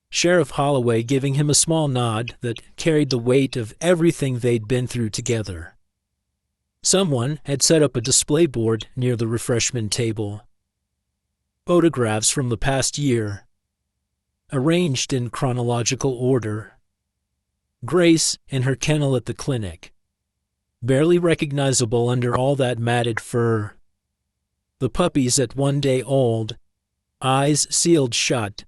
A: Sheriff Holloway giving him a small nod that carried the weight of everything they'd been through together. Someone had set up a display board near the refreshment table. Photographs from the past year, arranged in chronological order. Grace in her kennel at the clinic, barely recognizable under all that matted fur. The puppies at 1 day old, eyes sealed shut,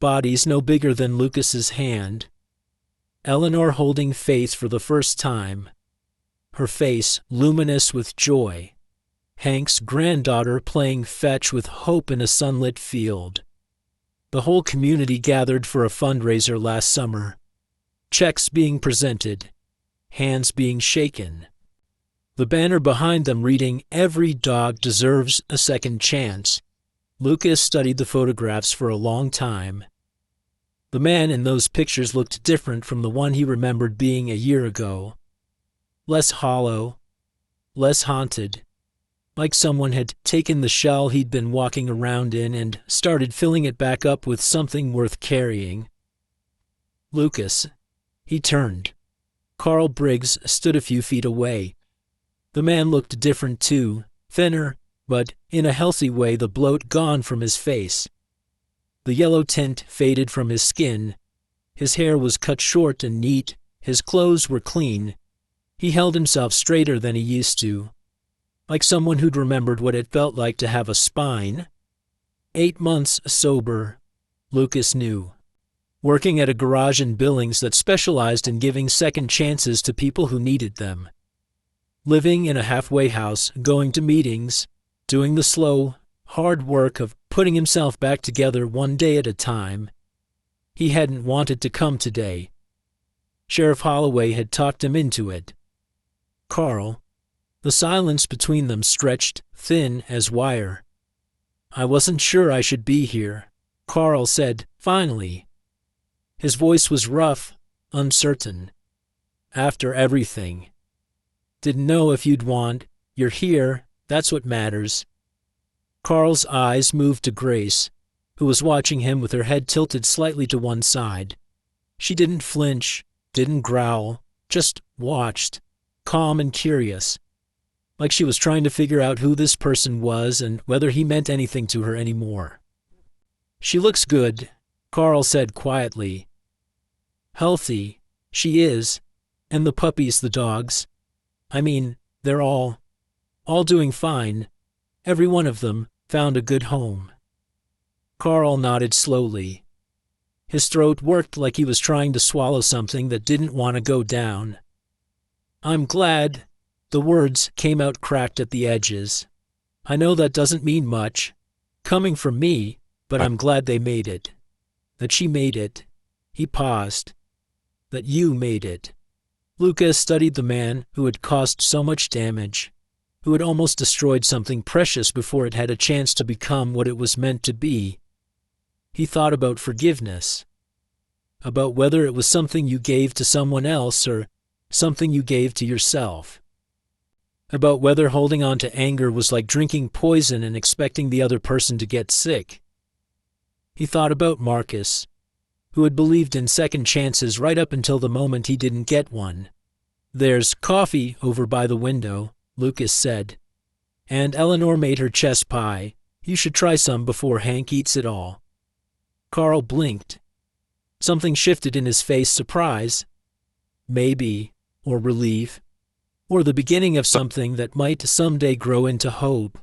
A: bodies no bigger than Lucas's hand. Eleanor holding Faith for the first time, her face luminous with joy. Hank's granddaughter playing fetch with Hope in a sunlit field. The whole community gathered for a fundraiser last summer. Checks being presented, hands being shaken. The banner behind them reading, "Every dog deserves a second chance." Lucas studied the photographs for a long time. The man in those pictures looked different from the one he remembered being a year ago. Less hollow, less haunted, like someone had taken the shell he'd been walking around in and started filling it back up with something worth carrying. Lucas. He turned. Carl Briggs stood a few feet away. The man looked different too, thinner, but in a healthy way, the bloat gone from his face. The yellow tint faded from his skin. His hair was cut short and neat. His clothes were clean. He held himself straighter than he used to, like someone who'd remembered what it felt like to have a spine. 8 months sober, Lucas knew. Working at a garage in Billings that specialized in giving second chances to people who needed them. Living in a halfway house, going to meetings, doing the slow, hard work of putting himself back together 1 day at a time. He hadn't wanted to come today. Sheriff Holloway had talked him into it. Carl. The silence between them stretched thin as wire. "I wasn't sure I should be here," Carl said, finally. His voice was rough, uncertain. "After everything. Didn't know if you'd want. You're here, that's what matters." Carl's eyes moved to Grace, who was watching him with her head tilted slightly to one side. She didn't flinch, didn't growl, just watched, calm and curious, like she was trying to figure out who this person was and whether he meant anything to her anymore. "She looks good," Carl said quietly. "Healthy, she is, and the puppies, the dogs. I mean, they're all doing fine. Every one of them found a good home." Carl nodded slowly. His throat worked like he was trying to swallow something that didn't want to go down. "I'm glad." The words came out cracked at the edges. "I know that doesn't mean much, coming from me, but I'm glad they made it. That she made it." He paused. "That you made it." Lucas studied the man who had caused so much damage, who had almost destroyed something precious before it had a chance to become what it was meant to be. He thought about forgiveness, about whether it was something you gave to someone else or something you gave to yourself, about whether holding on to anger was like drinking poison and expecting the other person to get sick. He thought about Marcus, who had believed in second chances right up until the moment he didn't get one. "There's coffee over by the window," Lucas said. "And Eleanor made her chess pie. You should try some before Hank eats it all." Carl blinked. Something shifted in his face, surprise. Maybe, or relief, or the beginning of something that might someday grow into hope.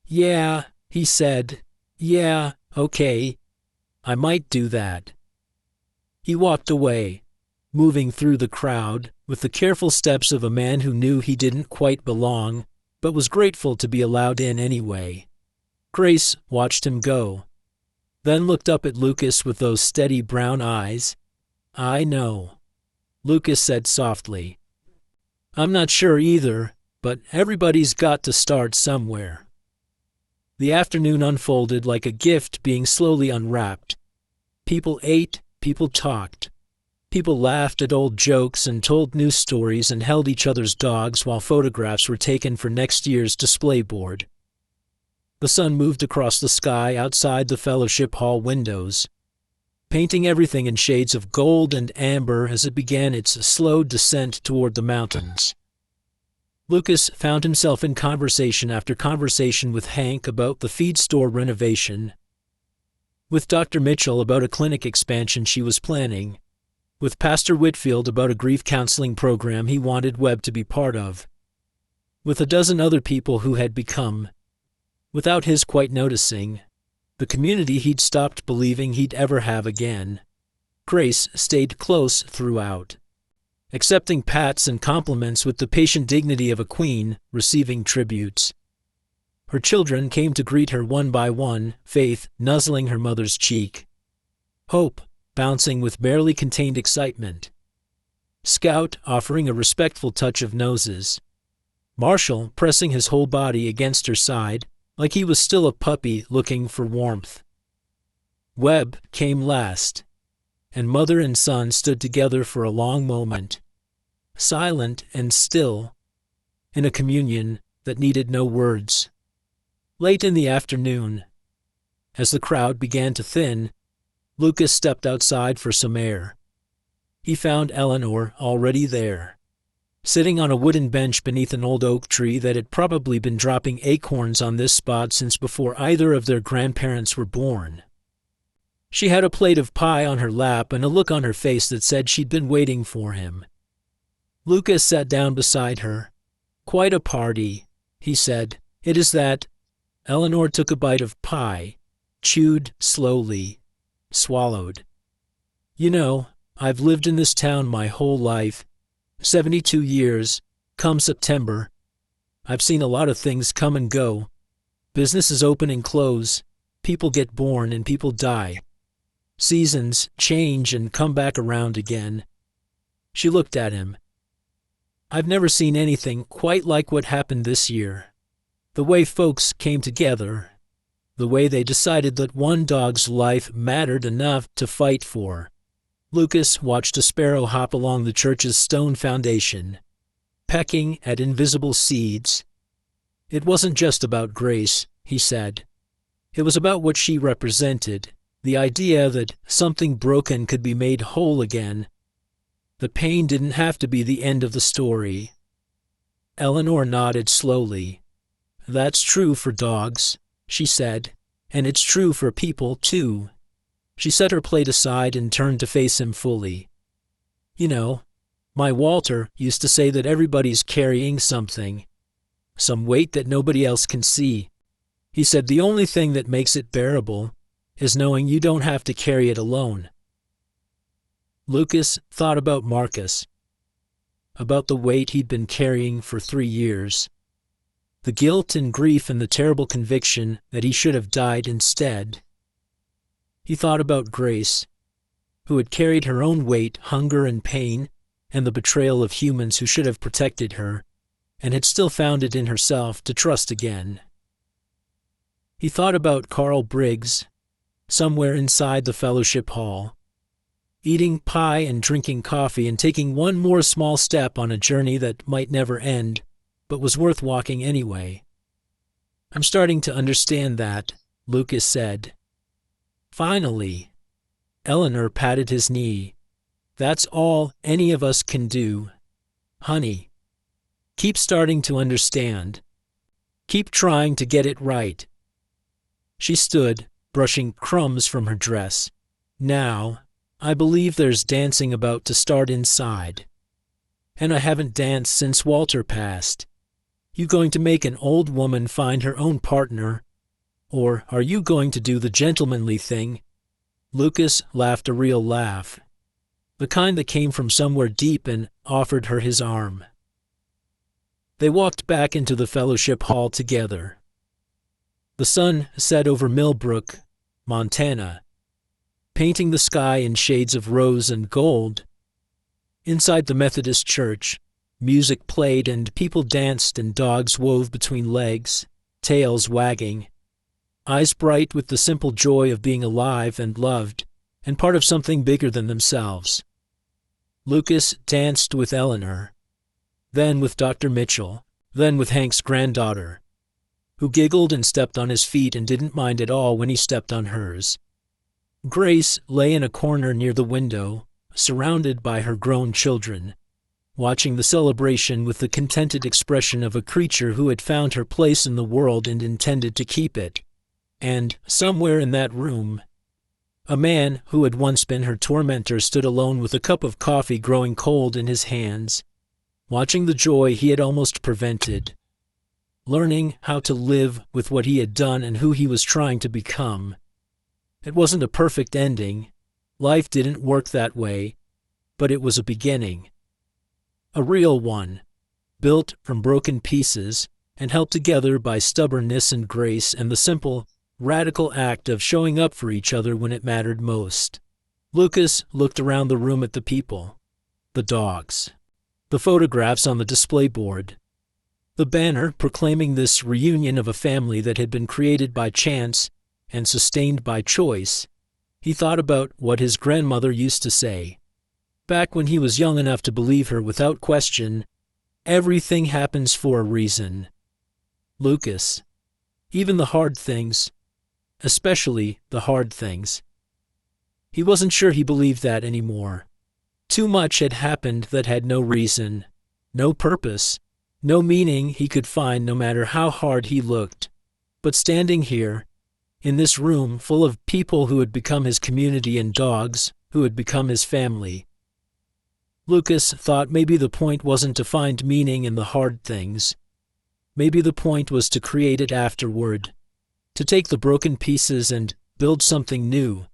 A: "Yeah," he said. "Yeah, okay. I might do that." He walked away, moving through the crowd with the careful steps of a man who knew he didn't quite belong, but was grateful to be allowed in anyway. Grace watched him go, then looked up at Lucas with those steady brown eyes. "I know," Lucas said softly. "I'm not sure either, but everybody's got to start somewhere." The afternoon unfolded like a gift being slowly unwrapped. People ate, people talked. People laughed at old jokes and told new stories and held each other's dogs while photographs were taken for next year's display board. The sun moved across the sky outside the fellowship hall windows, painting everything in shades of gold and amber as it began its slow descent toward the mountains. Lucas found himself in conversation after conversation with Hank about the feed store renovation, with Dr. Mitchell about a clinic expansion she was planning, with Pastor Whitfield about a grief counseling program he wanted Webb to be part of, with a dozen other people who had become, without his quite noticing, the community he'd stopped believing he'd ever have again. Grace stayed close throughout, accepting pats and compliments with the patient dignity of a queen receiving tributes. Her children came to greet her one by one, Faith nuzzling her mother's cheek, Hope bouncing with barely contained excitement, Scout offering a respectful touch of noses, Marshall pressing his whole body against her side like he was still a puppy looking for warmth. Webb came last, and mother and son stood together for a long moment, silent and still, in a communion that needed no words. Late in the afternoon, as the crowd began to thin, Lucas stepped outside for some air. He found Eleanor already there, sitting on a wooden bench beneath an old oak tree that had probably been dropping acorns on this spot since before either of their grandparents were born. She had a plate of pie on her lap and a look on her face that said she'd been waiting for him. Lucas sat down beside her. "Quite a party," he said. "It is that." Eleanor took a bite of pie, chewed slowly, swallowed. "You know, I've lived in this town my whole life, 72 years, come September. I've seen a lot of things come and go. Businesses open and close, people get born and people die. Seasons change and come back around again." She looked at him. "I've never seen anything quite like what happened this year. The way folks came together, the way they decided that one dog's life mattered enough to fight for." Lucas watched a sparrow hop along the church's stone foundation, pecking at invisible seeds. "It wasn't just about Grace," he said. "It was about what she represented, the idea that something broken could be made whole again. The pain didn't have to be the end of the story." Eleanor nodded slowly. "That's true for dogs," she said, "and it's true for people, too." She set her plate aside and turned to face him fully. "You know, my Walter used to say that everybody's carrying something, some weight that nobody else can see. He said the only thing that makes it bearable is knowing you don't have to carry it alone." Lucas thought about Marcus, about the weight he'd been carrying for 3 years, the guilt and grief and the terrible conviction that he should have died instead. He thought about Grace, who had carried her own weight, hunger and pain, and the betrayal of humans who should have protected her, and had still found it in herself to trust again. He thought about Carl Briggs, somewhere inside the fellowship hall, eating pie and drinking coffee and taking one more small step on a journey that might never end, but was worth walking anyway. "I'm starting to understand that," Lucas said. "Finally." Eleanor patted his knee. "That's all any of us can do. Honey, keep starting to understand. Keep trying to get it right." She stood, brushing crumbs from her dress. "Now, I believe there's dancing about to start inside. And I haven't danced since Walter passed. You going to make an old woman find her own partner? Or are you going to do the gentlemanly thing?" Lucas laughed a real laugh, the kind that came from somewhere deep, and offered her his arm. They walked back into the fellowship hall together. The sun set over Millbrook, Montana, painting the sky in shades of rose and gold. Inside the Methodist church, music played and people danced and dogs wove between legs, tails wagging, eyes bright with the simple joy of being alive and loved, and part of something bigger than themselves. Lucas danced with Eleanor, then with Dr. Mitchell, then with Hank's granddaughter. who giggled and stepped on his feet and didn't mind at all when he stepped on hers. Grace lay in a corner near the window, surrounded by her grown children, watching the celebration with the contented expression of a creature who had found her place in the world and intended to keep it. And, somewhere in that room, a man who had once been her tormentor stood alone with a cup of coffee growing cold in his hands, watching the joy he had almost prevented, learning how to live with what he had done and who he was trying to become. It wasn't a perfect ending. Life didn't work that way, but it was a beginning. A real one, built from broken pieces and held together by stubbornness and grace and the simple, radical act of showing up for each other when it mattered most. Lucas looked around the room at the people, the dogs, the photographs on the display board, the banner proclaiming this reunion of a family that had been created by chance and sustained by choice. He thought about what his grandmother used to say. Back when he was young enough to believe her without question, everything happens for a reason. Lucas, even the hard things, especially the hard things. He wasn't sure he believed that anymore. Too much had happened that had no reason, no purpose, no meaning he could find no matter how hard he looked. But standing here, in this room full of people who had become his community and dogs who had become his family, Lucas thought maybe the point wasn't to find meaning in the hard things. Maybe the point was to create it afterward, to take the broken pieces and build something new,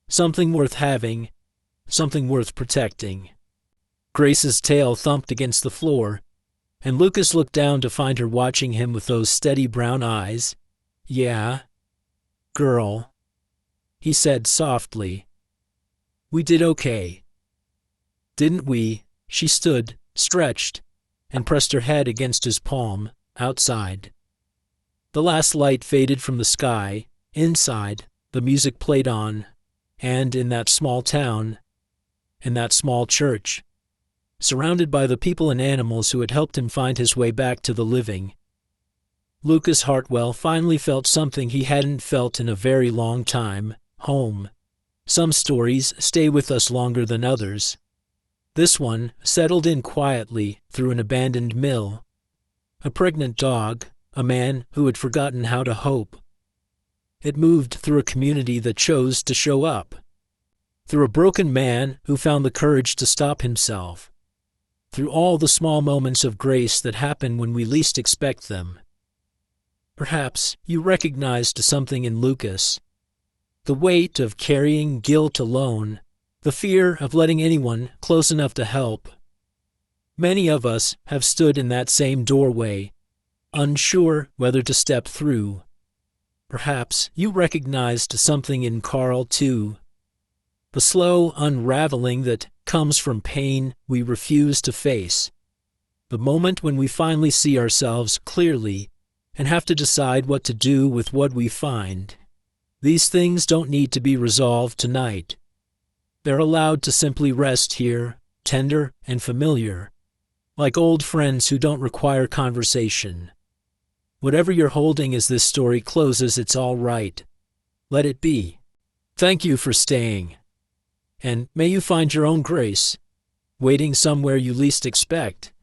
A: something worth having, something worth protecting. Grace's tail thumped against the floor, and Lucas looked down to find her watching him with those steady brown eyes. "Yeah, girl," he said softly. "We did okay. Didn't we?" She stood, stretched, and pressed her head against his palm, outside. The last light faded from the sky. Inside, the music played on, and in that small town, in that small church, surrounded by the people and animals who had helped him find his way back to the living, Lucas Hartwell finally felt something he hadn't felt in a very long time: home. Some stories stay with us longer than others. This one settled in quietly through an abandoned mill, a pregnant dog, a man who had forgotten how to hope. It moved through a community that chose to show up, through a broken man who found the courage to stop himself, through all the small moments of grace that happen when we least expect them. Perhaps you recognized something in Lucas, the weight of carrying guilt alone, the fear of letting anyone close enough to help. Many of us have stood in that same doorway, unsure whether to step through. Perhaps you recognized something in Carl, too. The slow unraveling that comes from pain we refuse to face. The moment when we finally see ourselves clearly and have to decide what to do with what we find. These things don't need to be resolved tonight. They're allowed to simply rest here, tender and familiar, like old friends who don't require conversation. Whatever you're holding as this story closes, it's all right. Let it be. Thank you for staying. And may you find your own grace, waiting somewhere you least expect.